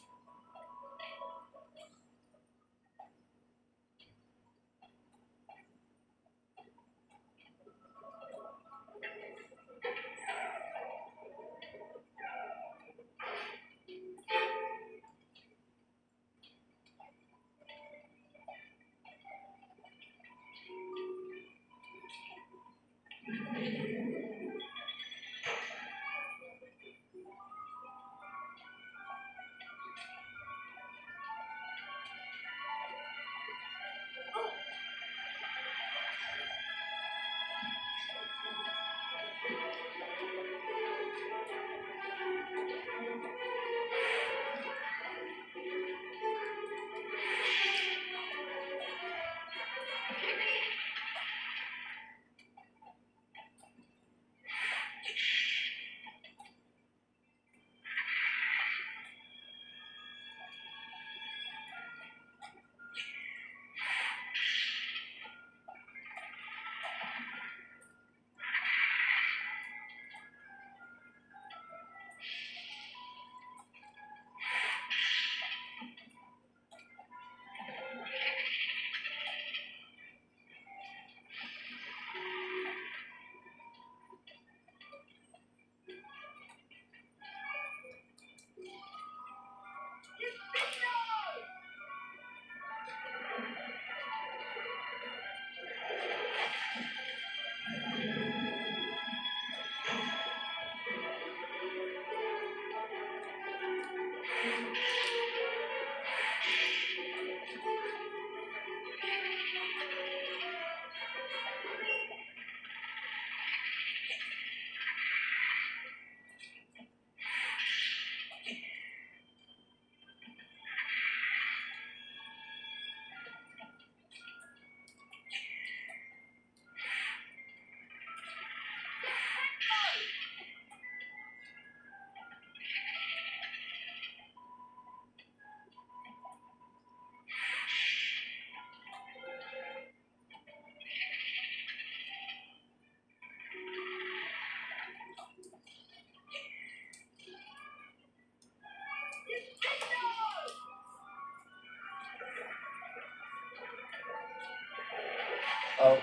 Oh,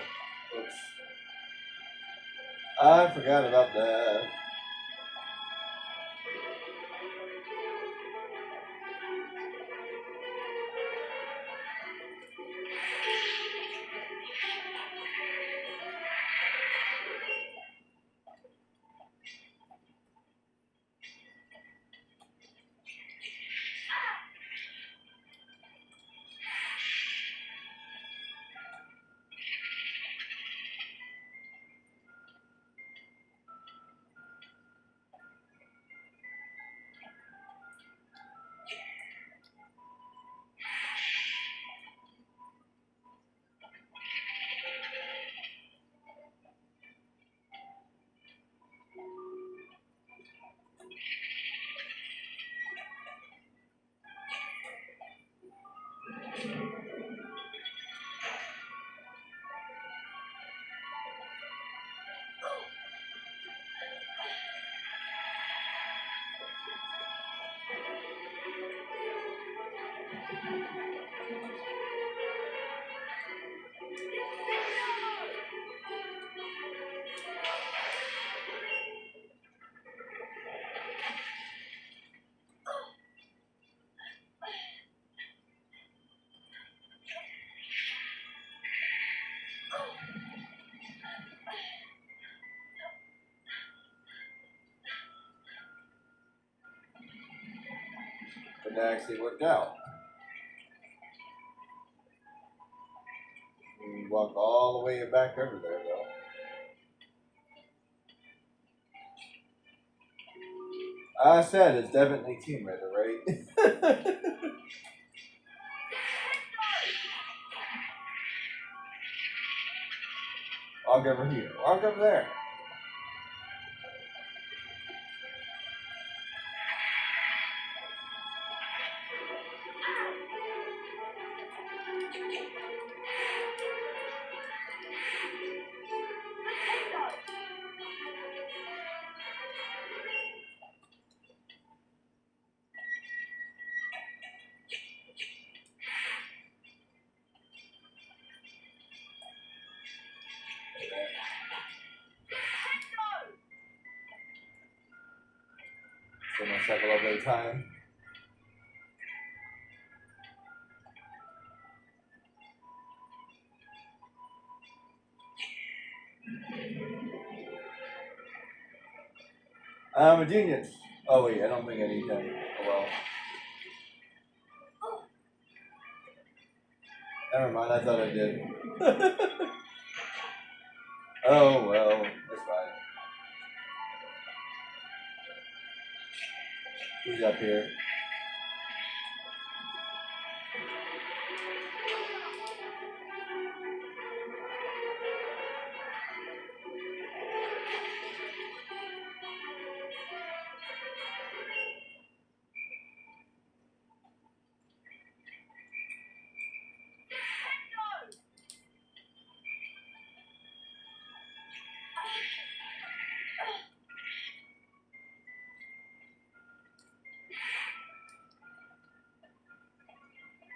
oops. I forgot about that. But that actually worked out. We walk all the way back over there, though. I said it's definitely Team Raider, right? Walk over here. Walk over there. So much have a lovely time. I'm a genius. Oh wait, I don't think I need that. Oh well. Never mind, I thought I did. Oh well, that's fine. Who's up here?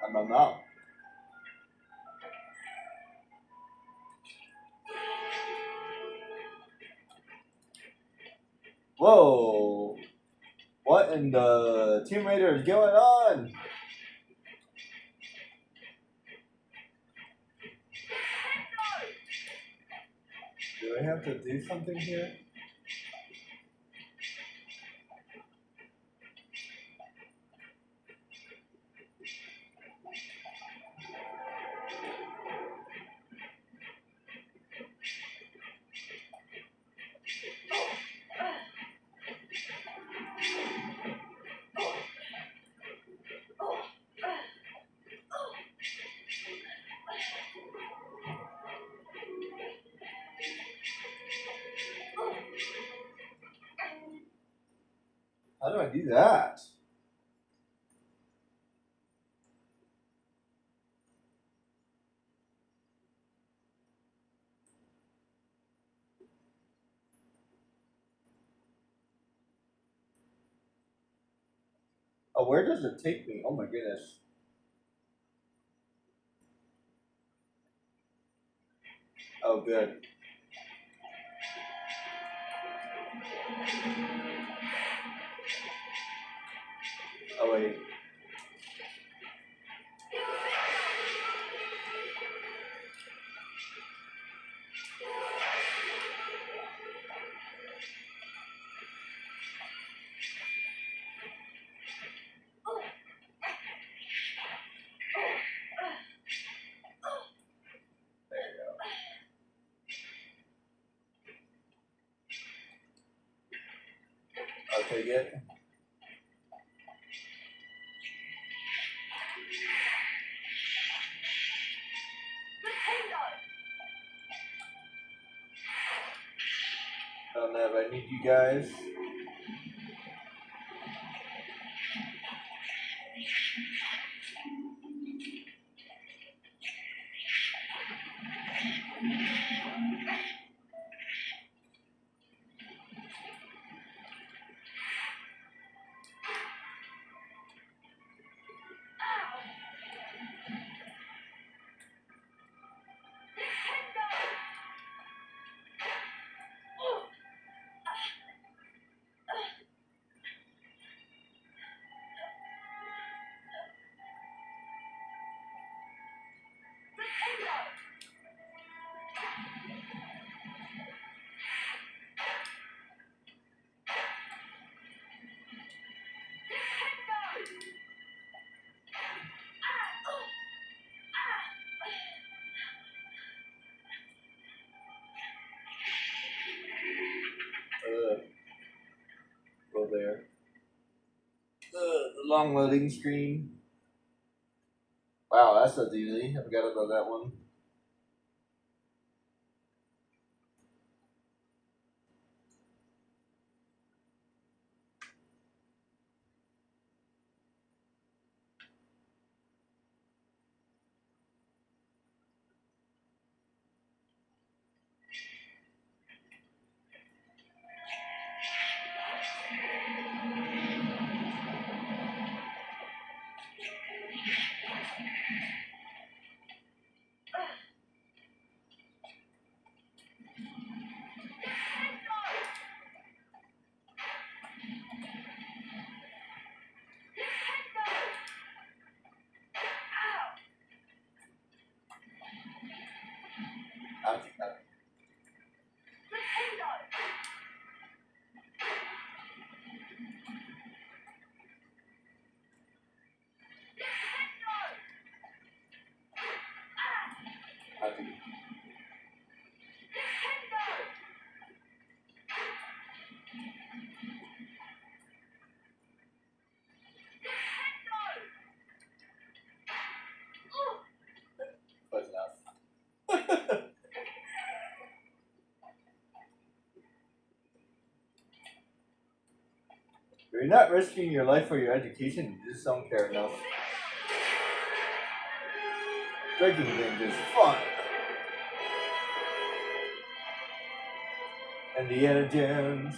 I'm out. Whoa! What in the Tomb Raider is going on? Do I have to do something here? How do I do that? Oh, where does it take me? Oh my goodness. Oh, good. Oh, wait. There you go. I'll take it. I don't know if I need you guys. Go there. The long loading screen. Wow, that's so easy. I forgot about that one. You're not risking your life for your education. You just don't care enough. Drinking games is fun. Indiana Jones.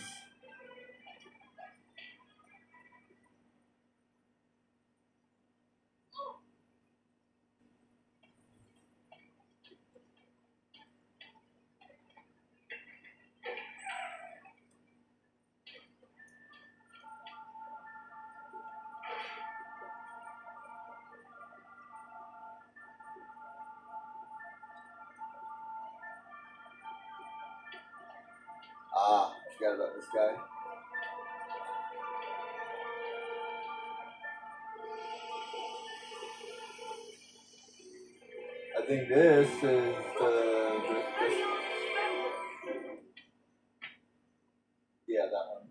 Ah, I forgot about this guy. I think this is the yeah, that one.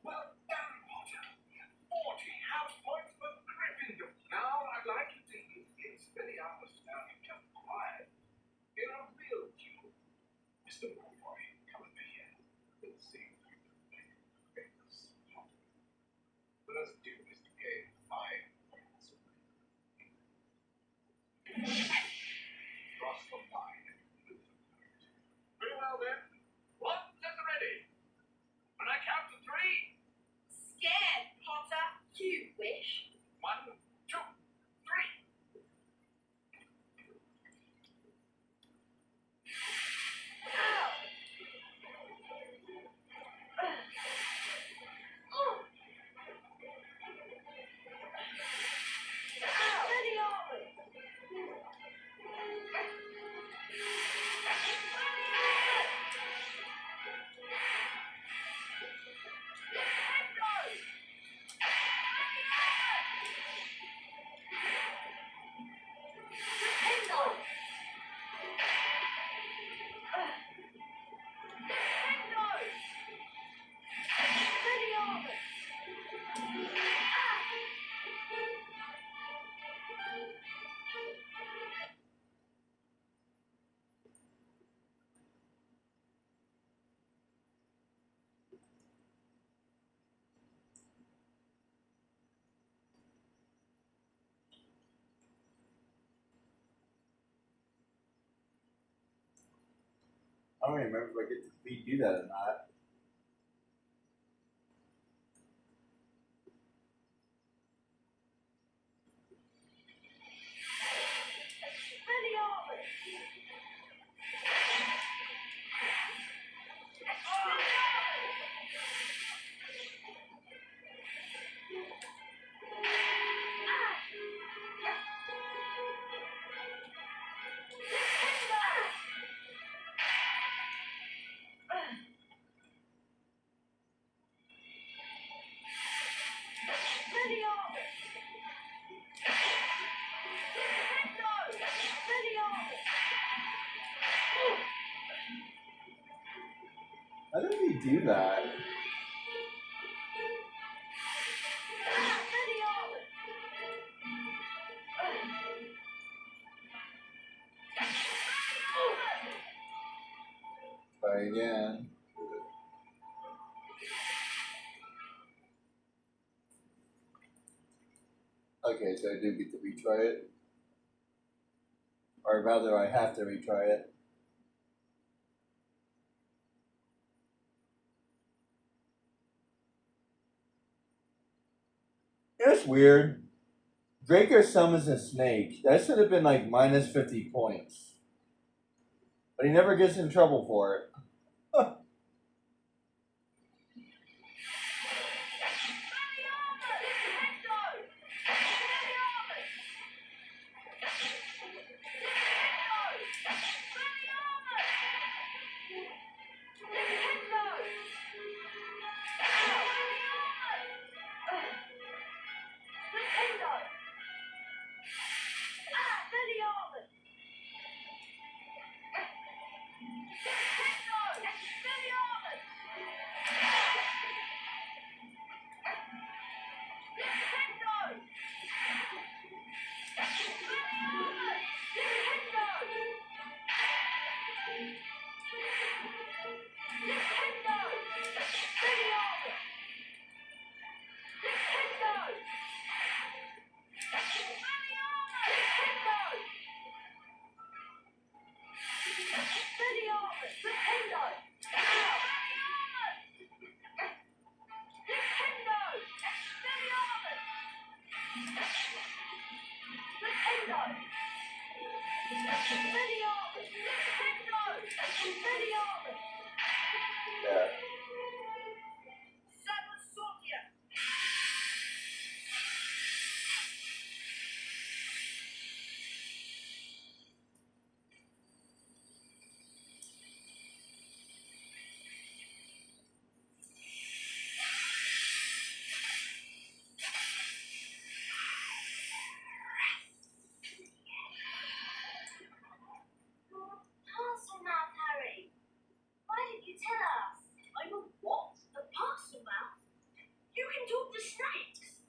Well done, Potter. 40 house points for Gryffindor. Now I'd like you to use Expelliarmus now you've kept quiet. In a real duel. Mr. Malfoy, come over here. We'll see if you can make famous Potter. First duel is to gain 5 points. Cross the line. Very well then. don't even remember if I get to redo that or not. How did we do that? Try again. Okay, so I do get to retry it. Or rather, I have to retry it. It's weird. Draco summons a snake. That should have been like minus 50 points. But he never gets in trouble for it. Yeah. Parcel mouth, Harry. Why didn't you tell us? I'm a what? A parcel mouth? You can talk to snakes.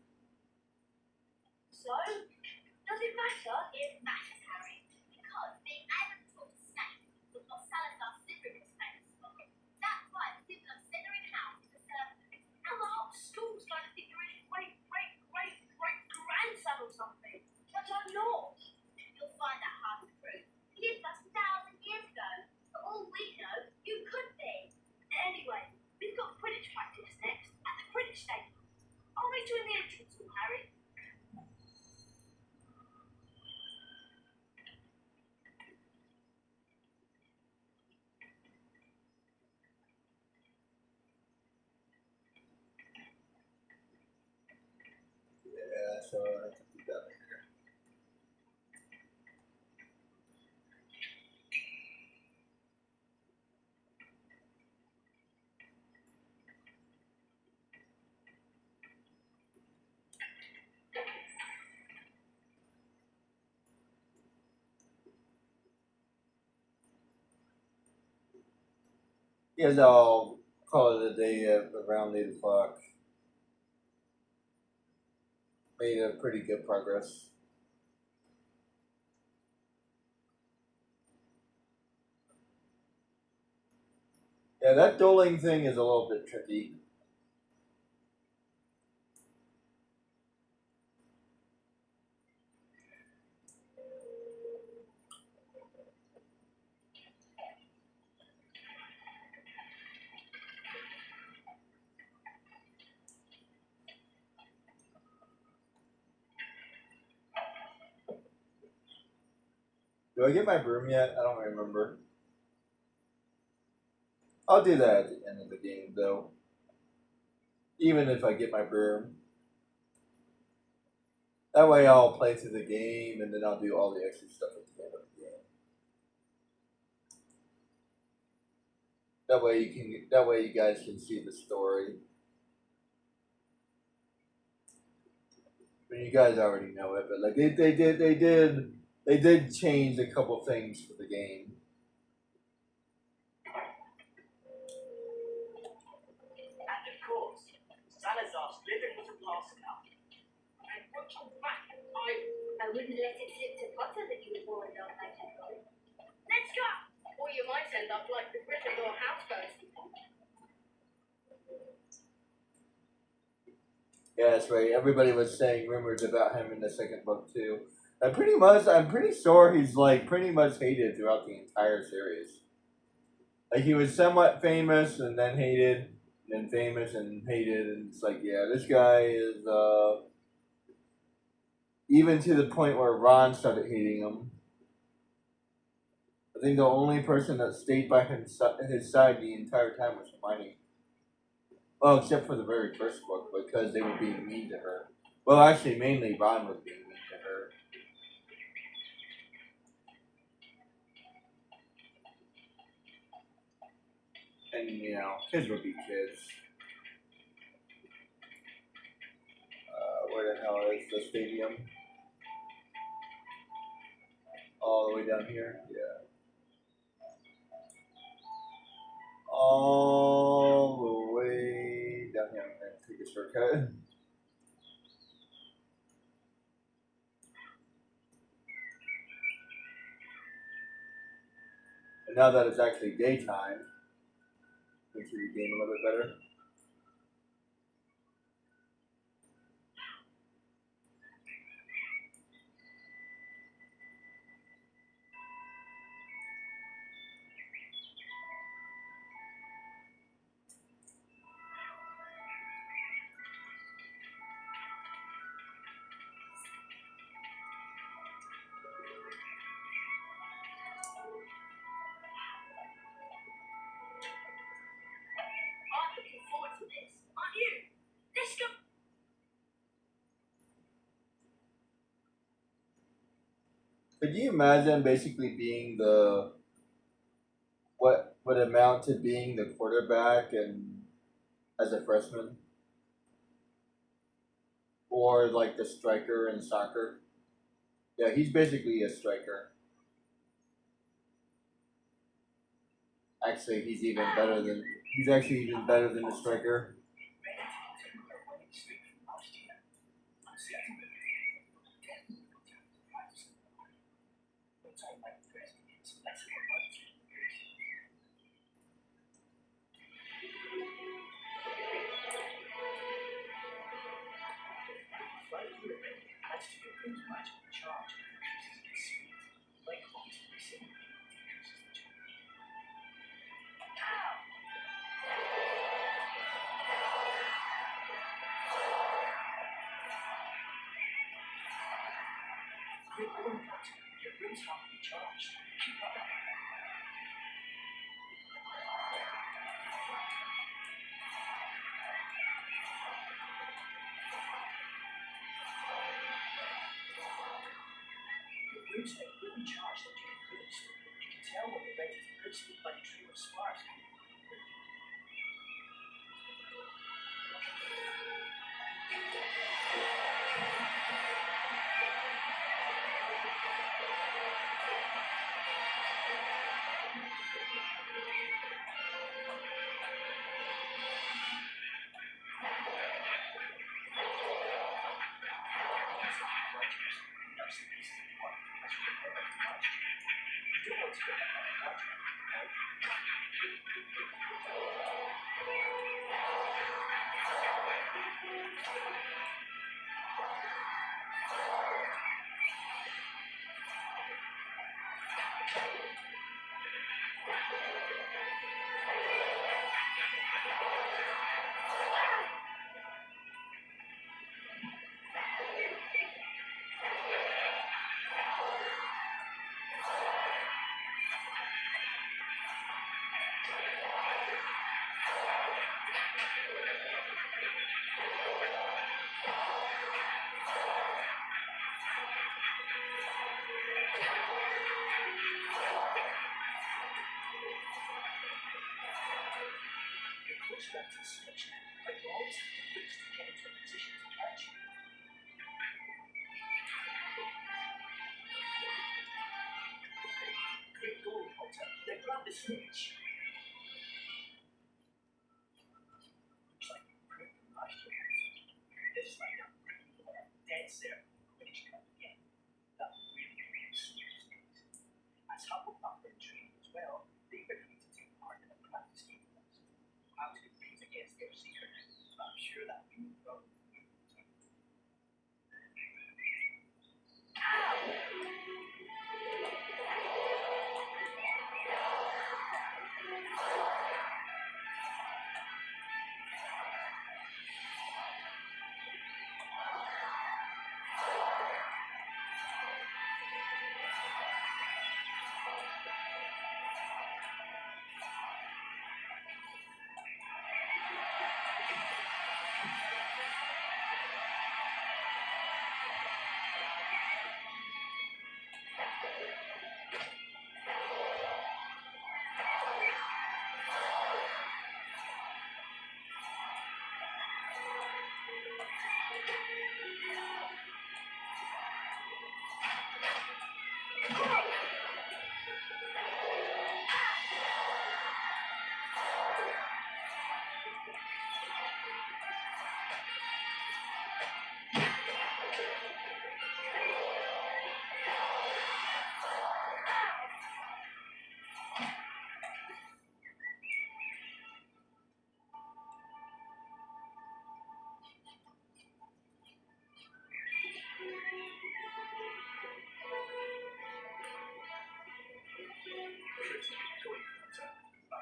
So, does it matter? It matters, Harry. Because being able to talk to snakes was what Salazar Slytherin was famous for. That's why the Slytherin Slytherin house is a servant. And the whole school's going to think you're his great-great-great-great-grandson or something. But I'm not. You'll find that hard to prove. He lived us 1,000 years ago. For all we know, you could be. Anyway, we've got Quidditch practice next at the Quidditch stadium. I'll meet you in the entrance hall, Harry. Yeah, so I have to do that later. Yes, I'll call it a day at around 8 o'clock. Made a pretty good progress. Yeah, that dueling thing is a little bit tricky. Do I get my broom yet? I don't remember. I'll do that at the end of the game, though. Even if I get my broom. That way I'll play through the game, and then I'll do all the extra stuff at the end of the game. That way you guys can see the story. I mean, you guys already know it, but like they did change a couple things for the game. And of course, Salazar's living was a pass enough. And what's your back? I wouldn't let it slip to Potter that you were born on my temple. Let's go! Or you might end up like the Gryffindor houseboat. Yeah, that's right. Everybody was saying rumors about him in the second book too. I'm pretty sure he's like pretty much hated throughout the entire series. Like he was somewhat famous and then hated, and then famous and hated, and it's like, yeah, this guy is even to the point where Ron started hating him. I think the only person that stayed by his side the entire time was Hermione. Well, except for the very first book, because they were being mean to her. Well, actually, mainly Ron was being mean to her. And, you know, kids would be kids. Where the hell is the stadium? All the way down here? Yeah. All the way down here. I'm going to take a shortcut. And now that it's actually daytime, makes the game a little bit better. I'm looking forward to this. Aren't you? Let's go! Could you imagine basically being the what would amount to being the quarterback and as a freshman? Or like the striker in soccer? Yeah, he's basically a striker. Actually, he's actually even better than the striker. Your rooms have to be charged. Keep up. Your rooms are really charged that you can boost. You can tell when you're ready to boost by the trio of sparks. just want to switch, but you always have to reach to get into a position to catch you. Quick goal, Potter. They grab the switch. Looks like you pretty much this like a pretty dead cert. Finish it up again. That really suits me. As Hufflepuff and trained as well, they agreed to take part in a practice game with us. How to compete against their secret. I'm sure that we will go.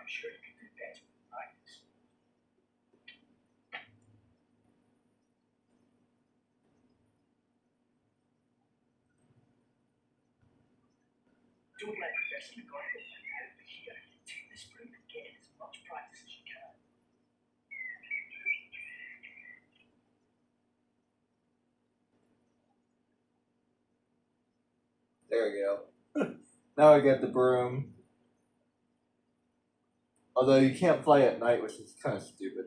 I'm sure you can do better with practice. Don't let Professor McGonagall find out that here. Take this broom and get in as much practice as you can. There we go. Now I get the broom. Although you can't fly at night, which is kind of stupid.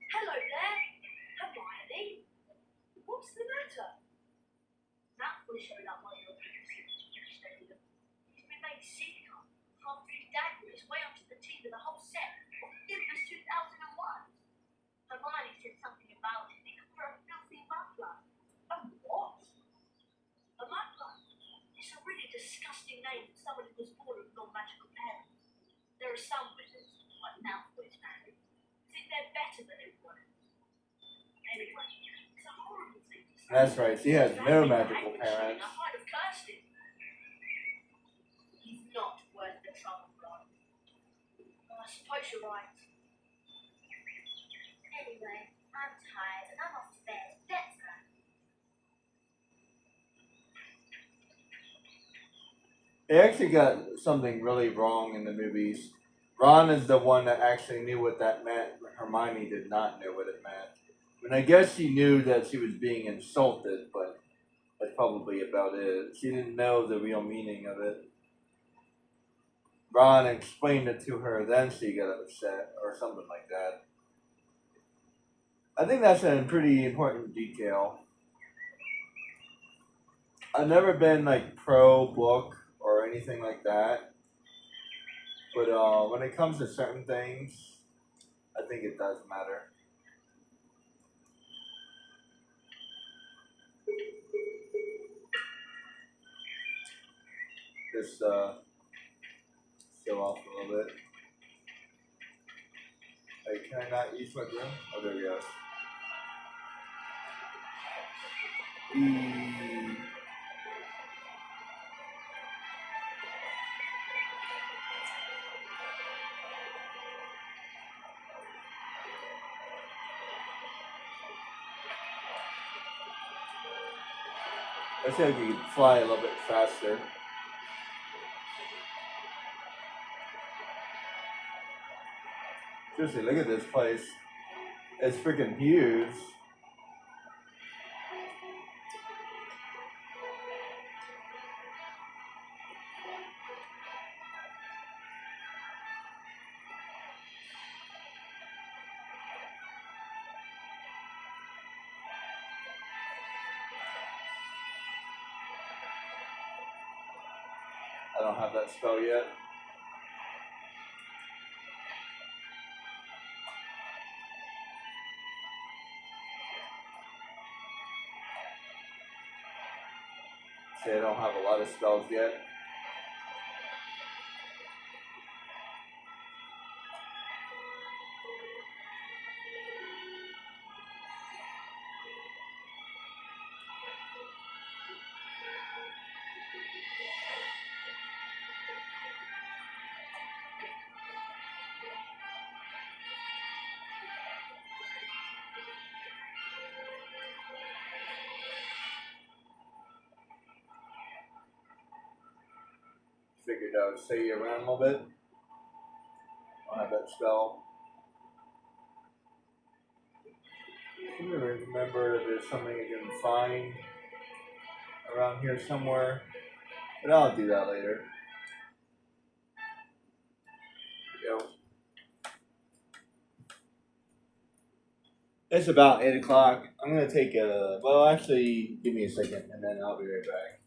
Hello there, Hermione. What's the matter? Malfoy showed up on your premises. He's been made sick after his dad put his way onto the team of the whole set of Nimbus 2001. Hermione said something about it because we're a filthy muffler. A what? A muffler. It's a really disgusting name for someone who was born of non-magical parents. There are some wizards, like Malfoy's family, think they're better than everyone else. Anyway, it's a horrible thing to say. That's right, she has no magical I parents. might have cursed him. He's not worth the trouble, Ron. Well, I suppose you're right. Anyway, I'm tired and I'm off to bed. Let's go. They actually got something really wrong in the movies. Ron is the one that actually knew what that meant. Hermione did not know what it meant. And I guess she knew that she was being insulted, but that's probably about it. She didn't know the real meaning of it. Ron explained it to her, then she got upset, or something like that. I think that's a pretty important detail. I've never been like pro book or anything like that, but when it comes to certain things, I think it does matter. Just show off a little bit. Hey, can I not use my broom? Oh, there we go. I think you could fly a little bit faster. Seriously, look at this place. It's freaking huge. I don't have that spell yet. See, I don't have a lot of spells yet. Figured I would stay around a little bit. I'll have that spell. I don't remember if there's something I can find around here somewhere, but I'll do that later. There we go. It's about 8 o'clock. I'm gonna take a, well, actually, give me a second and then I'll be right back.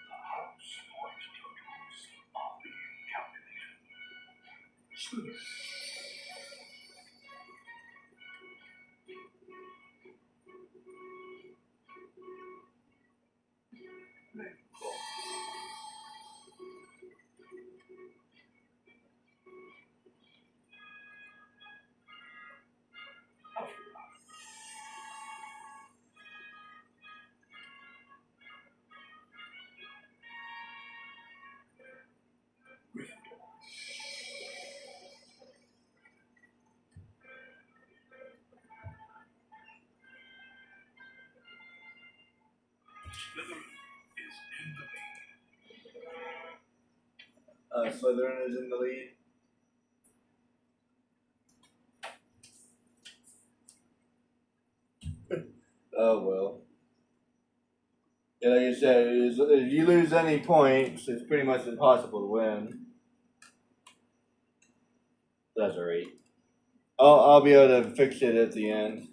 The house points totals are being calculated. Sleuth. Slytherin is in the lead. Oh well. Yeah, like I said, if you lose any points, it's pretty much impossible to win. That's alright. I'll be able to fix it at the end.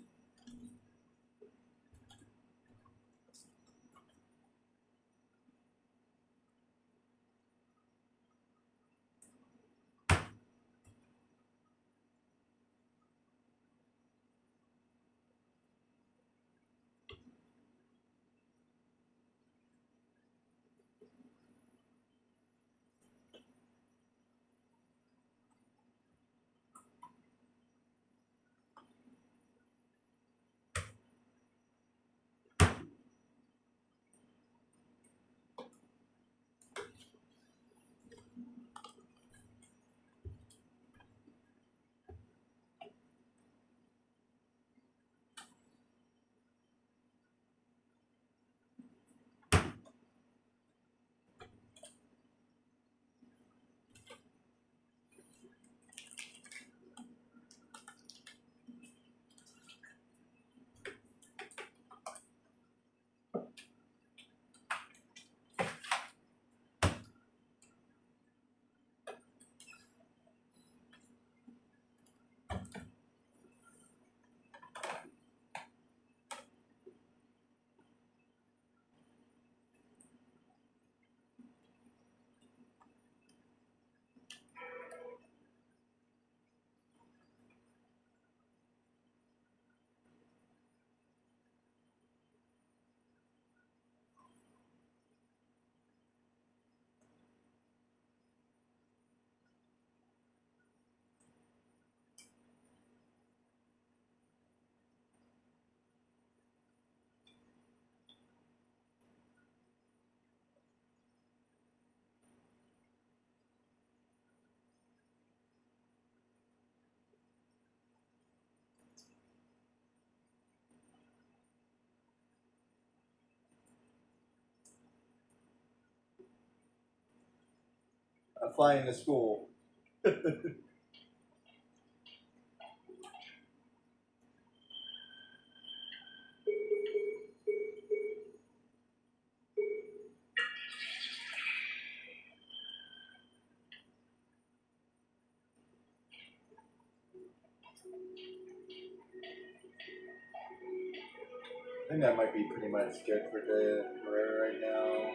I'm flying to school. I think that might be pretty much good for right now.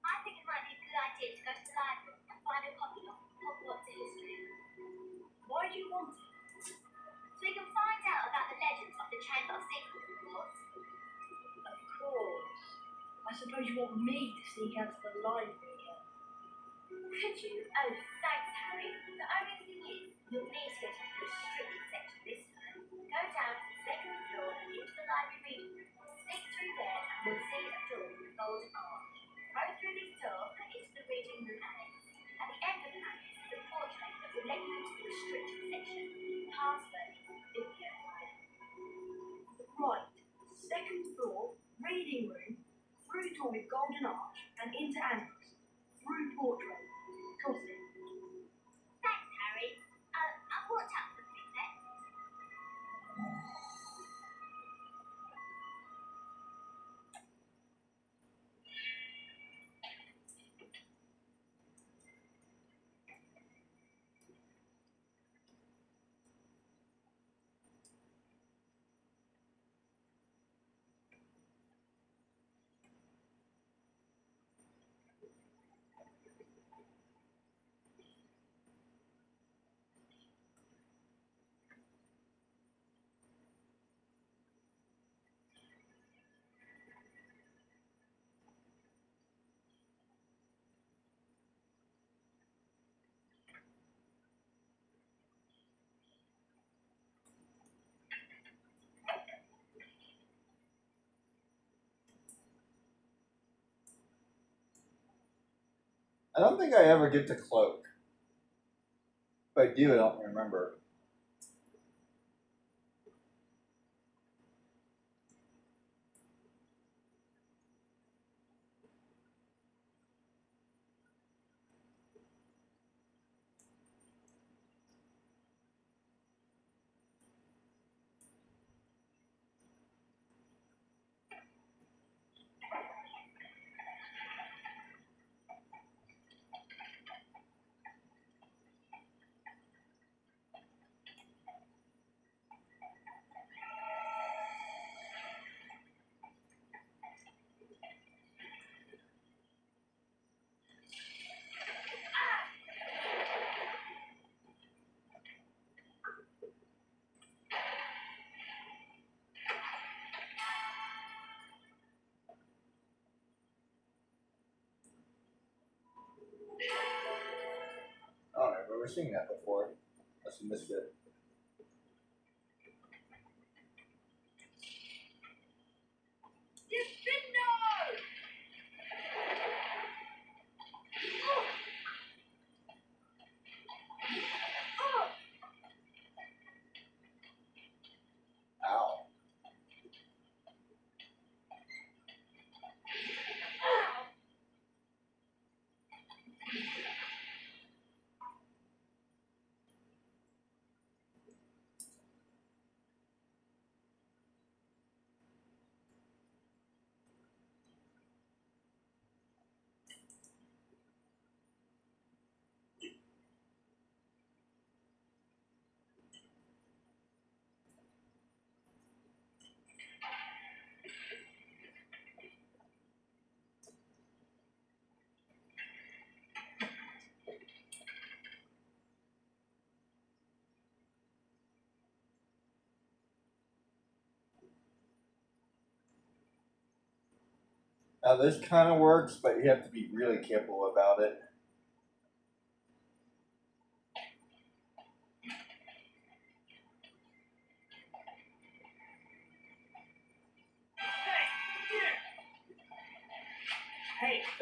I think it might be a good idea to go to the library and find a copy of Hogwarts History. Why do you want it? So we can find out about the legends of the Chamber of Secrets, of course. Of course. I suppose you want me to sneak out to the library again. Could you? Oh, thanks, Harry. The only thing is, you'll need to get into the restricted section this time. Go down to the second floor and into the library reading room. Sneak through there and you'll see a door with a golden arch. Go through this door and into the reading room annex. At the end of the annex is a portrait that will let you into the restricted section. The password is bibliophile. Right. Second floor, reading room, through door with golden arch, and into annex. Through portrait. Got it. Thanks, Harry. I'll watch out for the then. I don't think I ever get to cloak. If I do, I don't remember. I don't remember seeing that before. Must have missed it. Defender! Ow. Now this kind of works, but you have to be really careful about it.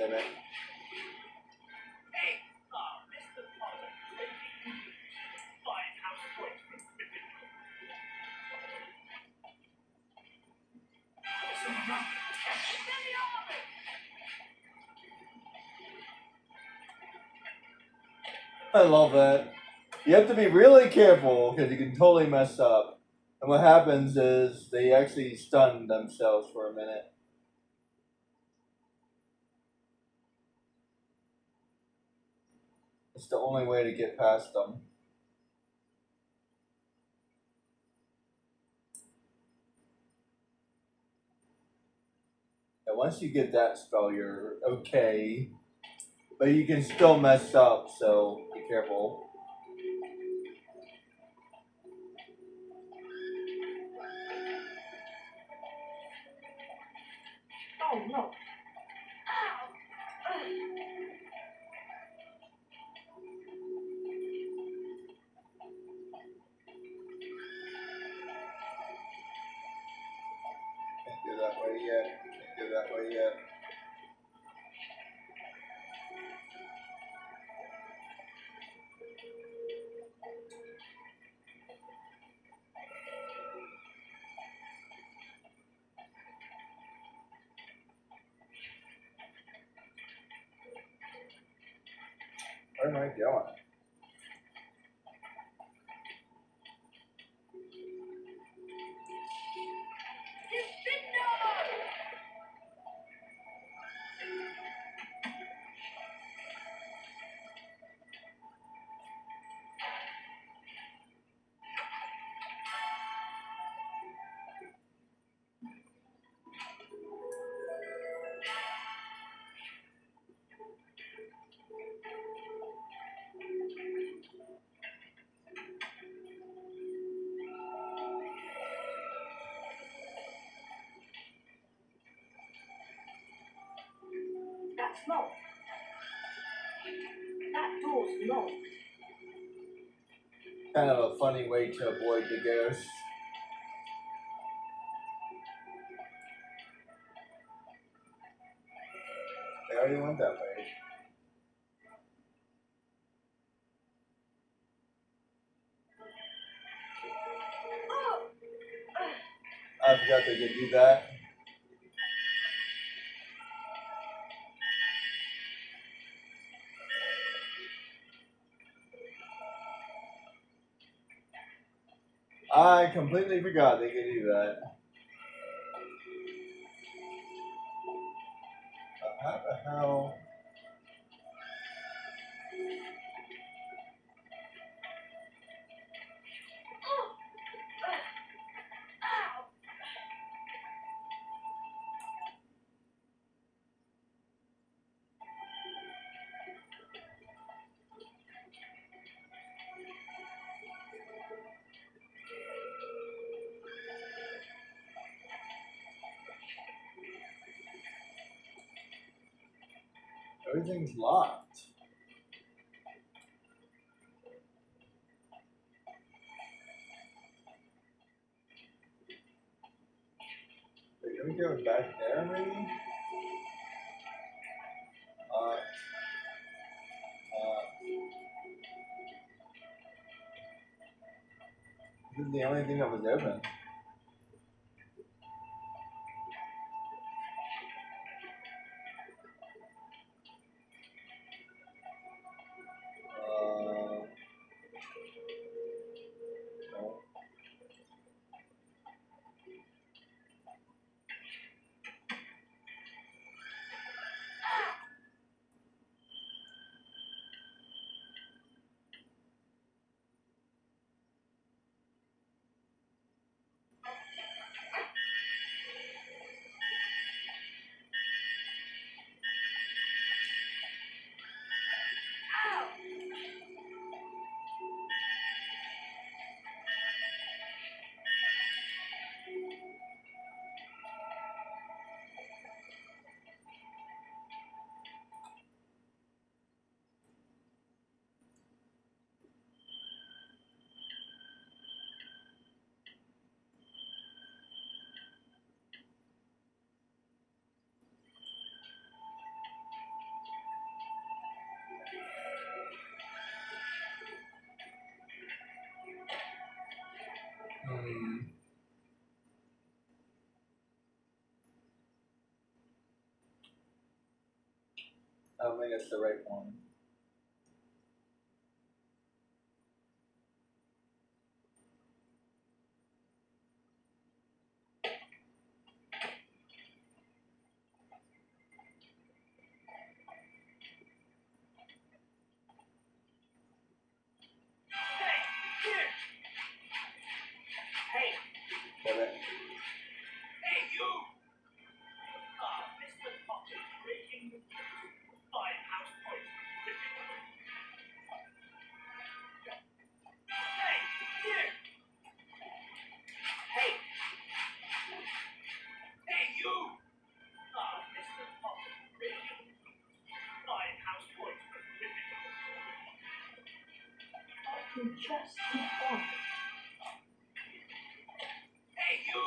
Damn it. Hey, Mr. Potter, 5 house points. Someone around. I love that. You have to be really careful because you can totally mess up. And what happens is they actually stun themselves for a minute. It's the only way to get past them. And once you get that spell, you're okay. But you can still mess up, so be careful. Oh no. Ow. Can't go that way yet. Can't go that way yet. Where am I going? That's locked. That door's locked. Kind of a funny way to avoid the ghost. I already went that way. I forgot they could do that. I completely forgot they could do that. How the hell? Everything's locked. Are we going back there, maybe? Uh, this is the only thing that was open. No. I don't think that's the right one. Hey, Damn it. hey, you! Mr. Potter, breaking the firehouse point. Hey, you! Hey! Hey, you! Mr. Potter, breaking firehouse point. I can just keep quiet. Hey, you!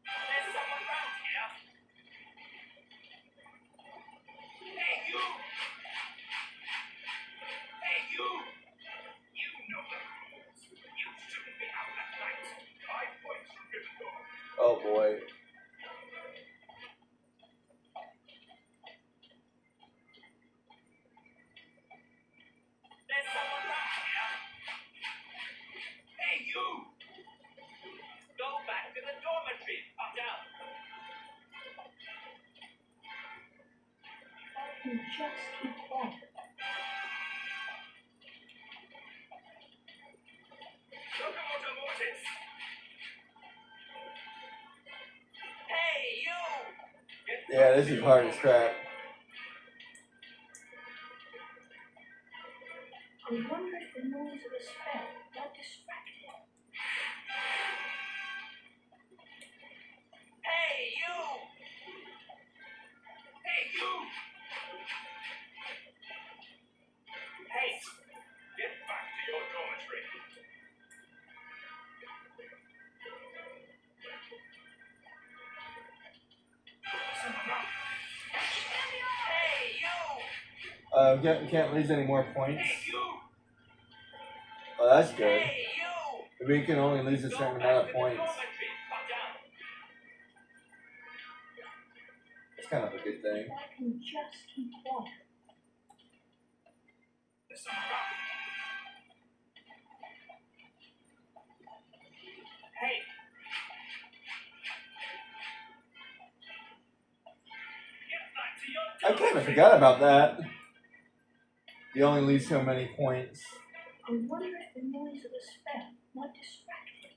There's someone around here. Hey, you! Hey, you! You know the rules. You shouldn't be out at night. 5 points from Gryffindor. Oh boy. There's someone around here. Hey, you! Go back to the dormitory, Potter. I can just keep quiet. Locomotor Mortis. Hey, you! Get Yeah, back this to is your hard as dormitory. crap. I wonder if the noise of a spell might distract him. Hey, you! Hey, you! Hey, get back to your dormitory. Someone around. Hey, you! Can't lose any more points. Hey, you! Oh, that's good. Hey, you! We can only lose a Go certain back amount to of the points. dormitory, Potter. It's kind of a good thing. I can just keep quiet. There's someone around. Hey. Get back to your I kind of dormitory. forgot about that. You only lose so many points. I wonder if the noise of a spell might distract him.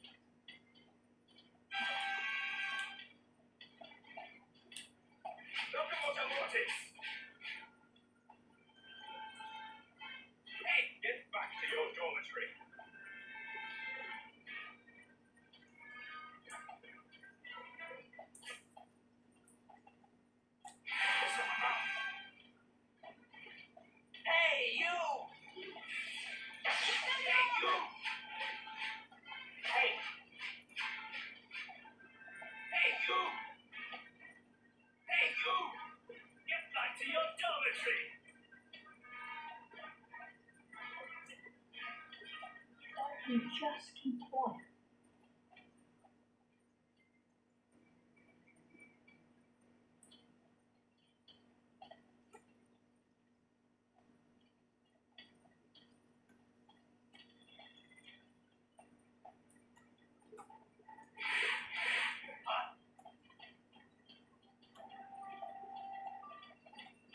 Locomotor Mortis. Hey, get back to your dormitory. There's someone around. Hey, you! Hey, you! Hey! Hey, you! Hey, you! Get back to your dormitory. I can just keep quiet.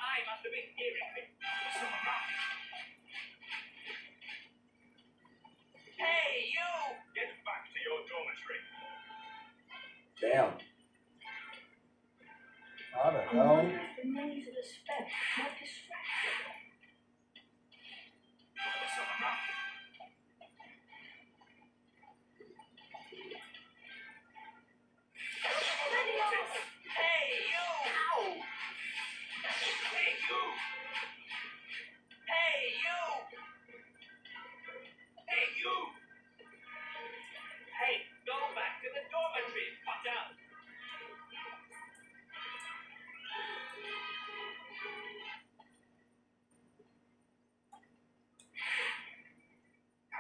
I must have been hearing me. There's someone around. Hey, you! Get back to your dormitory. Damn. How the I hell? wonder if the noise of a spell might distract him. someone wrong. Hey, you! Ow! Hey, you! Hey, you! Hey, you! Hey, go back to the dormitory, Potter!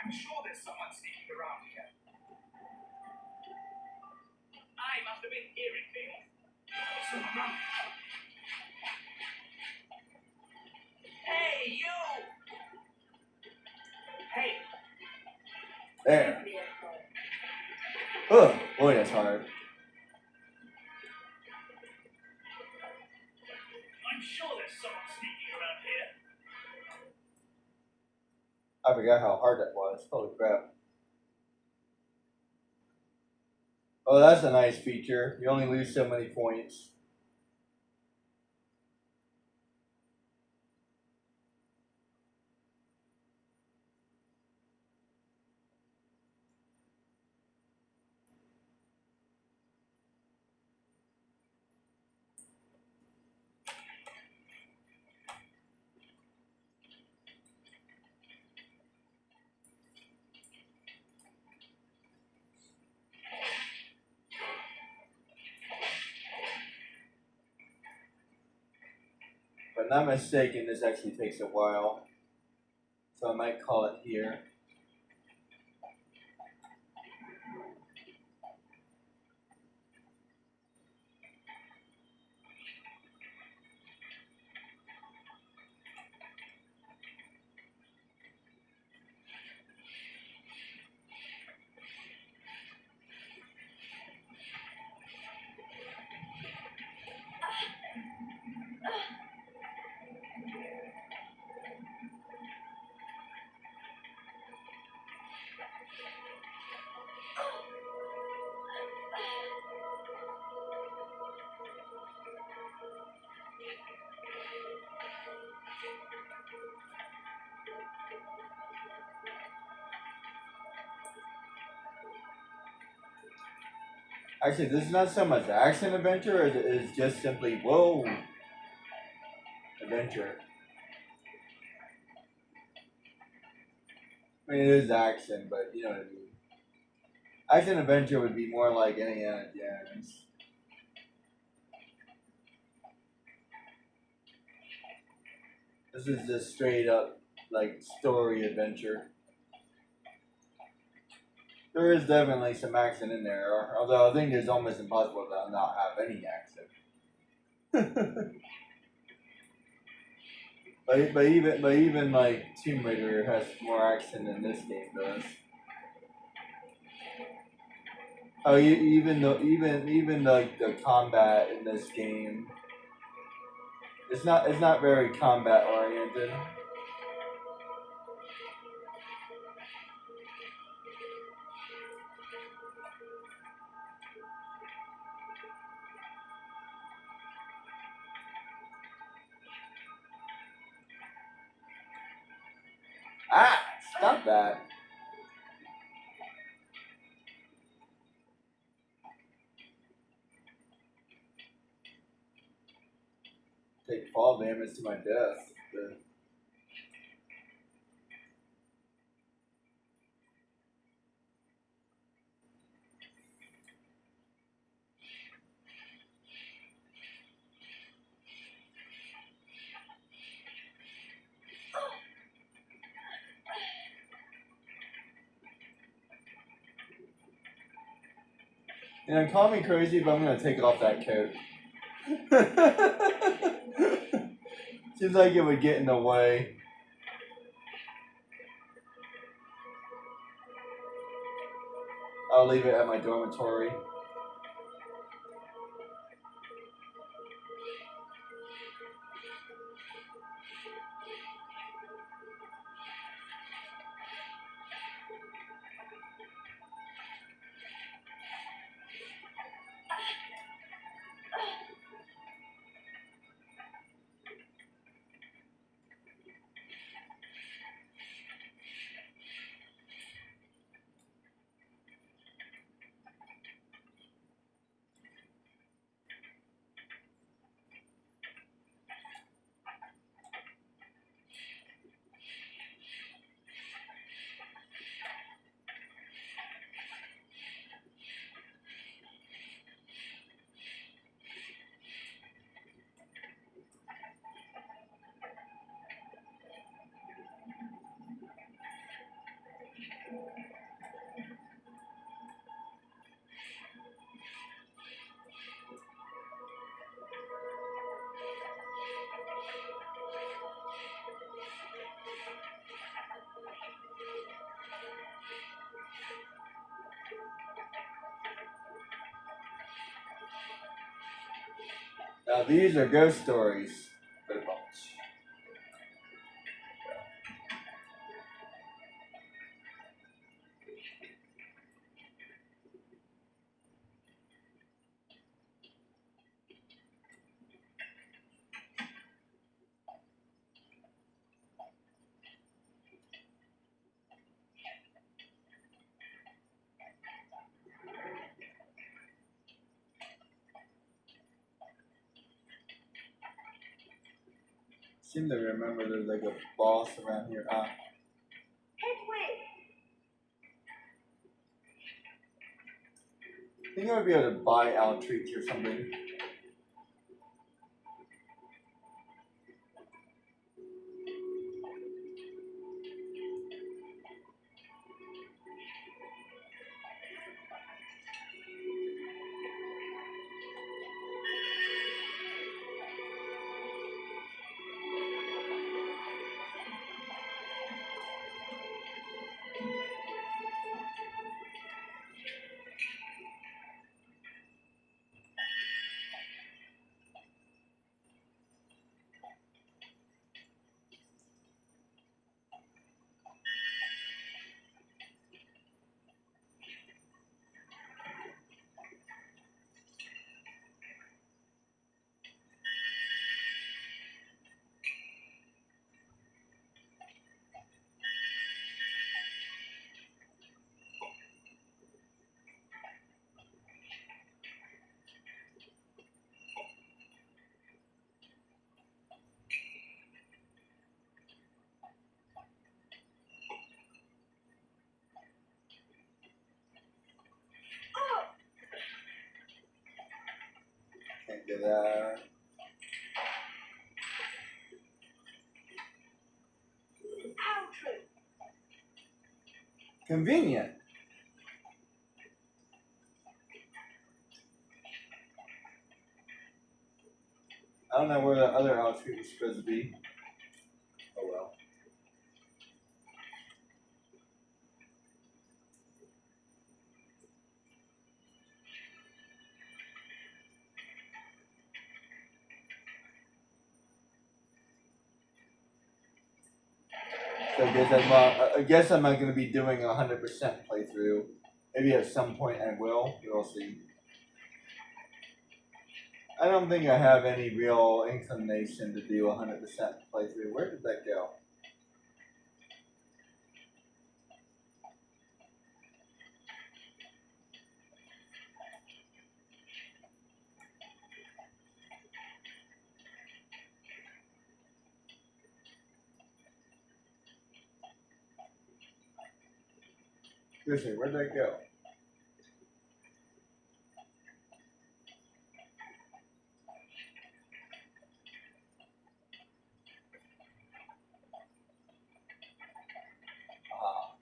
I'm sure there's someone sneaking around here. I must have been hearing things. Someone wrong. Hey, you! Hey, There. Oh, boy, that's hard. I'm sure there's someone sneaking around here. I forgot how hard that was. Holy crap. Oh, that's a nice feature. You only lose so many points. If I'm not mistaken, this actually takes a while. So I might call it here. Actually, this is not so much action adventure as it is just simply, whoa, adventure. I mean, it is action, but you know what I mean. Action adventure would be more like Indiana Jones. This is just straight up, like, story adventure. There is definitely some action in there, although I think it's almost impossible to not have any action. but even like Tomb Raider has more action than this game does. Oh, even like the combat in this game, it's not very combat oriented. Ah, stop that. Take fall damage to my death. You know, call me crazy, but I'm gonna take off that coat. Seems like it would get in the way. I'll leave it at my dormitory. Now these are ghost stories for the bones. Seem to remember there's like a boss around here. Hedwig! I think I would be able to buy out treats or something. Can't do that. Outro! Convenient. I don't know where the other house treat was supposed to be. Oh well. So I guess I'm not going to be doing a 100% playthrough. Maybe at some point I will. We'll see. I don't think I have any real inclination to do a 100% playthrough. Where did that go? Seriously, where'd that go? Ah.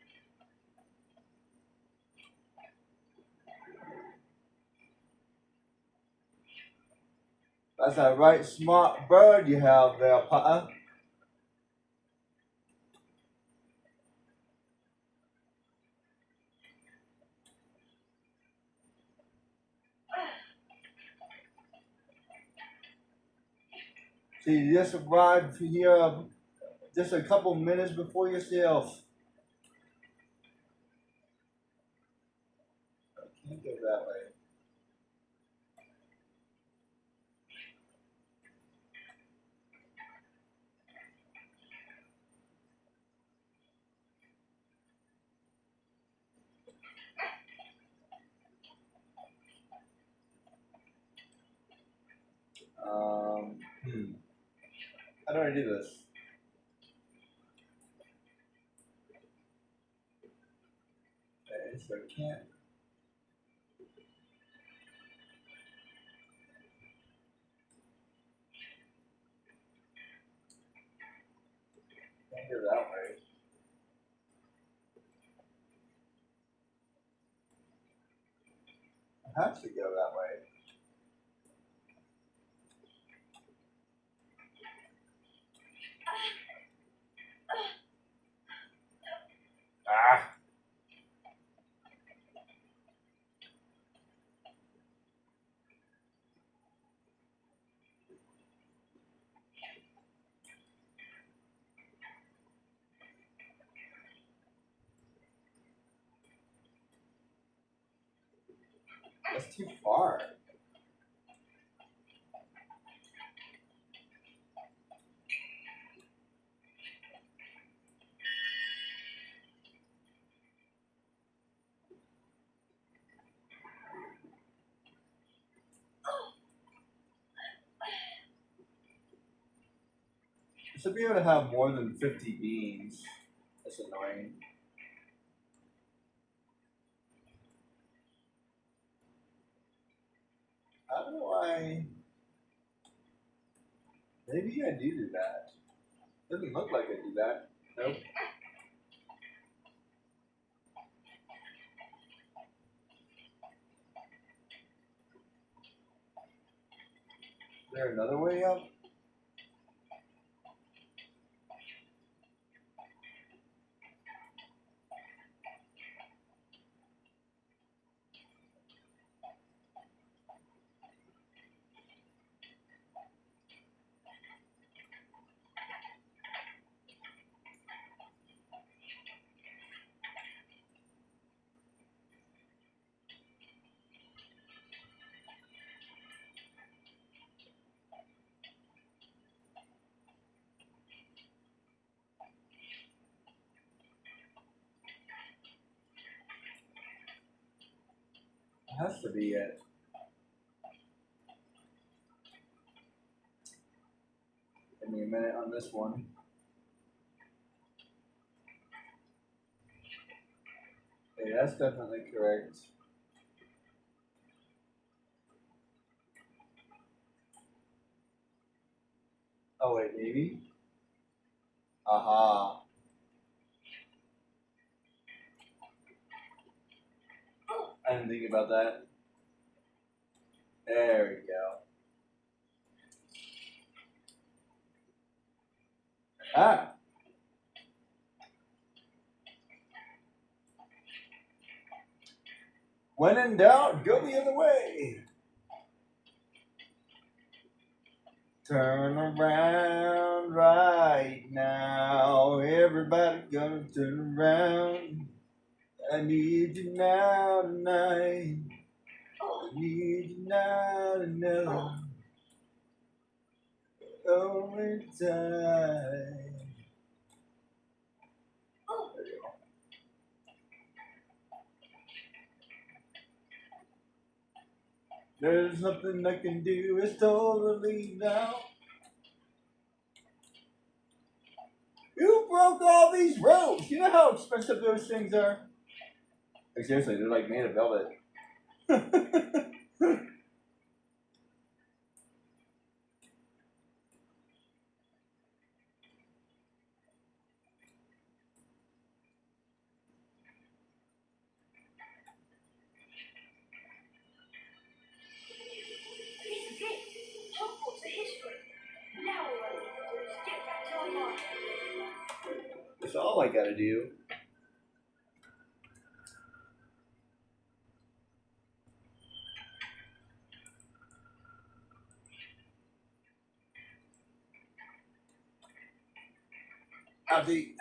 That's a right smart bird you have there, Potter. See, you just arrived here just a couple minutes before yourself. I can't go that way. How do I do this? Okay, so I can't. Can't go that way. I have to go that way. Ah! That's too far. You should be able to have more than 50 beans. That's annoying. How do I... Maybe I do that. Doesn't look like I do that. Nope. Is there another way up? It has to be it. Give me a minute on this one. Okay, that's definitely correct. Oh wait, maybe? Aha. I didn't think about that. There we go. Ah! When in doubt, go the other way. Turn around right now. Everybody gonna turn around. I need you now tonight. I need you now to know. Only time. There's nothing I can do, it's totally now. Who broke all these ropes? You know how expensive those things are? Like, seriously, they're like made of velvet. This is it. Hogwarts, the history. Now all I need to do is get back to our market. That's all I gotta do. Abby.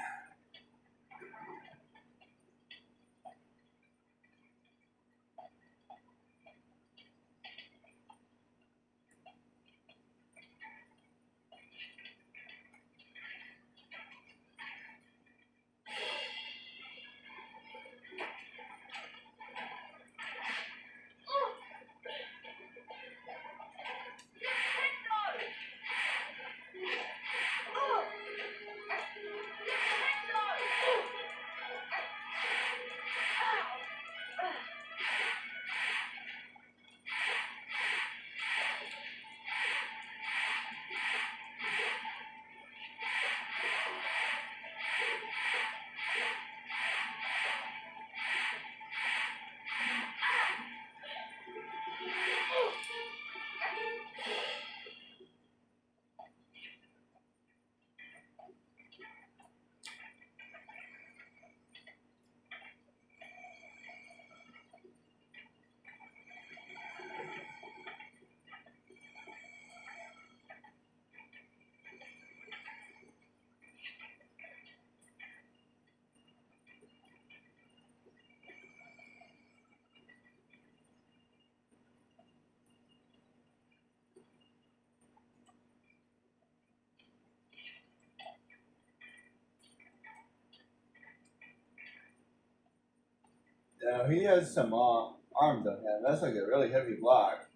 Now he has some arms on him. That's like a really heavy block.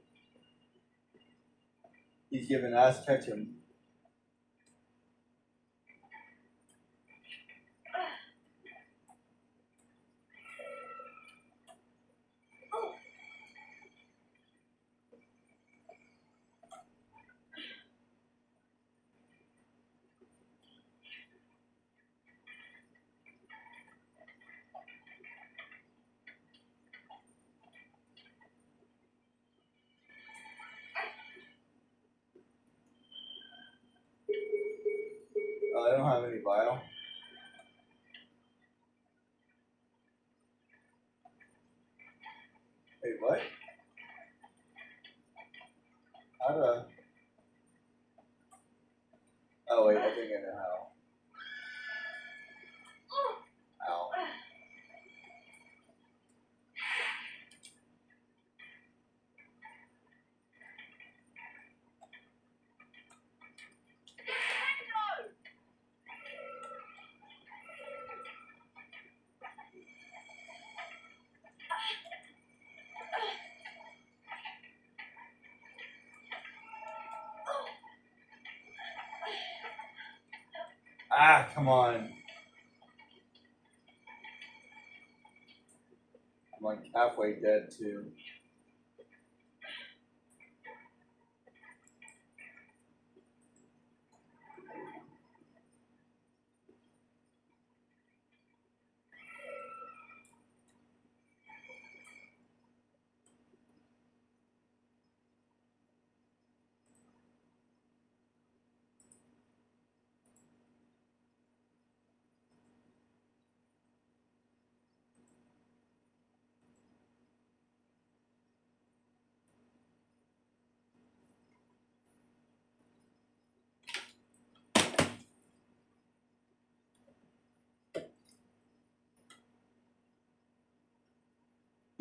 He's giving Ash Ketchum. I don't have any bile. Wait, what? How do I? Oh wait, I think I know how. Ow. Ah, come on. I'm like halfway dead too.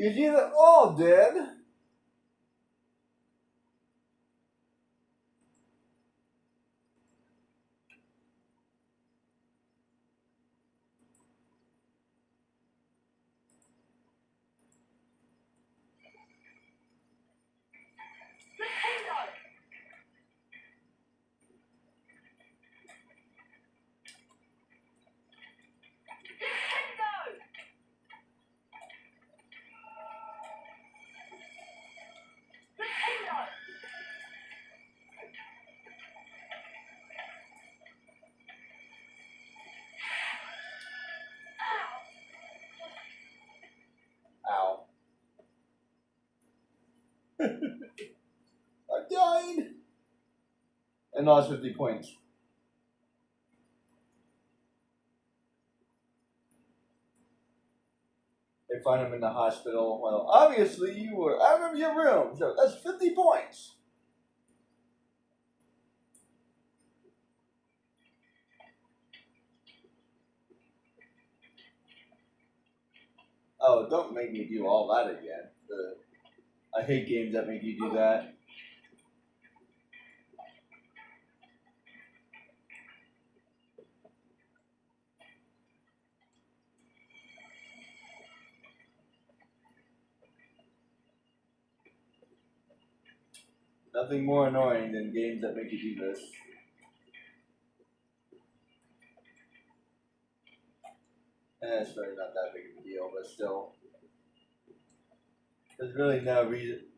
Is either all dead? Ow. I died! And lost 50 points. They find him in the hospital. Well, obviously you were out of your room, so that's 50 points. Oh, don't make me do all that again. I hate games that make you do that. Nothing more annoying than games that make you do this. It's really not that big of a deal, but still. There's really no reason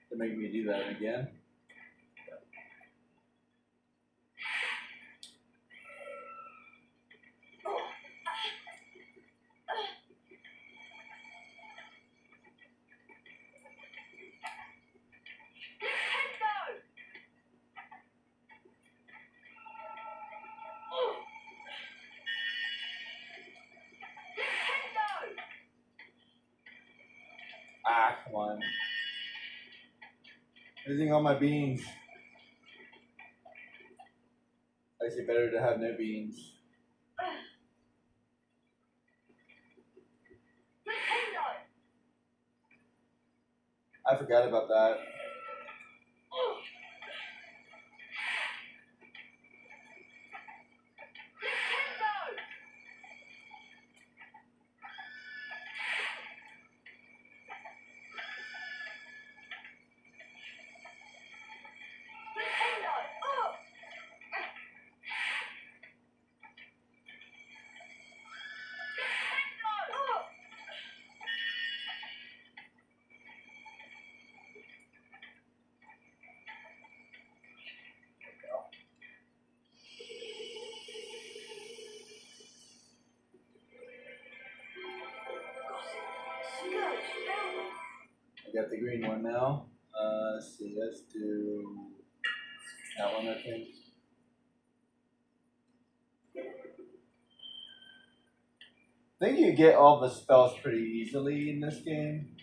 to make me do that again. Ah, come on. Losing all my beans. Actually, better to have no beans. I forgot about that. got the green one now. Let's see, let's do that one, I think. I think you get all the spells pretty easily in this game.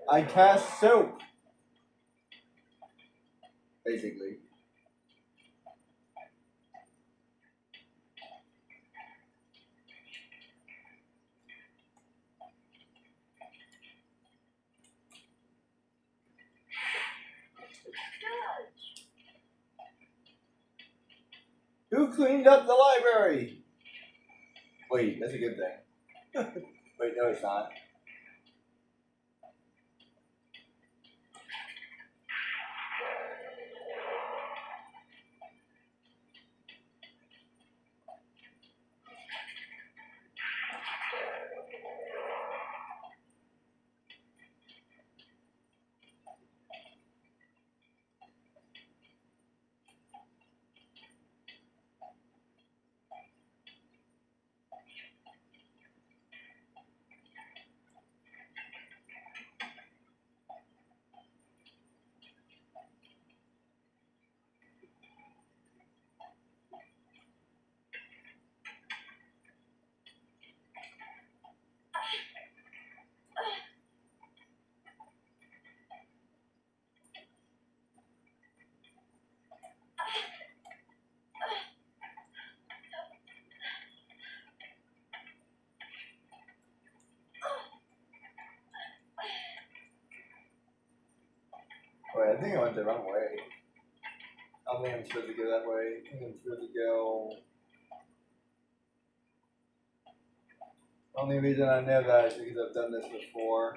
I cast soap, basically. Who cleaned up the library? Wait, that's a good thing. Wait, no, it's not. Wait, I think I went the wrong way. I don't think I'm supposed to go that way. I think I'm supposed to go. The only reason I know that is because I've done this before.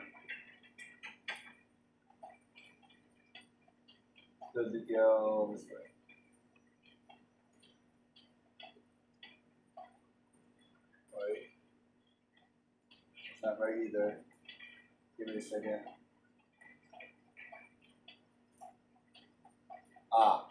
Supposed to go this way. Wait. It's not right either. Give me a second. Ah.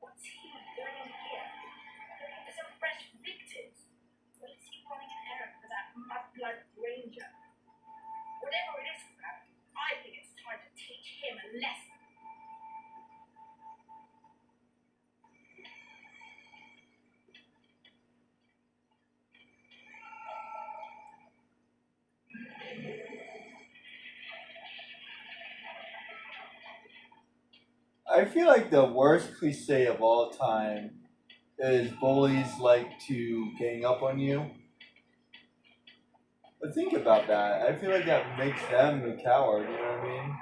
What's he doing here? Looking for some fresh victims? Or is he running an errand for that mudblood ranger? Whatever it is, I think it's time to teach him a lesson. I feel like the worst cliche of all time is bullies like to gang up on you. But think about that. I feel like that makes them a coward, you know what I mean?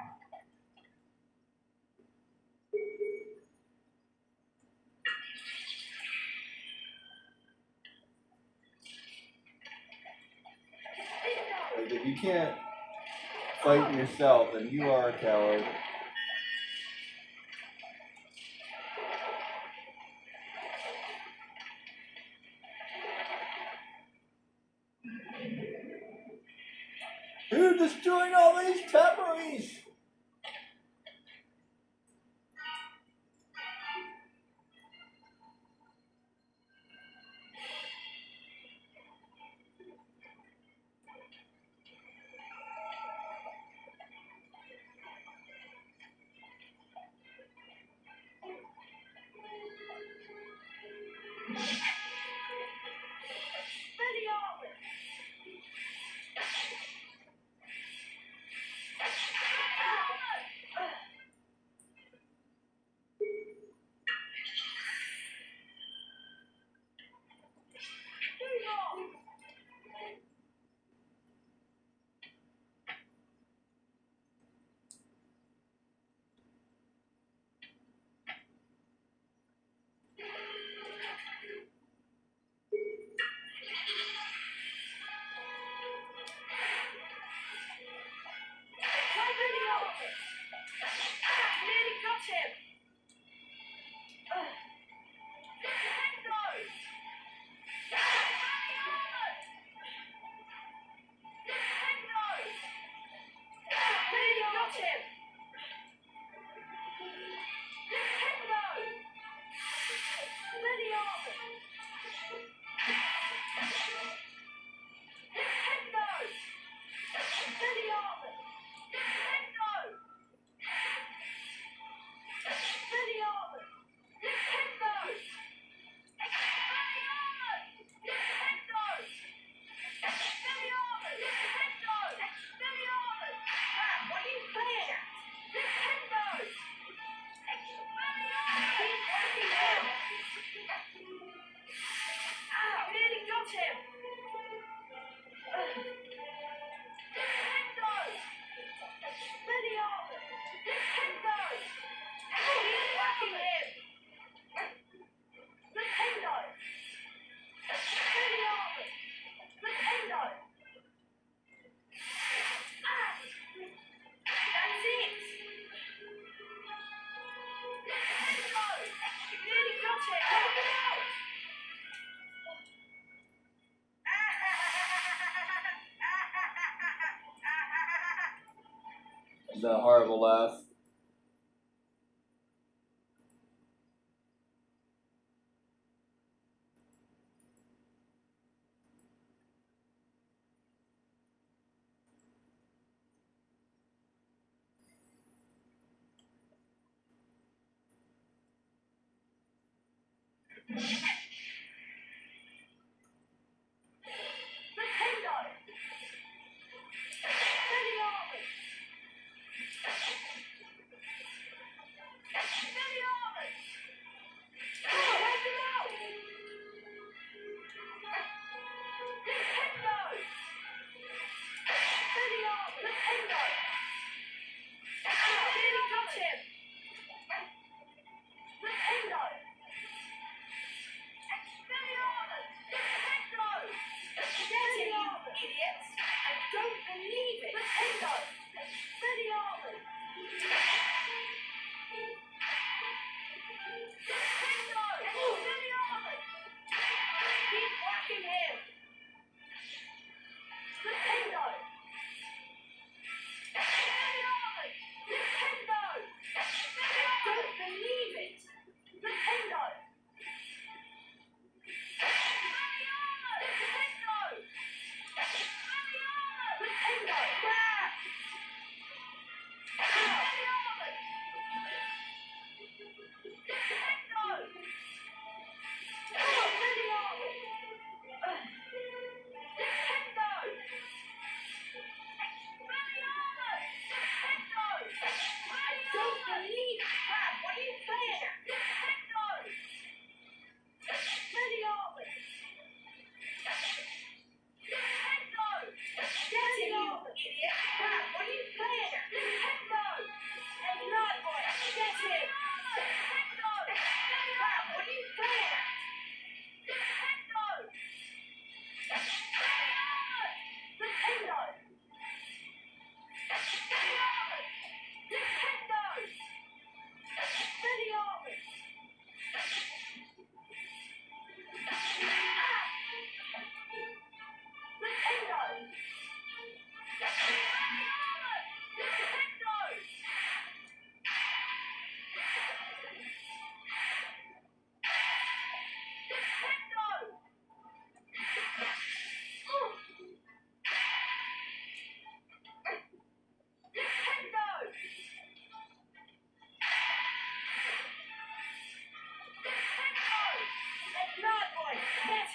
Like if you can't fight yourself, then you are a coward. destroying all these temporaries! The horrible laugh.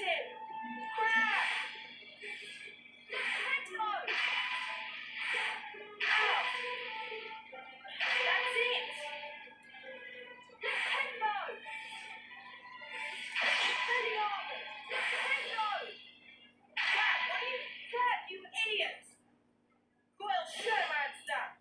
him! Crap! Nintendo! Ow! That's it! Nintendo! Videoman! Nintendo! Crap, what are you... Crap, you idiots! Well, shut my stuff!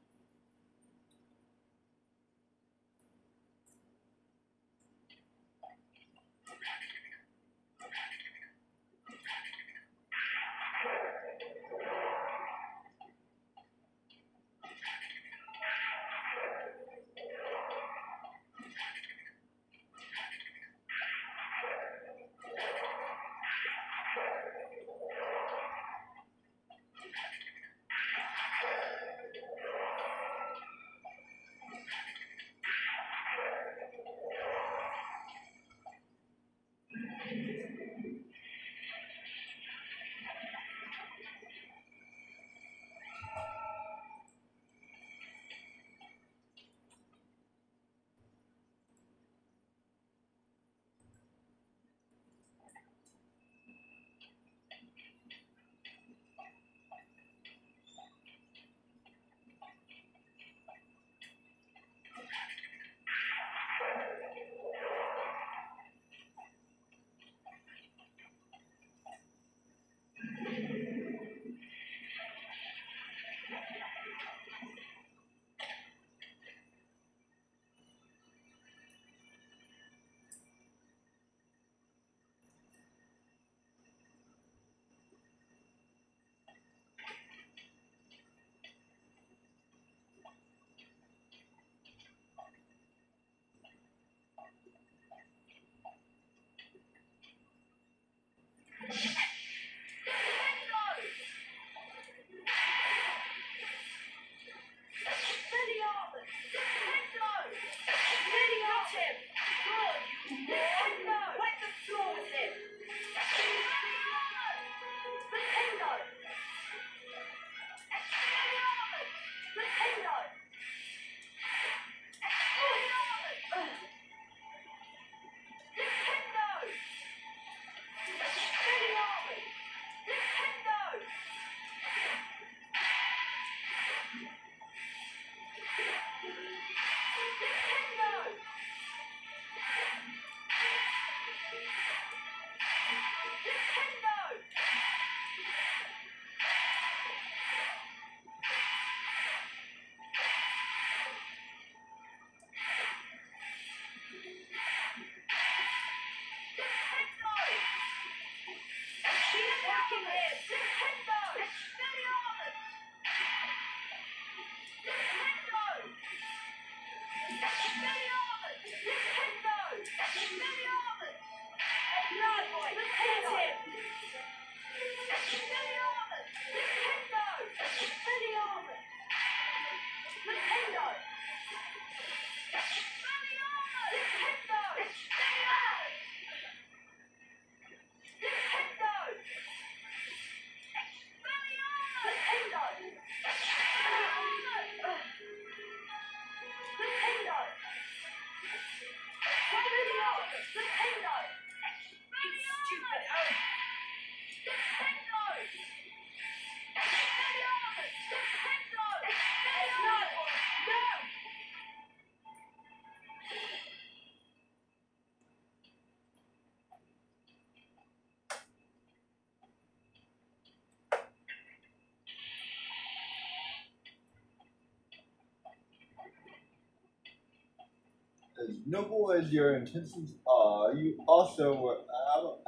As noble as your intentions are, you also were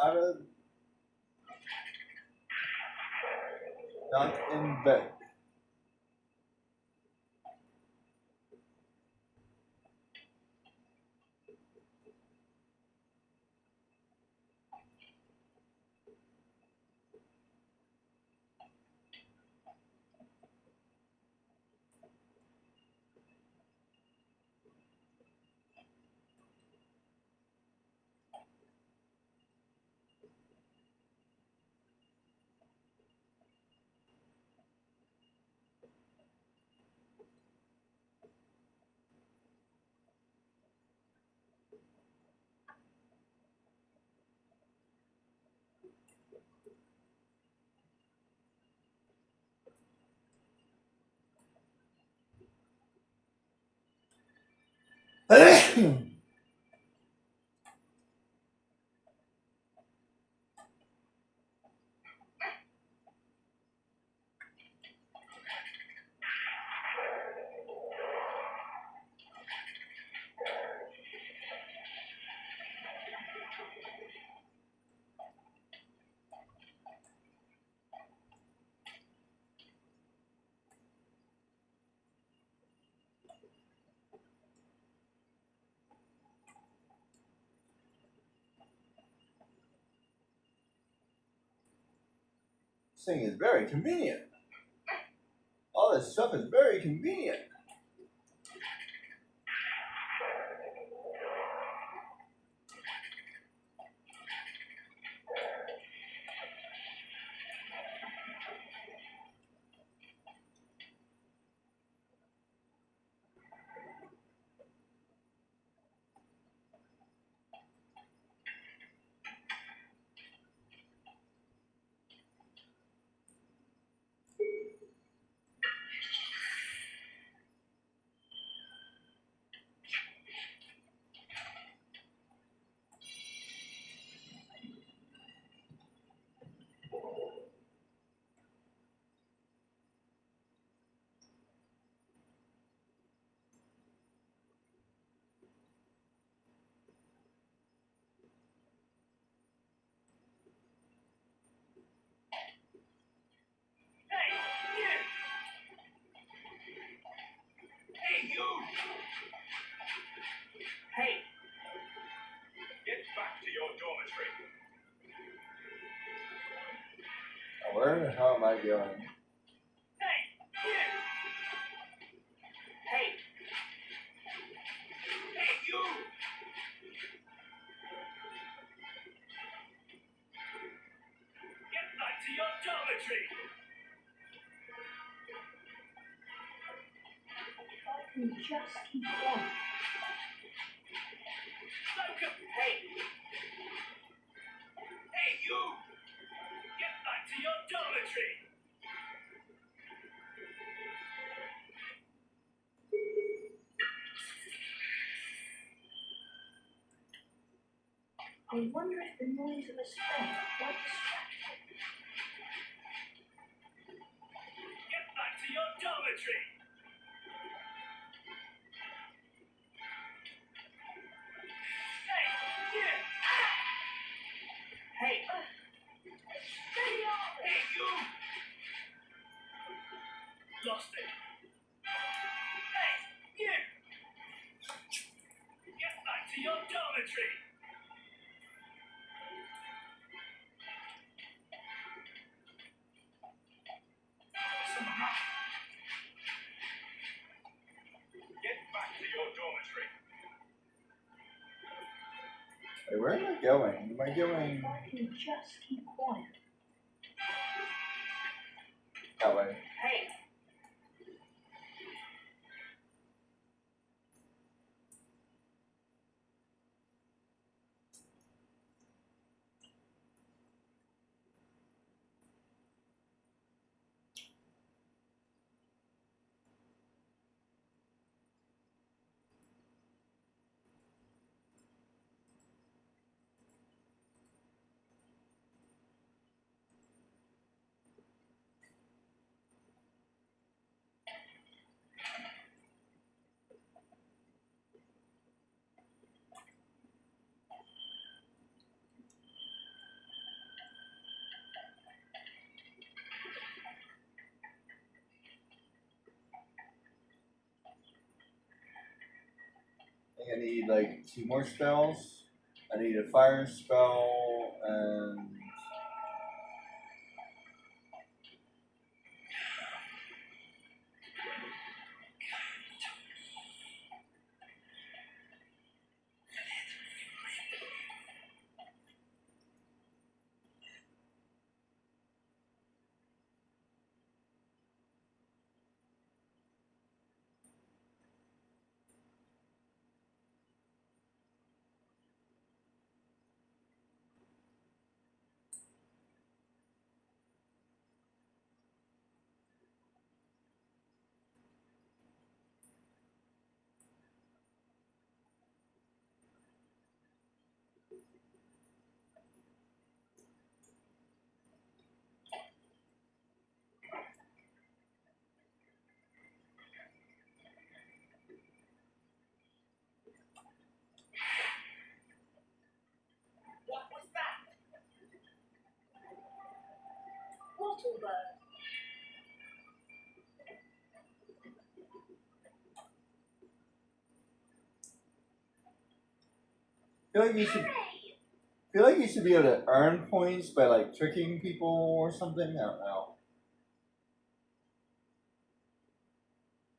out of not in bed. This thing is very convenient. All this stuff is very convenient. Hey, you! Hey! Get back to your dormitory. Now, where the hell am I going? Hey! You! Hey! Hey, you! Get back to your dormitory. I can just keep quiet. Look, hey! Hey, you! Get back to your dormitory. I wonder if the noise of a spell might distract him. Get back to your dormitory. Hey! You! Hey! Stay off! Hey, you! Lost it. Hey, you! Get back to your dormitory. Someone up. Get back to your dormitory. Wait, where am I going? Am I going If I can just keep quiet. that way? Hey! I think I need like 2 more spells. I need a fire spell and Bottle bird. Harry! feel like you should be able to earn points by like tricking people or something. I don't know.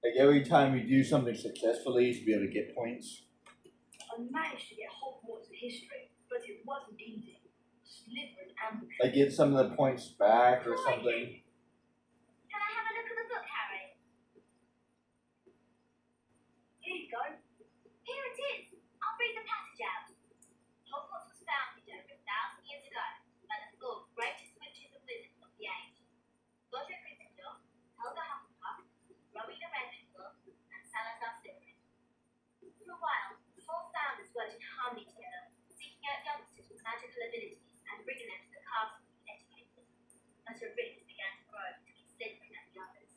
Like every time you do something successfully, you should be able to get points. I managed to get Hogwarts history, but it wasn't easy. Slytherin ambushed. Like get some of the points back or something. Can I have a look at the book, Harry? Here you go. Here it is. I'll read the passage out. Hogwarts was founded over 1,000 years ago by the four greatest witches and wizards of the age. Godric Gryffindor, Helga Hufflepuff, Rowena Ravenclaw, and Salazar Slytherin. For a while, the four founders worked in harmony together, seeking out youngsters with magical abilities and bringing them to the castle to be educated. But a rift began to grow between Slytherin and the others.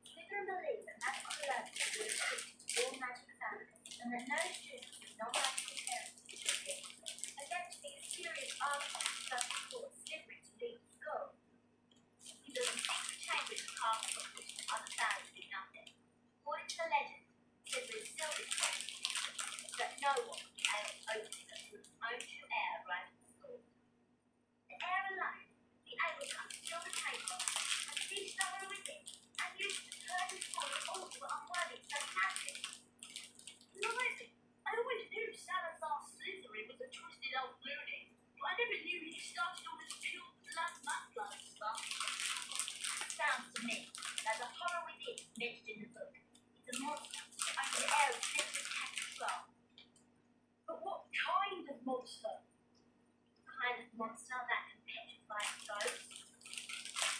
Slytherin believed that magical learning would restrict all magic families, and that no student with non-magical parents should be admitted. Eventually, a serious argument started to force Slytherin to leave the school. He built a secret chamber in the castle of which the other families knew nothing. According to the legend, Slytherin still displays that no one would be able to open it until its own true heir arrived at the school. The heir alone, the able to unseal the chamber and feast on the within, and use it to turn and destroy all who were unworthy of such magic. Blimey, I always knew Salazar Slytherin was a twisted old loony, but I never knew he started all this pure blood mudblood stuff. Sounds to me like the horror within mentioned in the book. It's a monster that only the heir of Slytherin can control. But what kind of monster? The kind of monster that can petrify ghosts.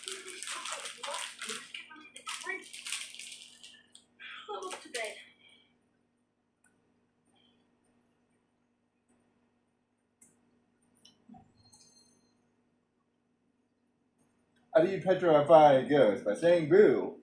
This topic of life is giving me the creeps. I'm off to bed. How do you petrify a ghost? By saying boo.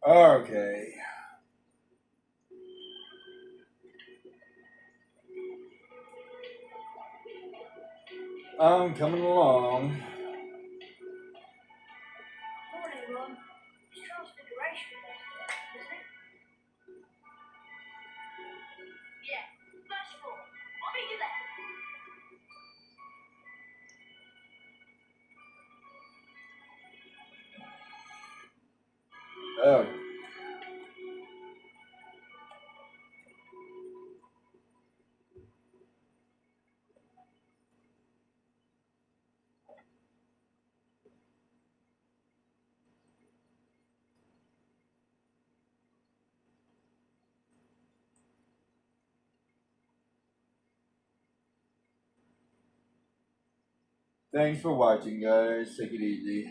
Okay. I'm coming along. Morning, Ron. It's Transfiguration, isn't it? Yeah, first floor. I'll meet you there. Oh. Thanks for watching, guys. Take it easy.